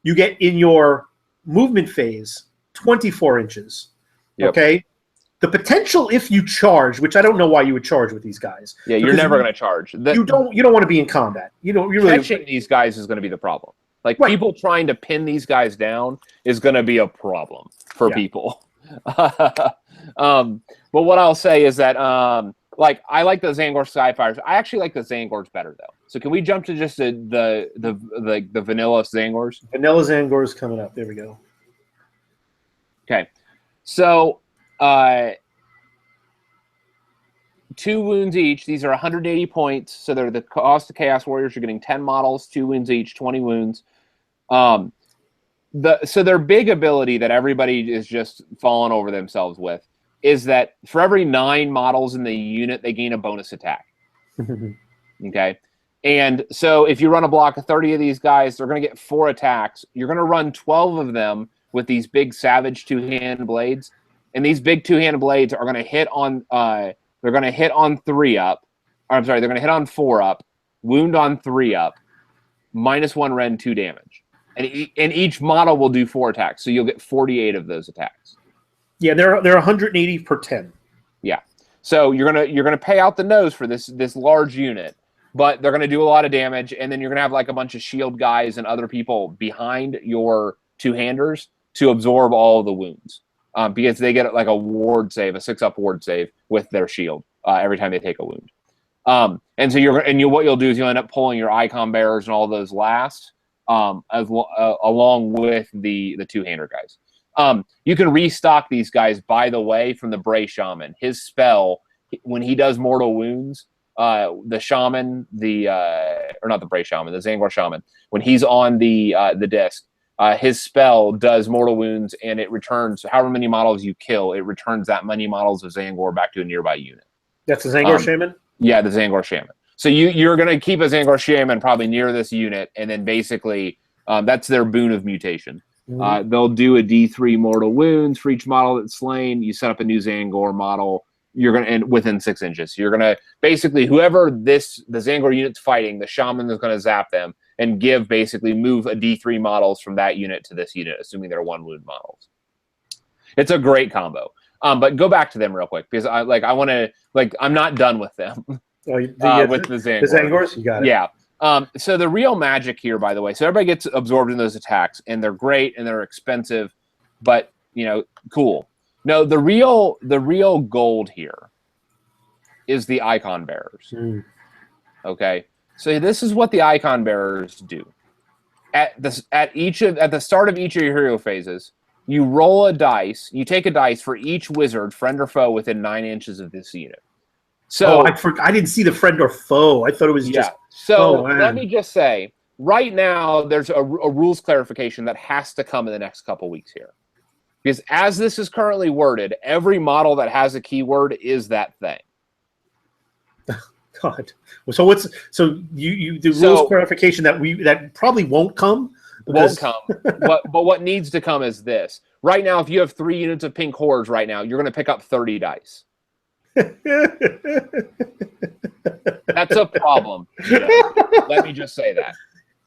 you get in your movement phase 24 inches. Yep. Okay. The potential, if you charge, which I don't know why you would charge with these guys. Yeah, you're never going to charge. You don't want to be in combat. Catching these guys is going to be the problem. Like, people trying to pin these guys down is going to be a problem for people. But what I'll say is that, I like the Zangor Skyfires. I actually like the Zangors better, though. So can we jump to just the vanilla Zangors? Vanilla Zangors coming up. There we go. Okay, so. 2 wounds each. These are 180 points, so they're the cost of Chaos Warriors. You're getting 10 models, 2 wounds each, 20 wounds. So their big ability that everybody is just falling over themselves with is that for every 9 models in the unit, they gain a bonus attack. Okay, and so if you run a block of 30 of these guys, they're going to get 4 attacks. You're going to run 12 of them with these big Savage 2-hand blades. And these big 2-handed blades are going to hit on. They're going to hit on 3-up. I'm sorry, they're going to hit on 4-up, wound on 3-up, -1 rend 2 damage, and each model will do 4 attacks. So you'll get 48 of those attacks. Yeah, they're 180 per 10. Yeah, so you're gonna pay out the nose for this large unit, but they're going to do a lot of damage, and then you're going to have like a bunch of shield guys and other people behind your 2-handers to absorb all of the wounds. Because they get like a ward save, a 6-up ward save with their shield every time they take a wound. And so what you'll do is you'll end up pulling your icon bearers and all those last, along with the 2-hander guys. You can restock these guys, by the way, from the Bray Shaman. His spell, when he does mortal wounds, the Shaman, or not the Bray Shaman, the Zangor Shaman, when he's on the disc. His spell does mortal wounds, and it returns however many models you kill. It returns that many models of Zangor back to a nearby unit. That's the Zangor Shaman? Yeah, the Zangor Shaman. So you're going to keep a Zangor Shaman probably near this unit, and then basically that's their boon of mutation. Mm-hmm. They'll do a D3 mortal wounds for each model that's slain. You set up a new Zangor model. You're going to end within 6 inches. You're going to basically, whoever the Zangor unit's fighting, the Shaman is going to zap them and move a D3 models from that unit to this unit, assuming they're 1 wound models. It's a great combo. But go back to them real quick, because I'm not done with them. With the Zangors. The Zangors, you got it. Yeah. So the real magic here, by the way, so everybody gets absorbed in those attacks, and they're great and they're expensive, but cool. No, the real gold here is the icon bearers. Okay, so this is what the icon bearers do. At the start of each of your hero phases, you roll a dice. You take a dice for each wizard, friend or foe, within 9 inches of this unit. So I didn't see the friend or foe. I thought it was just. So let me just say, right now there's a rules clarification that has to come in the next couple weeks here, because as this is currently worded, every model that has a keyword is that thing. God. So the rules clarification that probably won't come. Won't come. but what needs to come is this. Right now, if you have 3 units of pink hordes right now, you're going to pick up 30 dice. That's a problem. Let me just say that.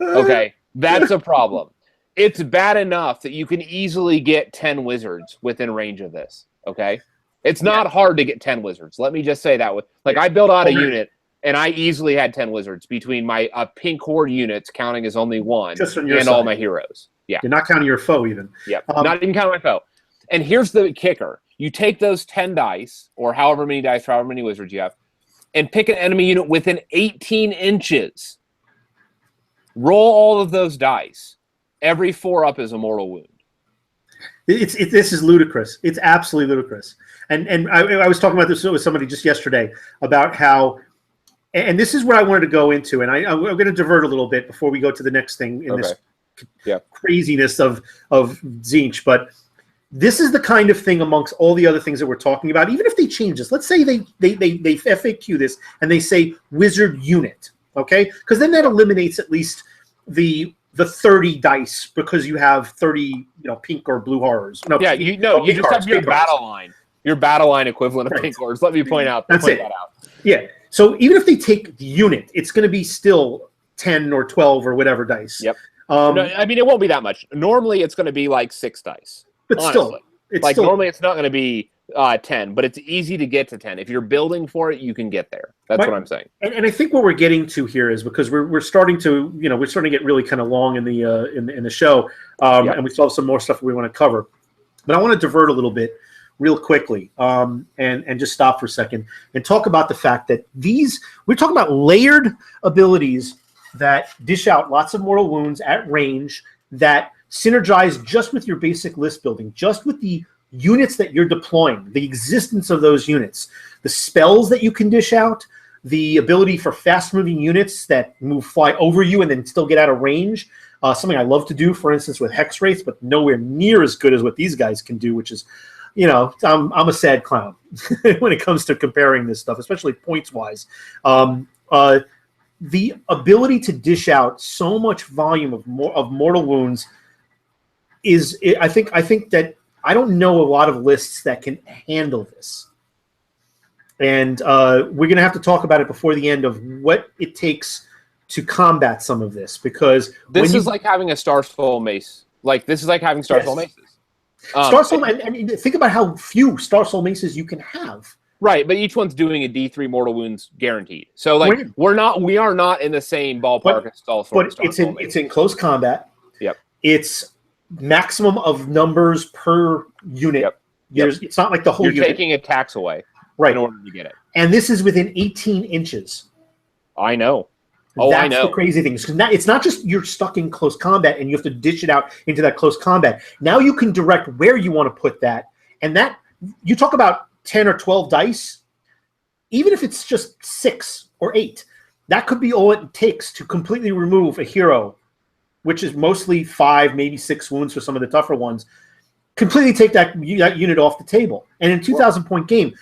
Okay, that's a problem. It's bad enough that you can easily get 10 wizards within range of this. Okay, it's not hard to get 10 wizards. Let me just say that. I built out a unit, and I easily had 10 wizards between my pink horde units, counting as only one, and side. All my heroes. Yeah, you're not counting your foe even. Yeah, not even counting my foe. And here's the kicker. You take those 10 dice, or however many dice, for however many wizards you have, and pick an enemy unit within 18 inches. Roll all of those dice. Every 4 up is a mortal wound. This is ludicrous. It's absolutely ludicrous. And I was talking about this with somebody just yesterday about how, and this is what I wanted to go into, and I'm going to divert a little bit before we go to the next thing in this craziness of Tzeentch, but this is the kind of thing amongst all the other things that we're talking about. Even if they change this, let's say they FAQ this and they say wizard unit, okay? Because then that eliminates at least the 30 dice because you have 30 pink or blue horrors. You just have your battle line. Your battle line equivalent of pink horrors. Let me point that out. Yeah. So even if they take the unit, it's going to be still 10 or 12 or whatever dice. Yep. It won't be that much. Normally, it's going to be like 6 dice. But honestly. Normally it's not going to be 10, but it's easy to get to 10. If you're building for it, you can get there. That's what I'm saying. And I think what we're getting to here is because we're starting to get really kind of long in the show, and we still have some more stuff we want to cover. But I want to divert a little bit real quickly and just stop for a second and talk about the fact that we're talking about layered abilities that dish out lots of mortal wounds at range that synergize just with your basic list building, just with the units that you're deploying, the existence of those units, the spells that you can dish out, the ability for fast-moving units that fly over you and then still get out of range. Something I love to do, for instance, with Hex Wraiths, but nowhere near as good as what these guys can do, which is, I'm a sad clown when it comes to comparing this stuff, especially points-wise. The ability to dish out so much volume of mortal wounds is, I think that I don't know a lot of lists that can handle this. And we're going to have to talk about it before the end of what it takes to combat some of this, because this is like having a Star Soul Mace. This is like having Star Soul Maces. Star Soul, think about how few Star Soul Maces you can have. Right, but each one's doing a D3 mortal wounds guaranteed. So we are not in the same ballpark as Star Soul. But it's in close combat. Yep. It's maximum of numbers per unit. Yep. It's not like the whole unit. You're taking attacks away in order to get it. And this is within 18 inches. I know. That's the crazy thing. It's not just you're stuck in close combat and you have to dish it out into that close combat. Now you can direct where you want to put that. And that, you talk about 10 or 12 dice, even if it's just 6 or 8, that could be all it takes to completely remove a hero, which is mostly 5, maybe 6 wounds for some of the tougher ones, completely take that unit off the table. And in a 2,000-point game,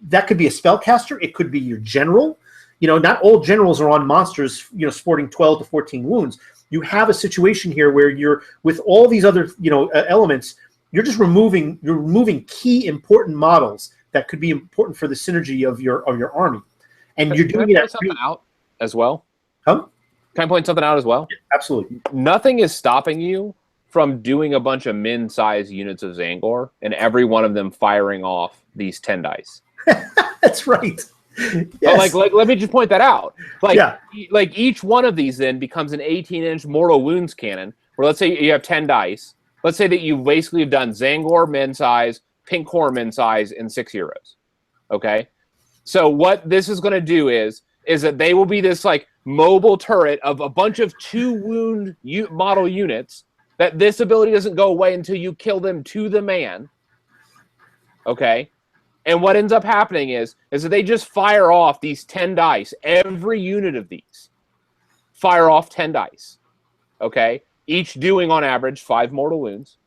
that could be a spellcaster. It could be your general. Not all generals are on monsters, sporting 12 to 14 wounds. You have a situation here where you're, with all these other, elements, you're just removing key important models that could be important for the synergy of your army. And you're doing it at something out as well. Huh? Can I point something out as well? Yeah, absolutely. Nothing is stopping you from doing a bunch of min-size units of Zangor and every one of them firing off these 10 dice. That's right. Yes. Let me just point that out. Each one of these then becomes an 18-inch mortal wounds cannon, where let's say you have 10 dice. Let's say that you basically have done Zangor min-size, Pink Core min-size, and 6 heroes. Okay? So what this is going to do is that they will be this mobile turret of a bunch of 2-wound model units that this ability doesn't go away until you kill them to the man. Okay? And what ends up happening is that they just fire off these 10 dice. Every unit of these fire off 10 dice. Okay? Each doing, on average, 5 mortal wounds.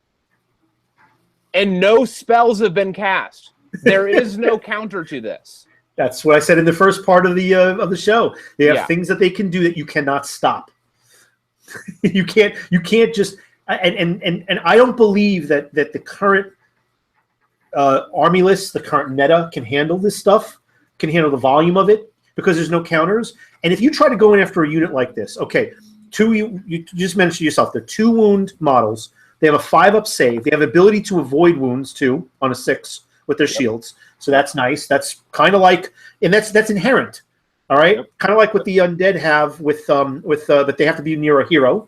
And no spells have been cast. There is no counter to this. That's what I said in the first part of the show. They have things that they can do that you cannot stop. you can't just and I don't believe that the current army list, the current meta, can handle this stuff, can handle the volume of it, because there's no counters. And if you try to go in after a unit like this, okay, you just mentioned yourself, they're 2 wound models. They have a 5-up save. They have ability to avoid wounds too on a 6 with their shields. So that's nice. That's kind of like, and that's inherent. All right, kind of like what the undead have with but they have to be near a hero.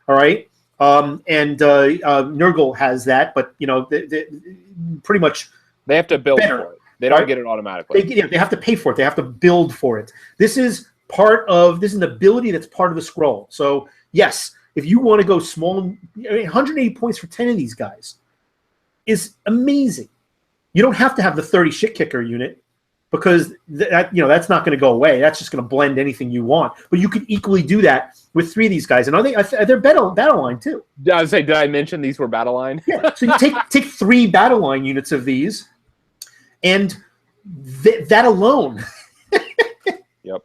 All right, and Nurgle has that, but they pretty much they have to build for it. They don't get it automatically. They have to pay for it. They have to build for it. This is an ability that's part of the scroll. So yes, if you want to go small, 180 points for 10 of these guys is amazing. You don't have to have the 30 shit kicker unit, because that's not going to go away. That's just going to blend anything you want. But you could equally do that with 3 of these guys. And they're battle line too. I was saying, did I mention these were battle line? Yeah. So you take 3 battle line units of these, and that alone. Yep.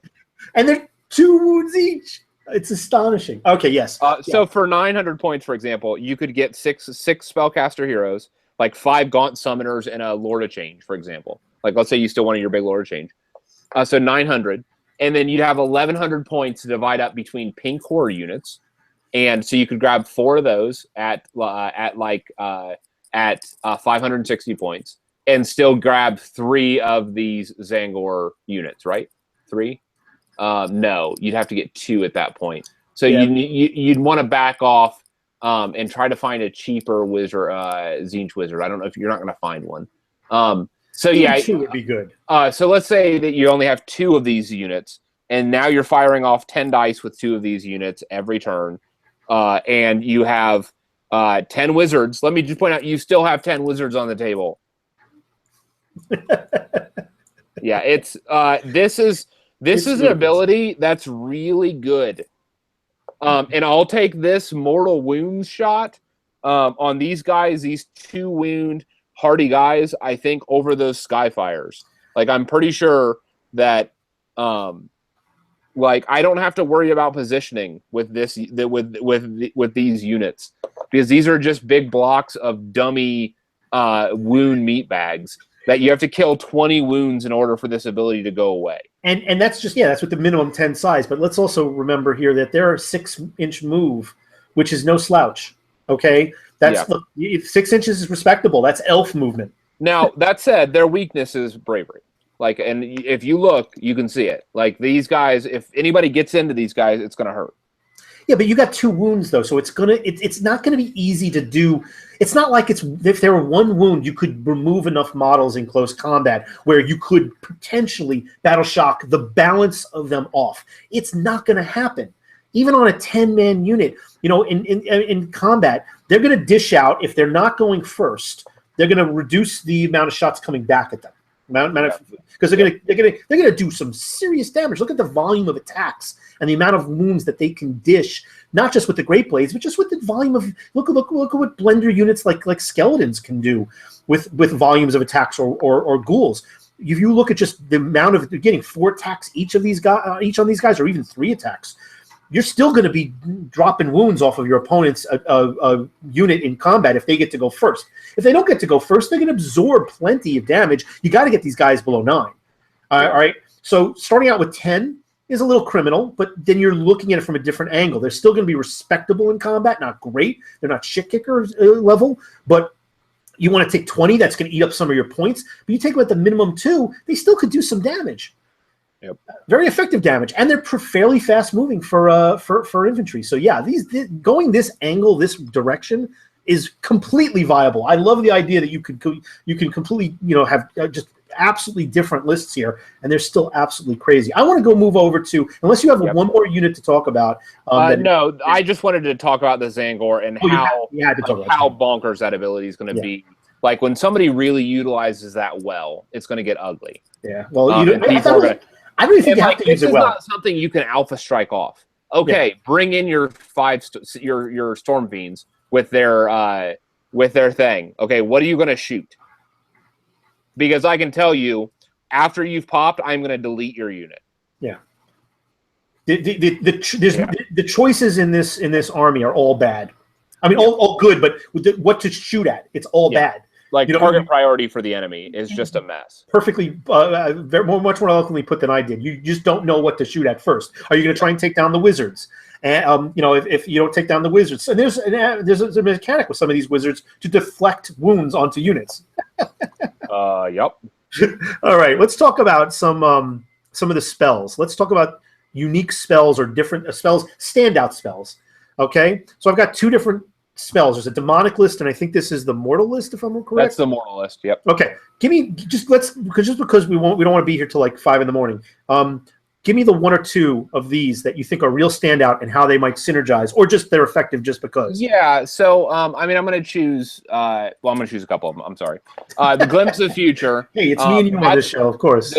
And they're 2 wounds each. It's astonishing. Okay, yes. So for 900 points, for example, you could get 6 spellcaster heroes, like 5 Gaunt Summoners and a Lord of Change, for example. Like, let's say you still wanted your big Lord of Change. So 900. And then you'd have 1,100 points to divide up between pink horror units. And so you could grab 4 of those at 560 points and still grab 3 of these Zangor units, right? 3? No, you'd have to get 2 at that point. So you'd want to back off and try to find a cheaper wizard, Tzeentch wizard. I don't know if you're not going to find one. So yeah, 2 would be good. So let's say that you only have 2 of these units, and now you're firing off 10 dice with 2 of these units every turn, and you have 10 wizards. Let me just point out, you still have 10 wizards on the table. Yeah, it's this is an ability that's really good. And I'll take this mortal wound shot on these guys, these 2 wound hardy guys, I think, over those Skyfires. Like, I'm pretty sure that I don't have to worry about positioning with this with these units, because these are just big blocks of dummy wound meat bags that you have to kill 20 wounds in order for this ability to go away. And that's just that's with the minimum 10 size. But let's also remember here that they're a 6-inch move, which is no slouch. Okay, look, 6 inches is respectable. That's elf movement. Now, that said, their weakness is bravery. Like, and if you look, you can see it. Like, these guys, if anybody gets into these guys, it's gonna hurt. Yeah, but you got 2 wounds though, so it's not gonna be easy to do. It's not like if there were 1 wound, you could remove enough models in close combat where you could potentially battle shock the balance of them off. It's not gonna happen. Even on a 10-man unit, in combat, they're going to dish out. If they're not going first, they're going to reduce the amount of shots coming back at them. Because they're going to do some serious damage. Look at the volume of attacks and the amount of wounds that they can dish, not just with the Great Blades, but just with the volume of look at what blender units like skeletons can do with volumes of attacks or ghouls. If you look at just the amount of getting 4 attacks each on these guys, or even 3 attacks, you're still going to be dropping wounds off of your opponent's unit in combat if they get to go first. If they don't get to go first, they're going to absorb plenty of damage. You got to get these guys below 9. All right. So starting out with 10 is a little criminal, but then you're looking at it from a different angle. They're still going to be respectable in combat, not great. They're not shit kicker level, but you want to take 20. That's going to eat up some of your points. But you take them at the minimum 2, they still could do some damage. Yep. Very effective damage, and they're fairly fast moving for infantry. So yeah, going this angle, this direction is completely viable. I love the idea that you can completely have just absolutely different lists here, and they're still absolutely crazy. I want to go move over to, unless you have one more unit to talk about. No, I just wanted to talk about the Zangor and how bonkers that ability is going to be. Like when somebody really utilizes that well, it's going to get ugly. Yeah. Well, I really think you have to use it well. This is not something you can alpha strike off. Okay, bring in your your Storm Fiends with their thing. Okay, what are you going to shoot? Because I can tell you, after you've popped, I'm going to delete your unit. Yeah. The choices in this army are all bad. I mean, all good, but what to shoot at, it's all bad. Like target priority for the enemy is just a mess. Much more eloquently put than I did. You just don't know what to shoot at first. Are you going to try and take down the wizards? And if you don't take down the wizards, and there's a mechanic with some of these wizards to deflect wounds onto units. Yep. All right, let's talk about some of the spells. Let's talk about unique spells or different spells, standout spells. Okay, so I've got two different spells. There's a demonic list, and I think this is the mortal list, if I'm correct. That's the mortal list. Yep. Okay, because we don't want to be here till like 5 a.m. Give me the one or two of these that you think are real standout and how they might synergize, or just they're effective just because. Yeah. So I'm going to choose. I'm going to choose a couple of them. I'm sorry. The Glimpse of Future. Hey, it's me and you on this show, of course.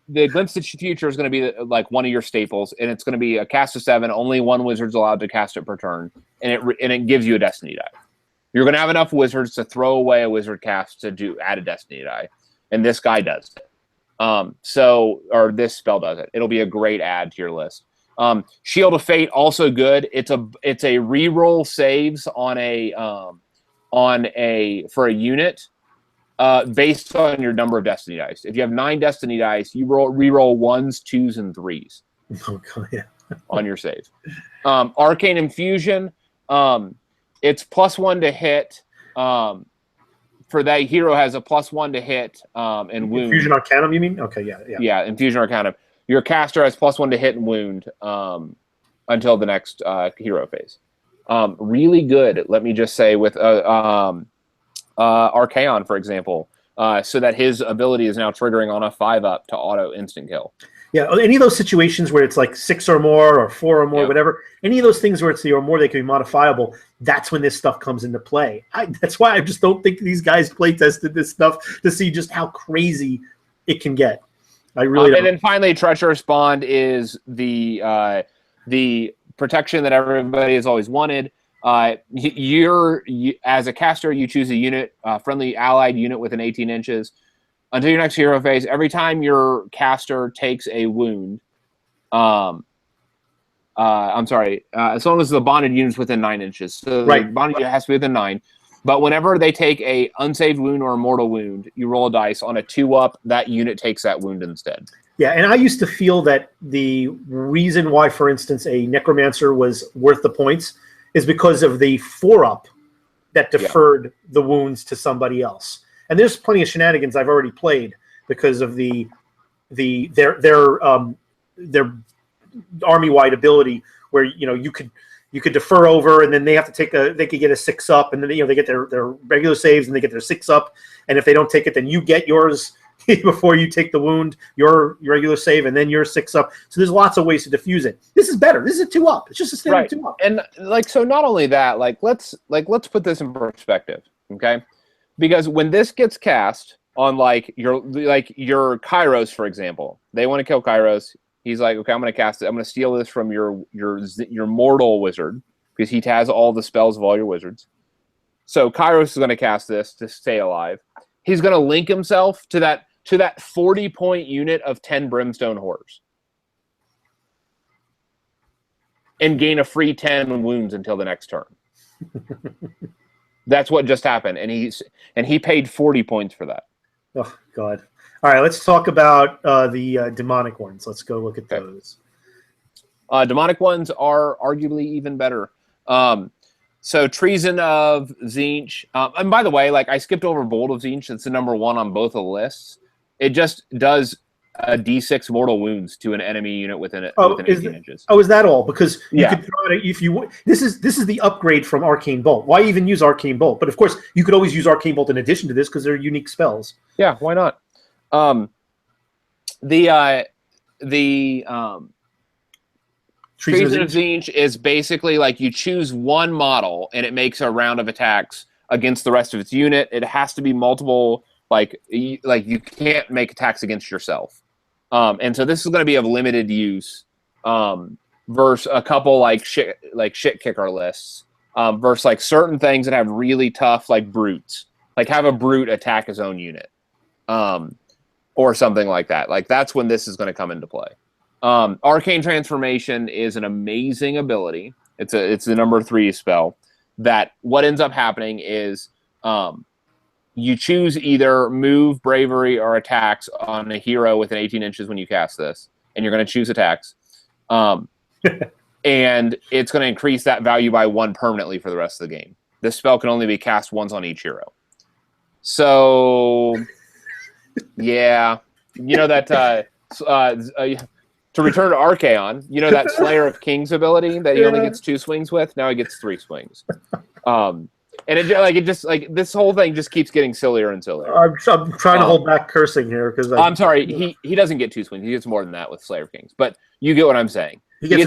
The Glimpse of Future is going to be like one of your staples, and it's going to be a cast of 7. Only one wizard's allowed to cast it per turn, and it gives you a Destiny die. You're going to have enough wizards to throw away a wizard cast to add a Destiny die, and this guy does it. This spell does it. It'll be a great add to your list. Shield of Fate, also good. It's a reroll saves on for a unit. Based on your number of Destiny dice. If you have 9 Destiny dice, you reroll 1s, 2s, and 3s. Oh, God, yeah. On your save. Arcane Infusion, it's +1 to hit. For that hero has a +1 to hit and wound. Infusion Arcanum, you mean? Okay, yeah. Yeah, Infusion Arcanum. Your caster has +1 to hit and wound until the next hero phase. Really good, let me just say, with Archaon, for example, so that his ability is now triggering on a 5-up to auto instant kill. Yeah, any of those situations where it's like 6 or more or 4 or more, whatever, any of those things where it's the or more, they can be modifiable, that's when this stuff comes into play. That's why I just don't think these guys play tested this stuff to see just how crazy it can get. I really don't. And then finally, Treacherous Bond is the protection that everybody has always wanted. As a caster, you choose a unit, friendly allied unit within 18 inches. Until your next hero phase, every time your caster takes a wound, as long as the bonded unit's within 9 inches. So the bonded unit has to be within 9. But whenever they take a unsaved wound or a mortal wound, you roll a dice. On a 2-up, that unit takes that wound instead. Yeah, and I used to feel that the reason why, for instance, a Necromancer was worth the points is because of the 4-up that deferred the wounds to somebody else. And there's plenty of shenanigans I've already played because of their army-wide ability, where you could defer over, and then they have to they could get a 6-up, and then they get their regular saves and they get their 6-up, and if they don't take it, then you get yours before you take the wound, your regular save, and then your 6-up. So there's lots of ways to diffuse it. This is better. This is a 2-up. It's just a standard 2-up. And so not only that, let's put this in perspective, okay? Because when this gets cast on your Kairos, for example, they want to kill Kairos. He's like, okay, I'm going to cast it. I'm going to steal this from your mortal wizard because he has all the spells of all your wizards. So Kairos is going to cast this to stay alive. He's going to link himself to that 40-point unit of 10 Brimstone Horrors and gain a free 10 wounds until the next turn. That's what just happened, and he paid 40 points for that. Oh God! All right, let's talk about the demonic ones. Let's go look at those. Demonic ones are arguably even better. So Treason of Tzeentch, and by the way, I skipped over Bolt of Tzeentch. It's the number 1 on both the lists. It just does a D6 mortal wounds to an enemy unit within 18 inches. Oh, is that all? Because you could throw it if you. This is the upgrade from Arcane Bolt. Why even use Arcane Bolt? But of course, you could always use Arcane Bolt in addition to this because they're unique spells. Yeah, why not? The Treason of Tzeentch is basically like you choose one model and it makes a round of attacks against the rest of its unit. It has to be multiple, like you can't make attacks against yourself. And so this is going to be of limited use versus a couple like shit kicker lists versus like certain things that have really tough like brutes, like have a brute attack his own unit or something like that. Like that's when this is going to come into play. Arcane Transformation is an amazing ability. It's the number 3 spell that what ends up happening is you choose either move, bravery, or attacks on a hero within 18 inches when you cast this, and you're going to choose attacks. And it's going to increase that value by 1 permanently for the rest of the game. This spell can only be cast once on each hero. So, yeah. You know that... to return to Archaon, you know that Slayer of Kings ability that he only gets 2 swings with? Now he gets 3 swings. And it just this whole thing just keeps getting sillier and sillier. I'm trying to hold back cursing here because I'm sorry, he doesn't get 2 swings. He gets more than that with Slayer of Kings. But you get what I'm saying. He gets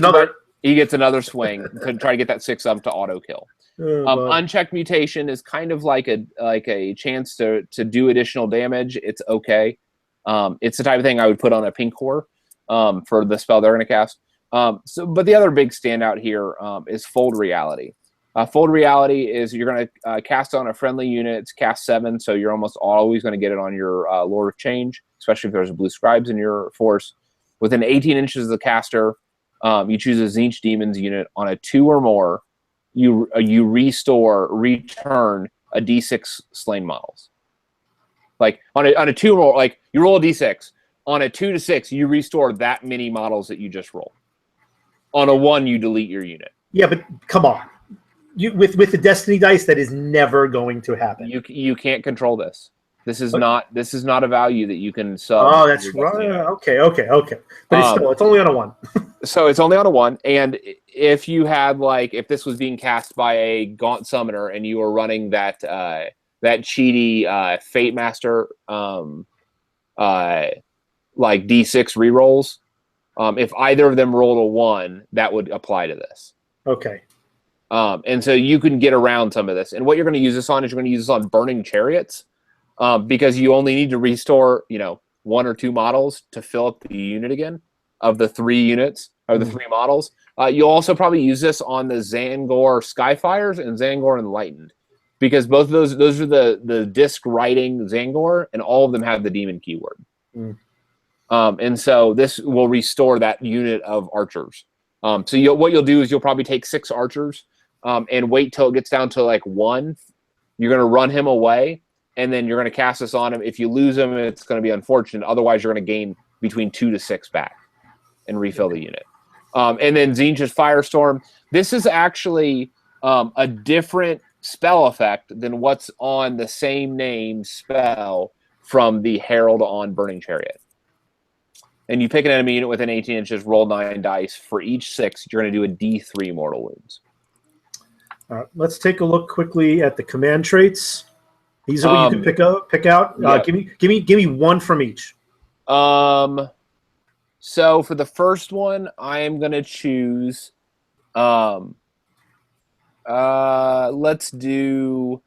another swing to try to get that 6 up to auto kill. Unchecked Mutation is kind of like a chance to do additional damage. It's okay. It's the type of thing I would put on a pink core for the spell they're going to cast. But the other big standout here is Fold Reality. Fold Reality is you're going to cast on a friendly unit. It's cast 7, so you're almost always going to get it on your Lord of Change, especially if there's blue scribes in your force. Within 18 inches of the caster, you choose a Tzeentch Demons unit. On a 2 or more, you return a D6 slain models. Like on a 2 or more, like you roll a D6. On a 2 to 6, you restore that many models that you just rolled. On a 1, you delete your unit. Yeah, but come on. With the Destiny dice, that is never going to happen. You can't control this. This is not a value that you can sub. Oh, that's right. Okay. But it's only on a 1. So it's only on a 1. And if you had if this was being cast by a Gaunt Summoner and you were running that cheaty Fate Master D6 rerolls, if either of them rolled a 1, that would apply to this. Okay. And so you can get around some of this. And what you're going to use this on is you're going to use this on Burning Chariots because you only need to restore, 1 or 2 models to fill up the unit again of the 3 units or the 3 models. You'll also probably use this on the Zangor Skyfires and Zangor Enlightened because both of those are the disc writing Zangor, and all of them have the demon keyword. And so this will restore that unit of archers. So what you'll do is you'll probably take 6 archers and wait till it gets down to 1. You're going to run him away, and then you're going to cast this on him. If you lose him, it's going to be unfortunate. Otherwise, you're going to gain between 2 to 6 back and refill the unit. And then Tzeentch's Firestorm. This is actually a different spell effect than what's on the same name spell from the Herald on Burning Chariot. And you pick an enemy unit within 18 inches, roll 9 dice. For each 6, you're going to do a D3 mortal wounds. All right, let's take a look quickly at the command traits. These are what you can pick out. Yeah. Give me 1 from each. So for the first one, I am going to choose. Let's do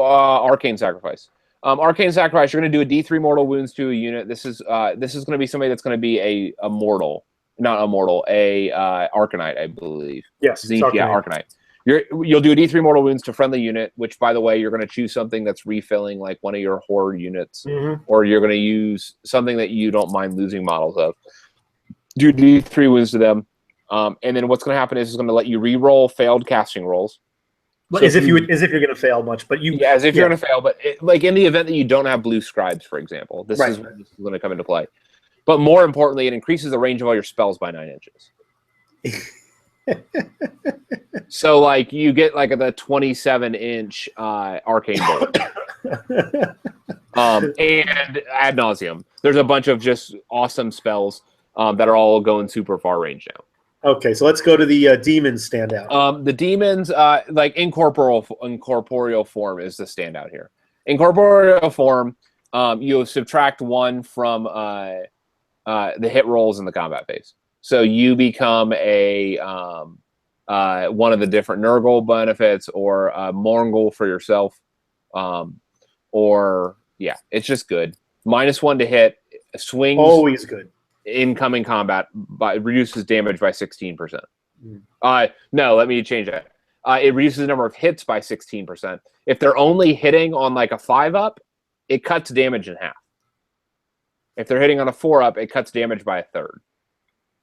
Arcane Sacrifice. Arcane Sacrifice, you're going to do a D3 mortal wounds to a unit. This is going to be somebody that's going to be a mortal, not a mortal, a Arcanite, I believe. Yes, Tzeentch, yeah, Arcanite. You'll do a D3 mortal wounds to friendly unit, which, by the way, you're going to choose something that's refilling one of your horde units, or you're going to use something that you don't mind losing models of. Do D3 wounds to them, and then what's going to happen is it's going to let you re-roll failed casting rolls. So as if you're going to fail much, but you're going to fail. But in the event that you don't have blue scribes, for example, this is where this is going to come into play. But more importantly, it increases the range of all your spells by 9 inches. So you get the 27-inch arcane bolt, and ad nauseum. There's a bunch of just awesome spells that are all going super far range now. Okay, so let's go to the demons standout. The demons, incorporeal form is the standout here. Incorporeal form, you subtract 1 from the hit rolls in the combat phase. So you become a one of the different Nurgle benefits, or a Mongol for yourself, or yeah, it's just good. -1 to hit, swings Always good. incoming combat, reduces damage by 16%. No, let me change that. It reduces the number of hits by 16%. If they're only hitting on like a 5-up, it cuts damage in half. If they're hitting on a 4-up, it cuts damage by 1/3.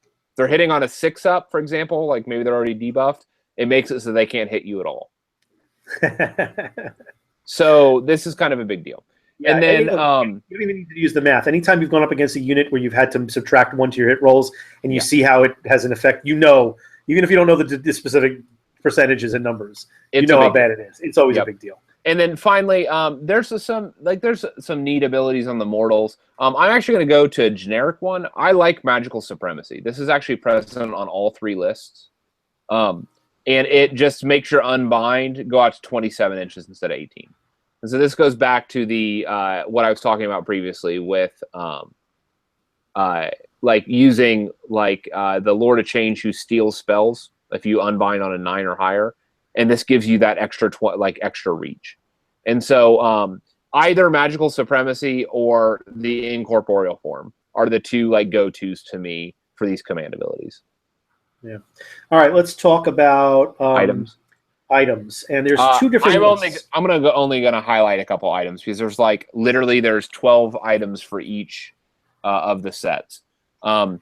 If they're hitting on a 6-up, for example, like maybe they're already debuffed, it makes it so they can't hit you at all. So this is kind of a big deal. Yeah, and then you don't even need to use the math. Anytime you've gone up against a unit where you've had to subtract 1 to your hit rolls, and you see how it has an effect, even if you don't know the specific percentages and numbers, you know how bad it is. It's always a big deal. And then finally, there's some neat abilities on the mortals. I'm actually going to go to a generic one. I like Magical Supremacy. This is actually present on all 3 lists. And it just makes your unbind go out to 27 inches instead of 18. And so this goes back to the what I was talking about previously with like using the Lord of Change who steals spells if you unbind on a 9 or higher. And this gives you that extra extra reach. And so either Magical Supremacy or the Incorporeal Form are the 2 go-tos to me for these command abilities. Yeah. All right, let's talk about items. And there's 2 different I'm only gonna highlight a couple items, because there's literally there's 12 items for each of the sets. On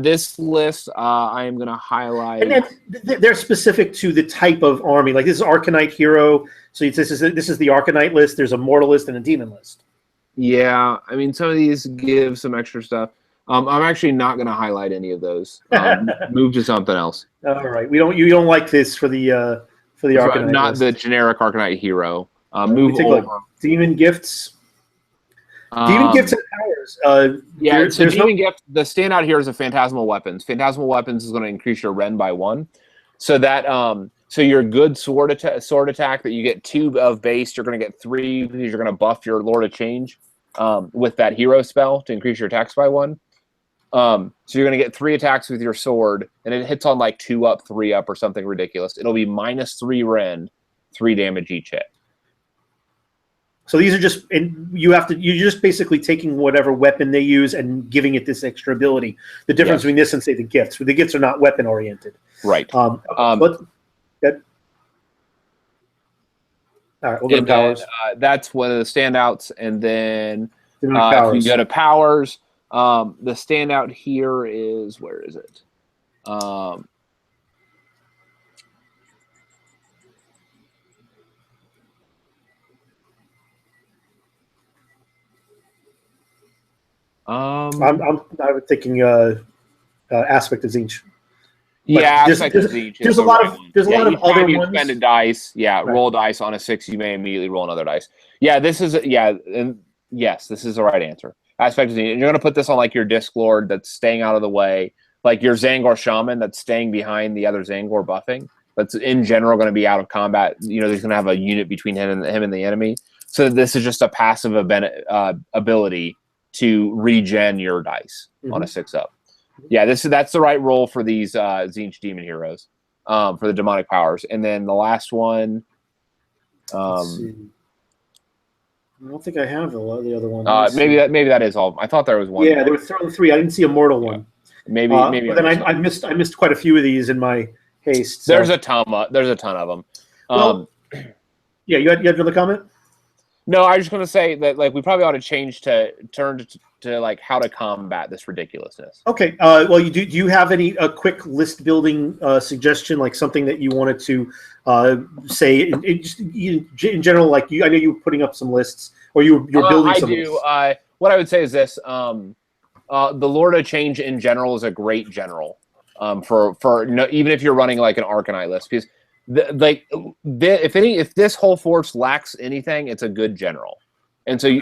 this list, I am going to highlight. And then they're specific to the type of army. Like this is Arcanite Hero. So this is the Arcanite list. There's a Mortal list and a Demon list. Yeah, I mean, some of these give some extra stuff. I'm actually not going to highlight any of those. Move to something else. All right. You don't like this for the Arcanite. Not list. The generic Arcanite Hero. Move over. Demon gifts. Demon gifts and powers. So Demon gift. The standout here is a Phantasmal Weapons. Phantasmal Weapons is going to increase your Ren by 1, so that so your good sword attack that you get 2 of base, you're going to get 3 because you're going to buff your Lord of Change with that hero spell to increase your attacks by 1. So you're going to get 3 attacks with your sword, and it hits on 2-up, 3-up, or something ridiculous. It'll be -3 Ren, 3 damage each hit. So these are just, and you're just basically taking whatever weapon they use and giving it this extra ability. The difference between this and say the gifts, where the gifts are not weapon oriented. Right. All right, we'll go to powers. That's one of the standouts, and then if you go to powers, the standout here is, where is it? I'm thinking Aspect of Tzeentch. Yeah, Aspect of Tzeentch. There's a lot of other you ones. Spend a dice, roll a dice on a 6. You may immediately roll another dice. Yeah, this is and yes, this is the right answer. Aspect of Tzeentch. And you're going to put this on your Disc Lord that's staying out of the way, like your Zangor Shaman that's staying behind the other Zangor buffing. That's in general going to be out of combat. There's going to have a unit between him and the enemy. So this is just a passive ability to regen your dice on a 6-up. Yeah, that's the right roll for these Tzeentch Demon Heroes for the demonic powers. And then the last one. Let's see. I don't think I have the other one. Maybe that is all. I thought there was one. Yeah, there were 3. I didn't see a mortal one. Maybe. But then I missed quite a few of these in my haste. So. There's a ton of them. Yeah, you had another comment? No, I was just going to say that we probably ought to change to how to combat this ridiculousness. Okay. Well, do you have a quick list building suggestion, like something that you wanted to say in general? I know you were putting up some lists, or you're building some lists. What I would say is this: the Lord of Change in general is a great general even if you're running an Arcanite list, because. If this whole force lacks anything, it's a good general, and so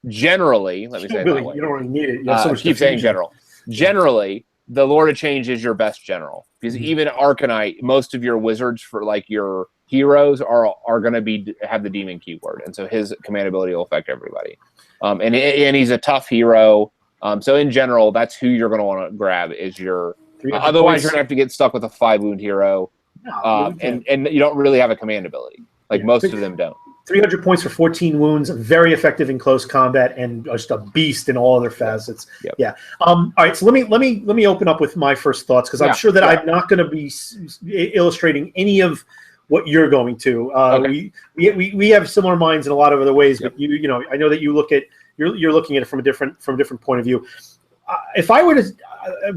generally, let me say it that way. You don't really need it. You have so much keep saying general. Generally, the Lord of Change is your best general, because even Arcanite, most of your wizards for like your heroes are going to have the demon keyword, and so his command ability will affect everybody. And he's a tough hero. So in general, that's who you're going to want to grab is your. Otherwise, you're going to have to get stuck with a 5 wound hero, and you don't really have a command ability. Like most of them don't. 300 points for 14 wounds, very effective in close combat, and just a beast in all other facets. Yep. Yeah. All right. So let me open up with my first thoughts, because I'm sure that I'm not going to be illustrating any of what you're going to. We have similar minds in a lot of other ways, but you know, I know that you're looking at it from a different point of view. If I were to,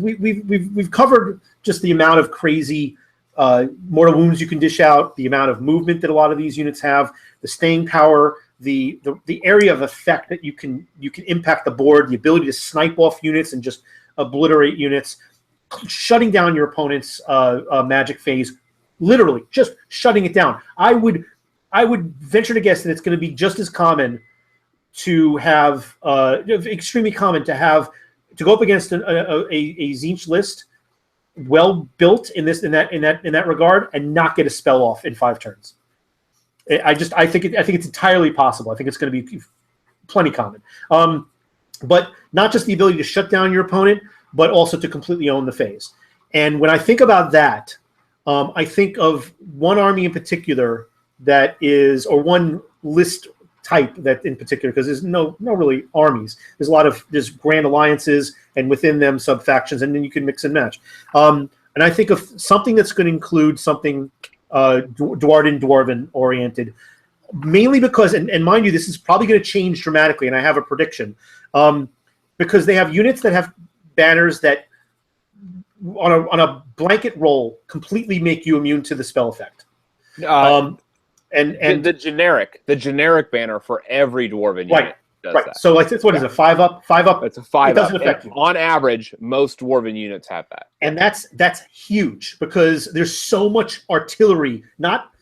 we've covered just the amount of crazy mortal wounds you can dish out, the amount of movement that a lot of these units have, the staying power, the area of effect that you can impact the board, the ability to snipe off units and just obliterate units, shutting down your opponent's magic phase, literally just shutting it down. I would venture to guess that it's going to be just as common to have, extremely common to go up against a Tzeentch list well built in that regard and not get a spell off in 5 turns. I think it's entirely possible. I think it's going to be plenty common. But not just the ability to shut down your opponent, but also to completely own the phase. And when I think about that, I think of one army in particular that is, or one list type that in particular, because there's no really armies. There's grand alliances, and within them sub factions, and then you can mix and match. And I think of something that's going to include something Dwarven oriented, mainly because, and mind you, this is probably going to change dramatically, and I have a prediction, because they have units that have banners that on a blanket roll completely make you immune to the spell effect. And the generic banner for every Dwarven unit does that. So like this one is a 5-up. It's a 5-up. It doesn't affect you. On average, most Dwarven units have that. And that's huge, because there's so much artillery, not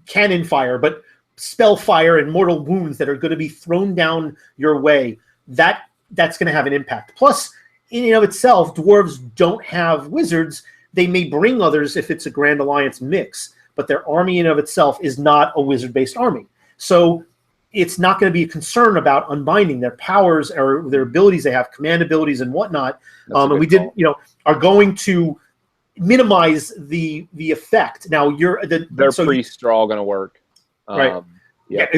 cannon fire, but spell fire and mortal wounds that are going to be thrown down your way. That's going to have an impact. Plus, in and of itself, dwarves don't have wizards. They may bring others if it's a Grand Alliance mix, but their army in and of itself is not a wizard-based army. So it's not going to be a concern about unbinding their powers or their abilities. They have command abilities and whatnot. And we are going to minimize the effect. Now their priests are all going to work. Right.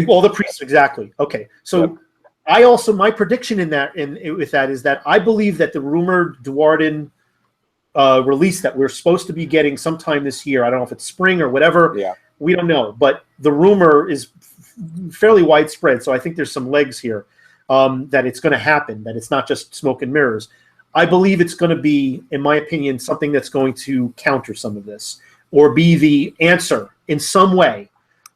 Well, the priests, exactly. Okay. So my prediction with that is that I believe that the rumored Duardin release that we're supposed to be getting sometime this year, I don't know if it's spring or whatever. Yeah. We don't know, but the rumor is fairly widespread. So I think there's some legs here that it's going to happen, that it's not just smoke and mirrors. I believe it's going to be, in my opinion, something that's going to counter some of this or be the answer in some way,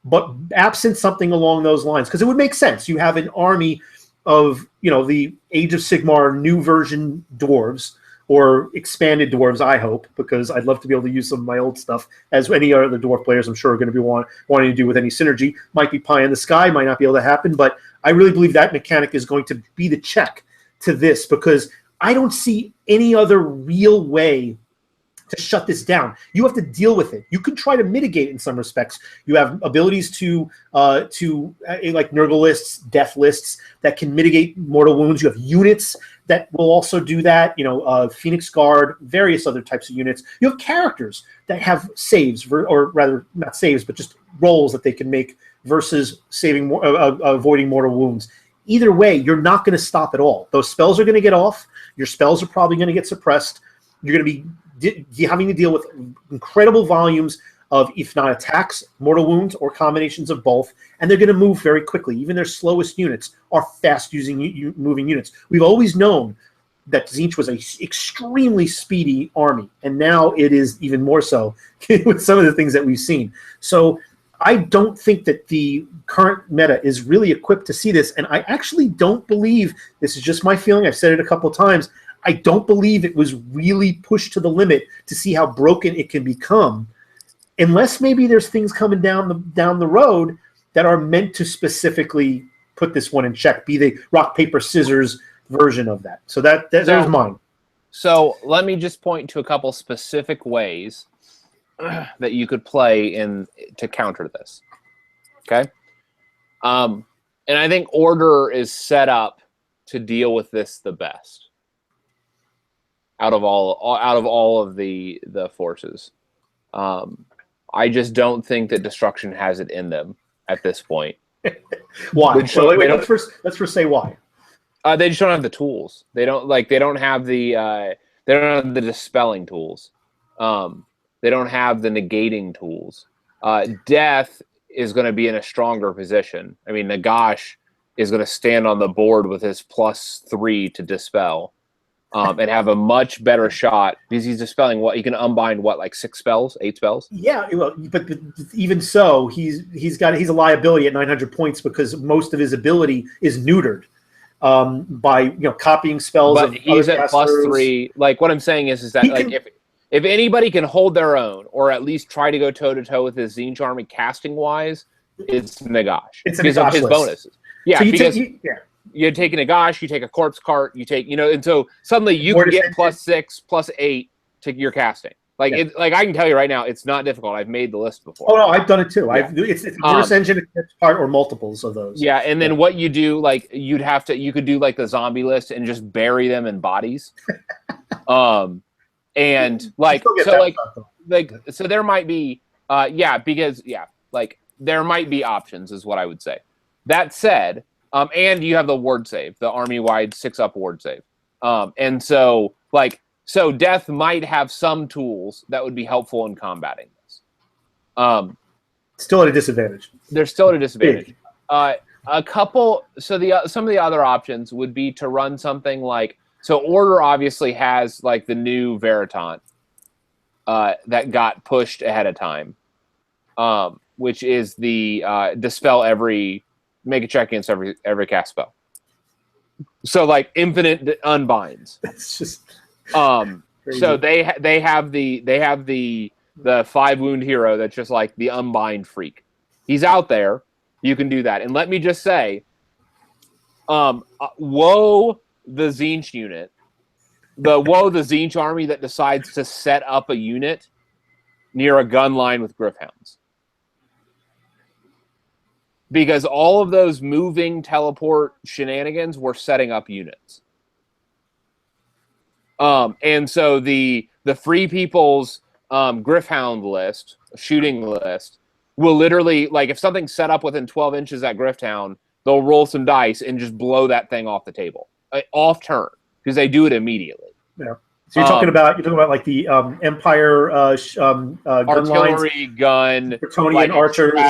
but absent something along those lines, because it would make sense. You have an army of, the Age of Sigmar new version dwarves, or expanded dwarves, I hope, because I'd love to be able to use some of my old stuff, as any other dwarf players I'm sure are going to be wanting to do with any synergy. Might be pie in the sky, might not be able to happen, but I really believe that mechanic is going to be the check to this, because I don't see any other real way to shut this down. You have to deal with it. You can try to mitigate it in some respects. You have abilities to like Nurgle lists, death lists that can mitigate mortal wounds. You have units that will also do that. Phoenix Guard, various other types of units. You have characters that have saves, or rather not saves, but just rolls that they can make versus avoiding mortal wounds. Either way, you're not going to stop at all. Those spells are going to get off. Your spells are probably going to get suppressed. You're going to be having to deal with incredible volumes of, if not attacks, mortal wounds, or combinations of both, and they're going to move very quickly. Even their slowest units are fast-moving units. We've always known that Tzeentch was an extremely speedy army, and now it is even more so with some of the things that we've seen. So I don't think that the current meta is really equipped to see this, and I actually don't believe, this is just my feeling, I've said it a couple of times, I don't believe it was really pushed to the limit to see how broken it can become, unless maybe there's things coming down the road that are meant to specifically put this one in check, be the rock, paper, scissors version of that. So there's mine. So let me just point to a couple specific ways that you could play to counter this. Okay. And I think Order is set up to deal with this the best out of all of the forces. I just don't think that Destruction has it in them at this point. Why? So let's first say why. They just don't have the tools. They don't have the dispelling tools. They don't have the negating tools. Death is going to be in a stronger position. I mean, Nagash is going to stand on the board with his +3 to dispel, and have a much better shot because he's dispelling what he can unbind. What, like 6 spells, 8 spells? Yeah, well, but even so, he's a liability at 900 points because most of his ability is neutered by copying spells. But he's at +3. Like what I'm saying is that if anybody can hold their own or at least try to go toe to toe with his Tzeentch army casting wise, it's Nagash. It's because of his bonuses. Yeah, so you take a Nagash, you take a Corpse Cart, you take and so suddenly you can get +6, +8 to your casting. Like I can tell you right now, it's not difficult. I've made the list before. Oh no, I've done it too. Yeah. It's Reverse Engine, part or multiples of those. Yeah, and then what you do, like you could do like the zombie list and just bury them in bodies. And so there might be there might be options is what I would say. That said, and you have the ward save, the army-wide 6-up ward save. And so Death might have some tools that would be helpful in combating this. Still at a disadvantage. They're still at a disadvantage. A couple. So some of the other options would be to run something like. So Order obviously has like the new Veritant that got pushed ahead of time, which is the make a check against every cast spell. So like infinite unbinds. That's just crazy. So they have the 5 wound hero that's just like the unbind freak. He's out there. You can do that. And let me just say, woe the Tzeentch unit, the Tzeentch army that decides to set up a unit near a gun line with Gryph-hounds. Because all of those moving teleport shenanigans were setting up units. And so the Free People's Gryph-hound list, shooting list, will literally, like, if something's set up within 12 inches at Gryph-hound, they'll roll some dice and just blow that thing off the table. Off turn, because they do it immediately. Yeah. So you're talking about like the Empire artillery gun, Bretonian archers,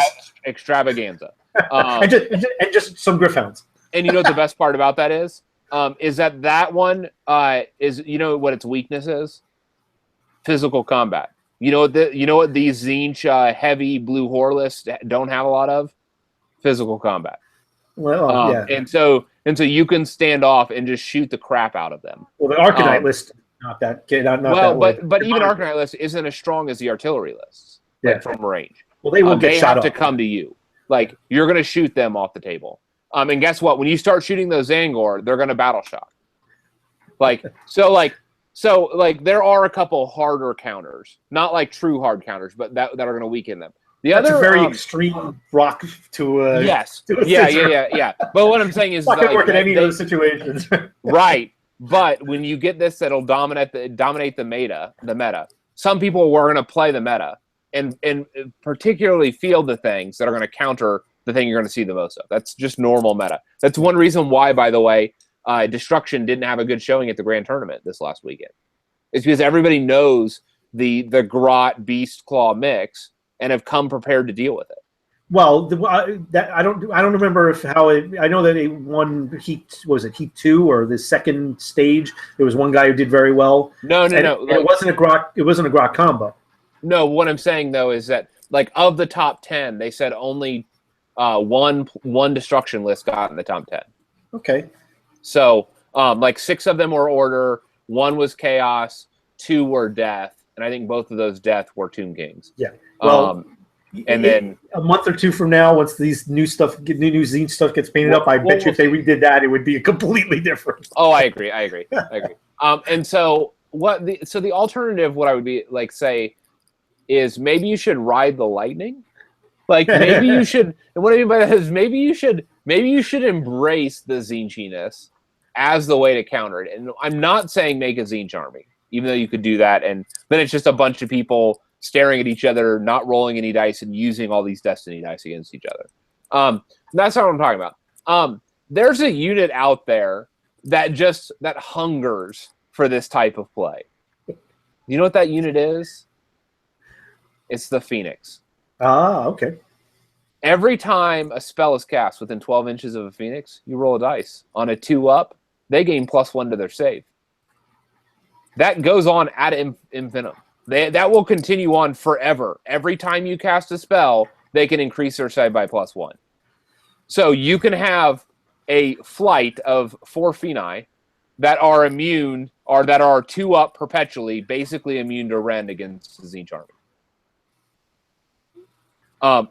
extravaganza, and just some Gryph-hounds. And what the best part about that is that one is what its weakness is? Physical combat. You know what these Tzeentch heavy blue Horlists don't have a lot of? Physical combat. Well, yeah. And so you can stand off and just shoot the crap out of them. Well, the Arcanite list, not that. But even Arcanite list isn't as strong as the artillery lists, from range. Well, they will get shot. They have to come to you. Like you're going to shoot them off the table. And guess what? When you start shooting those Zangor, they're going to battle shock. So there are a couple harder counters, not like true hard counters, but that are going to weaken them. That's a very extreme rock to yes. Yeah. But what I'm saying is, it's not going to work in any of those situations. Right. But when you get this, that'll dominate the meta. Some people were going to play the meta and particularly field the things that are going to counter the thing you're going to see the most of. That's just normal meta. That's one reason why, by the way, Destruction didn't have a good showing at the Grand Tournament this last weekend. It's because everybody knows the Grot Beast Claw mix and have come prepared to deal with it. Well, I don't remember I know that it won Heat. Was it Heat 2 or the second stage? There was one guy who did very well. No. It wasn't a Grot combo. No, what I'm saying though is that of the top 10, they said only one Destruction list got in the top 10. Okay. So 6 of them were Order, 1 was Chaos, 2 were Death, and I think both of those Death were Tomb Kings. Yeah. Well, and then a month or 2 from now, once these new Tzeentch stuff gets painted up, I bet you if they redid that, it would be completely different. Oh, I agree. And so so the alternative, what I would be like say, is maybe you should ride the lightning. Like maybe you should. And what I mean by that is maybe you should embrace the Tzeentchiness as the way to counter it. And I'm not saying make a Tzeentch army, even though you could do that, and then it's just a bunch of people staring at each other, not rolling any dice, and using all these destiny dice against each other. That's not what I'm talking about. There's a unit out there that hungers for this type of play. You know what that unit is? It's the Phoenix. Ah, okay. Every time a spell is cast within 12 inches of a Phoenix, you roll a dice. On a 2-up, they gain +1 to their save. That goes on ad infinitum. That will continue on forever. Every time you cast a spell, they can increase their save by +1. So you can have a flight of 4 Phoenix that are immune, or that are 2-up perpetually, basically immune to rend against the Tzeentch army.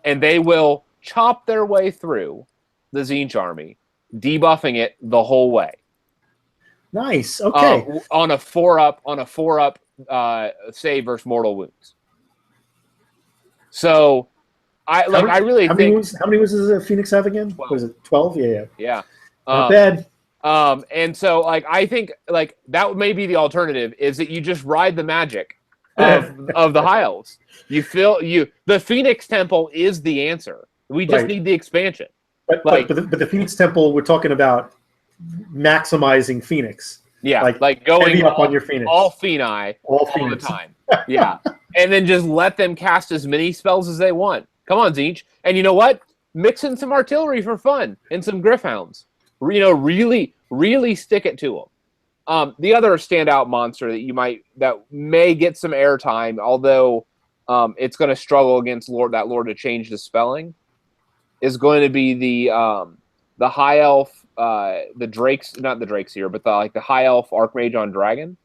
And they will chop their way through the Tzeentch army, debuffing it the whole way. Nice. Okay. On a 4-up save versus mortal wounds. So I really think how many wounds does a Phoenix have again? 12. What is it? 12? Yeah. Yeah. Not bad. And so like I think like that may be the alternative, is that you just ride the magic of the High Elves. The Phoenix Temple is the answer. We just need the expansion. But the Phoenix Temple, we're talking about maximizing Phoenix. Yeah, like going up on your Phoenix. All Phoenix all the time. Yeah. And then just let them cast as many spells as they want. Come on, Tzeentch. And you know what? Mix in some artillery for fun and some Griffhounds. Really, really stick it to them. The other standout monster that may get some airtime, although it's going to struggle against Lord to change the spelling, is going to be the High Elf, the Drakes, not the Drakes but the High Elf Archmage on Dragon.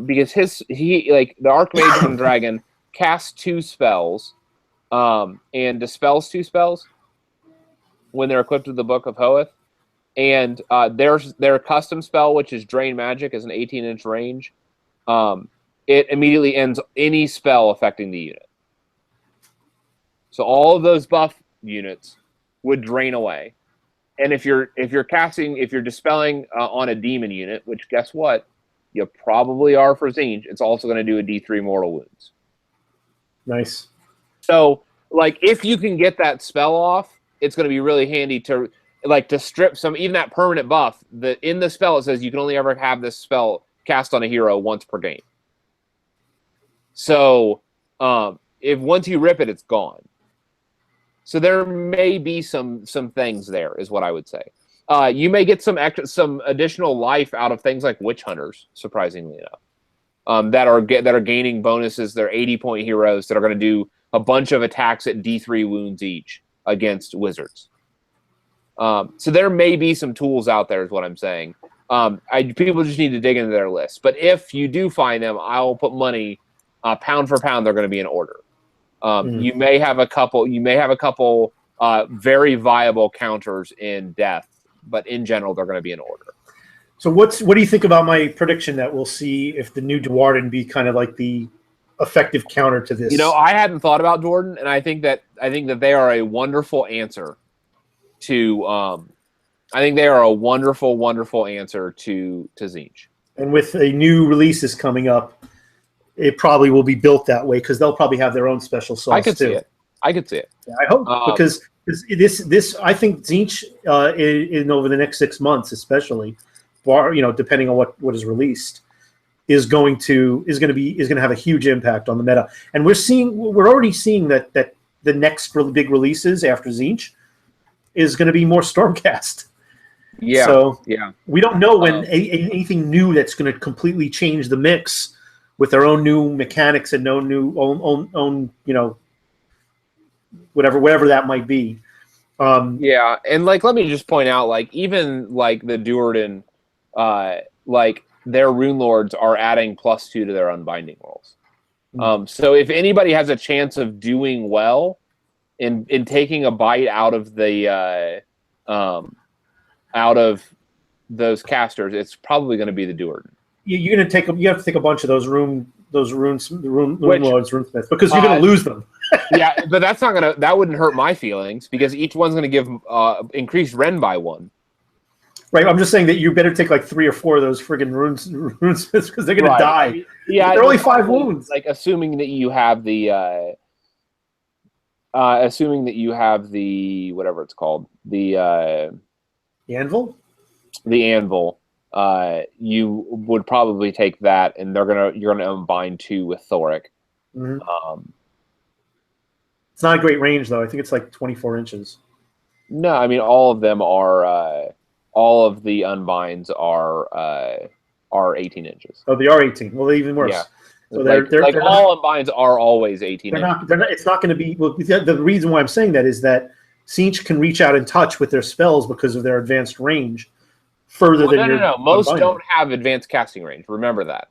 Because the Archmage on Dragon casts 2 spells, and dispels 2 spells when they're equipped with the Book of Hoeth. And their custom spell, which is Drain Magic, is an 18-inch range. It immediately ends any spell affecting the unit. So all of those buff units would drain away. And if you're dispelling on a demon unit, which guess what? You probably are for Tzeentch, it's also going to do a D3 mortal wounds. Nice. So, like, if you can get that spell off, it's going to be really handy to strip some, even that permanent buff. In the spell, it says you can only ever have this spell cast on a hero once per game. So, if once you rip it, it's gone. So there may be some things there, is what I would say. You may get some additional life out of things like Witch Hunters, surprisingly enough, that are gaining bonuses. They're 80-point heroes that are going to do a bunch of attacks at D3 wounds each against wizards. So there may be some tools out there, is what I'm saying. People just need to dig into their list. But if you do find them, I'll put money, pound for pound, they're going to be in order. You may have a couple very viable counters in death, but in general, they're going to be in order. So what do you think about my prediction that we'll see if the new Duarden be kind of like the effective counter to this? I hadn't thought about Jordan, and I think that they are a wonderful answer to. I think they are a wonderful, wonderful answer to Tzeentch. And with a new releases coming up, it probably will be built that way because they'll probably have their own special sauce. I could see it. Yeah, I hope because this I think Tzeentch in over the next 6 months, especially, depending on what is released, is going to have a huge impact on the meta. And we're already seeing that the next really big releases after Tzeentch is going to be more Stormcast. Yeah. So yeah, we don't know when anything new that's going to completely change the mix with their own new mechanics and no new own whatever that might be. Yeah, and let me just point out, even the Duarden, their Rune Lords are adding +2 to their unbinding rolls. So if anybody has a chance of doing well in taking a bite out of out of those casters, it's probably going to be the Duarden. you're gonna take you have to take a bunch of those rune lords, runesmiths, because you're gonna lose them. Yeah, but that wouldn't hurt my feelings because each one's gonna give increased Ren by 1. Right, I'm just saying that you better take like 3 or 4 of those friggin' runesmiths because they're gonna die. I mean, yeah, they're only 5 wounds. Like assuming that you have the whatever it's called, the anvil. The anvil. You would probably take that, and you're gonna combine 2 with Thoric. Mm-hmm. It's not a great range though. I think it's like 24 inches. No, I mean all of them are. All of the unbinds are 18 inches. Oh, they are 18. Well, they're even worse. Yeah. So they're all unbinds are always 18 inches. It's not going to be. Well, the reason why I'm saying that is that Tzeentch can reach out and touch with their spells because of their advanced range further than your. No. Most don't have advanced casting range. Remember that.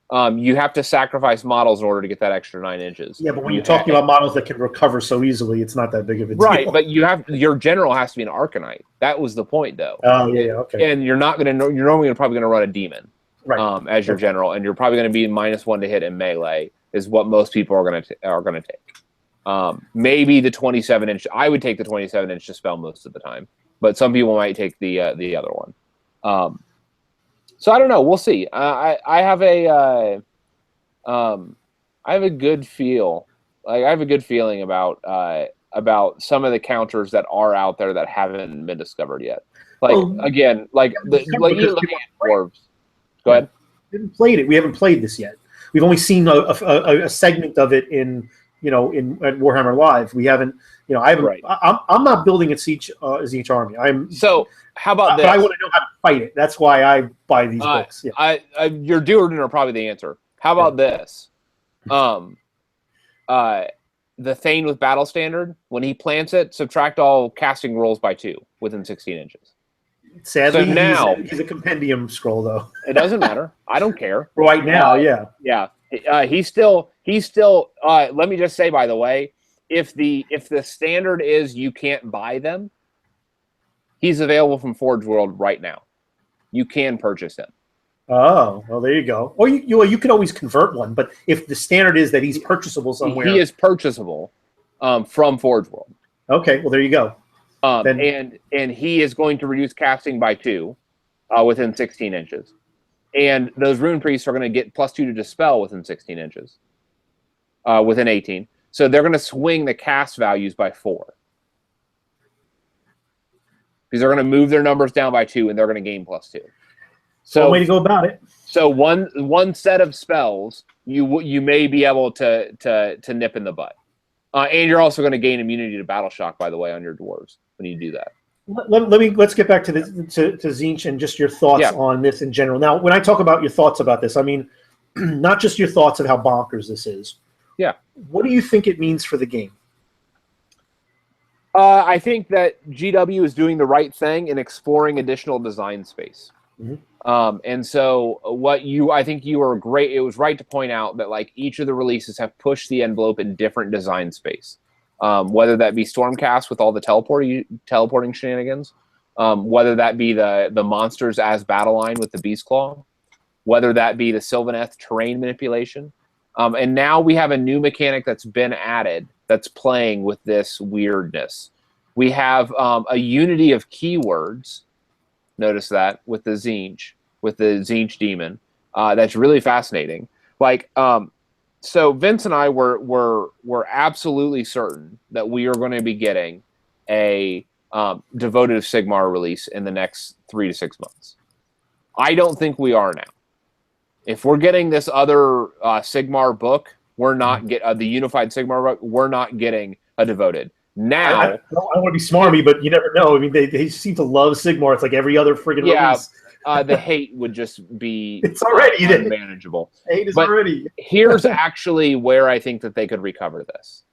You have to sacrifice models in order to get that extra 9 inches. Yeah, but when you're talking about models that can recover so easily, it's not that big of a deal. Right, but your general has to be an Arcanite. That was the point, though. Oh yeah, okay. And you're normally probably going to run a demon, right? As your general, and you're probably going to be -1 to hit in melee. Is what most people are going to take. Maybe the 27-inch. I would take the 27-inch to spell most of the time, but some people might take the other one. So I don't know. We'll see. I have a good feel. Like I have a good feeling about some of the counters that are out there that haven't been discovered yet. Like again, like you're looking at dwarves. Go ahead. We haven't played it. We haven't played this yet. We've only seen a segment of it in at Warhammer Live. We haven't. I haven't. Right. I'm not building a Tzeentch army. So how about this? But I want to know how to fight it. That's why I buy these books. Yeah. Your Duerden are probably the answer. How about this? The Thane with Battle Standard, when he plants it, subtract all casting rolls by 2 within 16 inches. Sadly, so now he's a compendium scroll, though. It doesn't matter. I don't care. Right now, yeah. He's still. Let me just say, by the way, if the standard is you can't buy them, he's available from Forge World right now. You can purchase him. Oh, well, there you go. Or you can always convert one, but if the standard is that he's purchasable somewhere, he is purchasable from Forge World. Okay, well, there you go. And he is going to reduce casting by 2 within 16 inches, and those rune priests are going to get +2 to dispel within 16 inches, within 18. So they're going to swing the cast values by 4. Because they're going to move their numbers down by 2, and they're going to gain +2. So one way to go about it. So one set of spells you may be able to nip in the butt, and you're also going to gain immunity to battle shock, by the way, on your dwarves when you do that. Let's get back to Tzeentch and just your thoughts on this in general. Now, when I talk about your thoughts about this, I mean not just your thoughts of how bonkers this is. Yeah. What do you think it means for the game? I think that GW is doing the right thing in exploring additional design space. Mm-hmm. And so I think you were great. It was right to point out that like each of the releases have pushed the envelope in different design space. Whether that be Stormcast with all the teleporting shenanigans, whether that be the monsters as battle line with the Beast Claw, whether that be the Sylvaneth terrain manipulation. And now we have a new mechanic that's been added that's playing with this weirdness. We have a unity of keywords. Notice that with the Tzeentch demon. That's really fascinating. Like, so Vince and I were absolutely certain that we are going to be getting a Devoted Sigmar release in the next 3 to 6 months. I don't think we are now. If we're getting this other Sigmar book, we're not the Unified Sigmar book. We're not getting a Devoted. Now, I don't want to be smarmy, but you never know. I mean, they seem to love Sigmar. It's like every other friggin' release. The hate would just be it's already unmanageable. Hate is already. Here's actually where I think that they could recover this.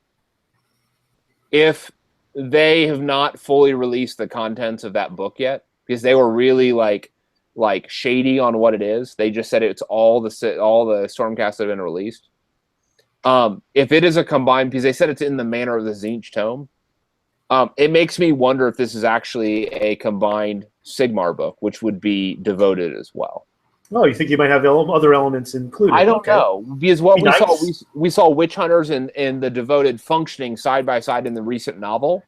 If they have not fully released the contents of that book yet, because they were really like shady on what it is. They just said it's all the Stormcasts that have been released. If it is a combined, because they said it's in the manner of the Tzeentch tome, it makes me wonder if this is actually a combined Sigmar book, which would be Devoted as well. Oh, you think you might have other elements included? I don't know, because what we saw, nice. we saw witch hunters and the devoted functioning side by side in the recent novel,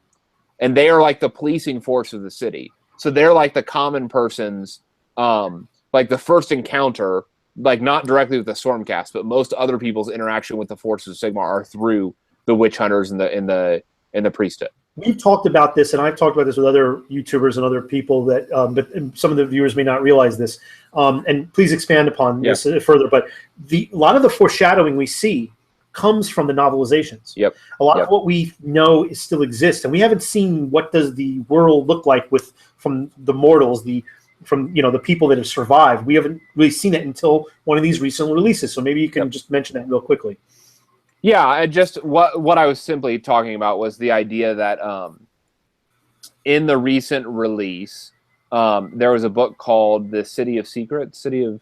and they are like the policing force of the city. So they're like the common person's, like the first encounter, like not directly with the Stormcast, but most other people's interaction with the forces of Sigmar are through the witch hunters and the priesthood. We've talked about this, and I've talked about this with other YouTubers and other people that, but some of the viewers may not realize this. And please expand upon this further. But a lot of the foreshadowing we see comes from the novelizations. Yep. A lot of what we know still exists, and we haven't seen what does the world look like from the mortals, from the people that have survived. We haven't really seen it until one of these recent releases. So maybe you can just mention that real quickly. Yeah, I just what I was simply talking about was the idea that in the recent release, there was a book called The City of Secrets, I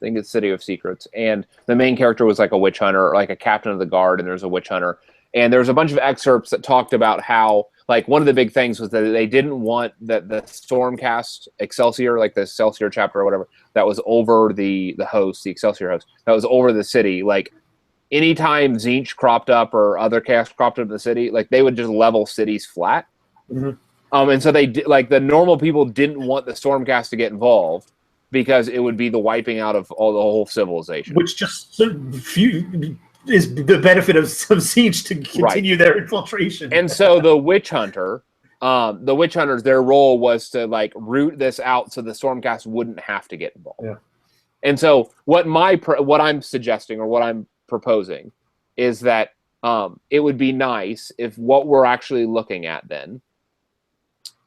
think it's City of Secrets, and the main character was like a witch hunter, like a captain of the guard, and there's a witch hunter. And there's a bunch of excerpts that talked about how, like, one of the big things was that they didn't want the Stormcast Excelsior, like the Excelsior chapter or whatever, that was over the host, the Excelsior host, that was over the city, like, anytime Tzeentch cropped up or other cast cropped up in the city, like they would just level cities flat. Mm-hmm. And so like the normal people didn't want the Stormcast to get involved because it would be the wiping out of the whole civilization. Which just is the benefit of some Tzeentch to continue their infiltration. And so the witch hunters, their role was to like root this out so the Stormcast wouldn't have to get involved. Yeah. And so what I'm suggesting, or what I'm proposing, is that it would be nice if what we're actually looking at then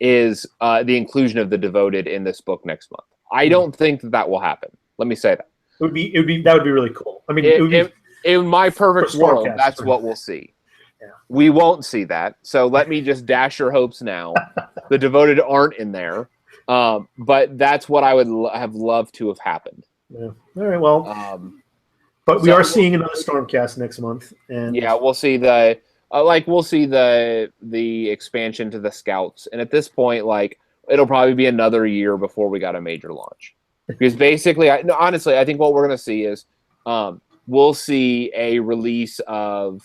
is the inclusion of the devoted in this book next month. I don't think that will happen. Let me say that. That would be really cool. I mean, in my perfect world, that's what we'll see. Yeah. We won't see that. So let me just dash your hopes now. The devoted aren't in there, but that's what I would have loved to have happened. Yeah. All right. Well. But we are seeing another Stormcast next month, and we'll see the expansion to the Scouts, and at this point, like, it'll probably be another year before we got a major launch. Because basically, honestly, I think what we're gonna see is we'll see a release of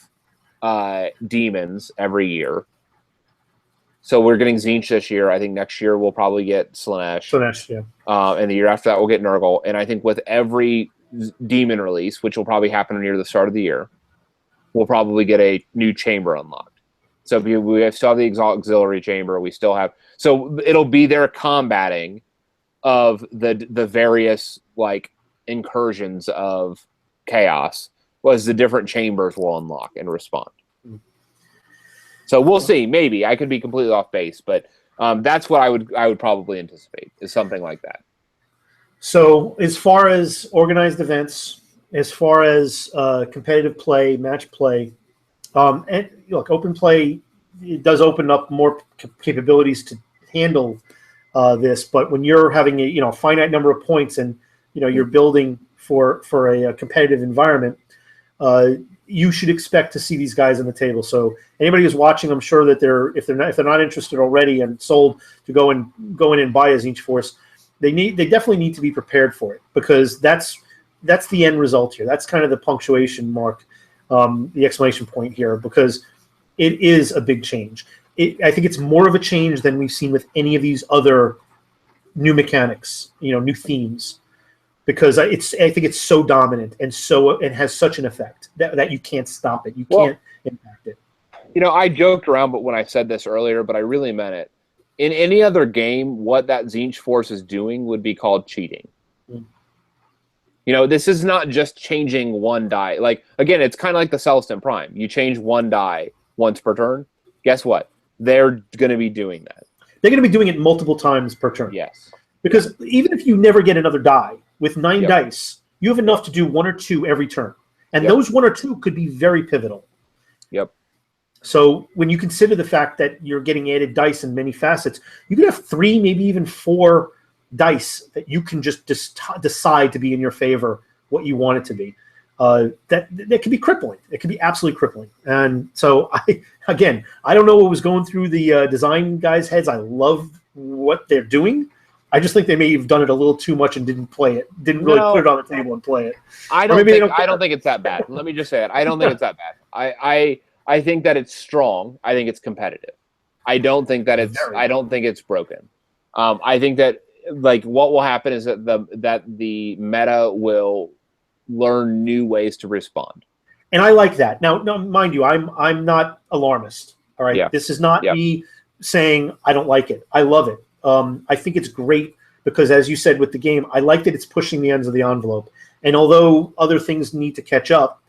demons every year. So we're getting Tzeentch this year. I think next year we'll probably get Slaanesh. Yeah. And the year after that we'll get Nurgle. And I think with every demon release, which will probably happen near the start of the year, we'll probably get a new chamber unlocked. So we still have the auxiliary chamber. We still have, so it'll be their combating of the various like incursions of chaos, was the different chambers will unlock and respond. So we'll see. Maybe I could be completely off base, but that's what I would probably anticipate, is something like that. So as far as organized events, as far as competitive play, match play, and look, open play, it does open up more capabilities to handle this. But when you're having a finite number of points and you're building for a competitive environment, you should expect to see these guys on the table. So anybody who's watching, I'm sure that if they're not interested already and sold to go in and buy a Tzeentch Force, they definitely need to be prepared for it, because that's the end result here. That's kind of the punctuation mark, the exclamation point here, because it is a big change. I think it's more of a change than we've seen with any of these other new mechanics, new themes, because I think it's so dominant and it has such an effect that you can't stop it. You can't impact it. I joked around, but when I said this earlier, but I really meant it. In any other game, what that Tzeentch Force is doing would be called cheating. This is not just changing one die. Like, again, it's kind of like the Celestin Prime. You change one die once per turn. Guess what? They're going to be doing that. They're going to be doing it multiple times per turn. Yes. Because even if you never get another die, with 9 dice, you have enough to do 1 or 2 every turn. And those 1 or 2 could be very pivotal. Yep. So when you consider the fact that you're getting added dice in many facets, you could have 3, maybe even 4 dice that you can just decide to be in your favor, what you want it to be. That could be crippling. It could be absolutely crippling. And so, I don't know what was going through the design guys' heads. I love what they're doing. I just think they may have done it a little too much and didn't play it. Didn't really put it on the table and play it. I don't think it's that bad. Let me just say it. I don't think it's that bad. I think that it's strong. I think it's competitive. I don't think that it's broken. I think that like what will happen is that the meta will learn new ways to respond. And I like that. Now, mind you, I'm not alarmist. All right. Yeah. This is not me saying I don't like it. I love it. I think it's great because, as you said with the game, I like that it's pushing the ends of the envelope. And although other things need to catch up,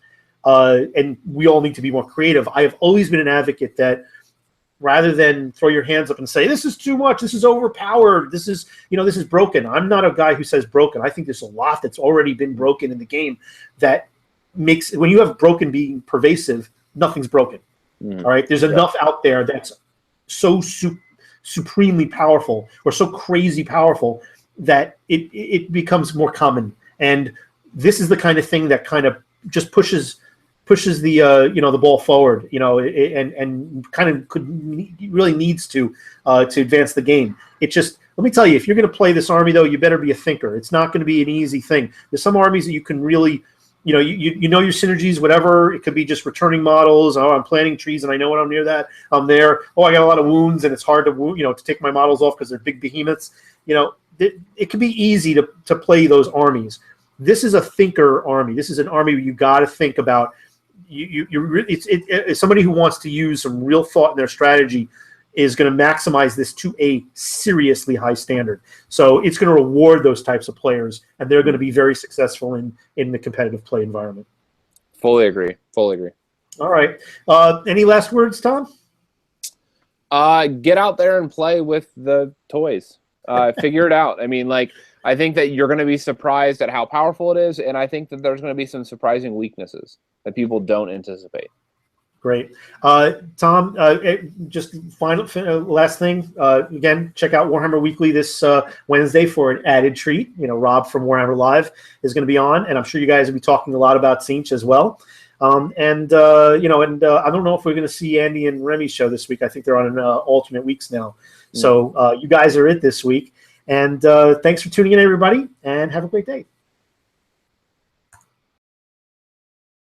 and we all need to be more creative, I have always been an advocate that rather than throw your hands up and say, this is too much, this is overpowered, this is broken. I'm not a guy who says broken. I think there's a lot that's already been broken in the game that makes, when you have broken being pervasive, nothing's broken. All right. There's enough out there that's so supremely powerful or so crazy powerful that it becomes more common. And this is the kind of thing that kind of just pushes the the ball forward, and kind of really needs to advance the game. It just, let me tell you, if you're going to play this army though, you better be a thinker. It's not going to be an easy thing. There's some armies that you can really, your synergies, whatever. It could be just returning models. Oh, I'm planting trees and I know when I'm near that, I'm there. Oh, I got a lot of wounds and it's hard to take my models off because they're big behemoths. It can be easy to play those armies. This is a thinker army. This is an army where you got to think about. It's somebody who wants to use some real thought in their strategy is going to maximize this to a seriously high standard. So it's going to reward those types of players, and they're going to be very successful in the competitive play environment. Fully agree. All right. Any last words, Tom? Get out there and play with the toys. Figure it out. I mean, I think that you're going to be surprised at how powerful it is, and I think that there's going to be some surprising weaknesses that people don't anticipate. Great. Tom, just last thing. Again, check out Warhammer Weekly this Wednesday for an added treat. Rob from Warhammer Live is going to be on, and I'm sure you guys will be talking a lot about Tzeentch as well. I don't know if we're going to see Andy and Remy's show this week. I think they're on alternate weeks now. So you guys are it this week. And thanks for tuning in, everybody, and have a great day.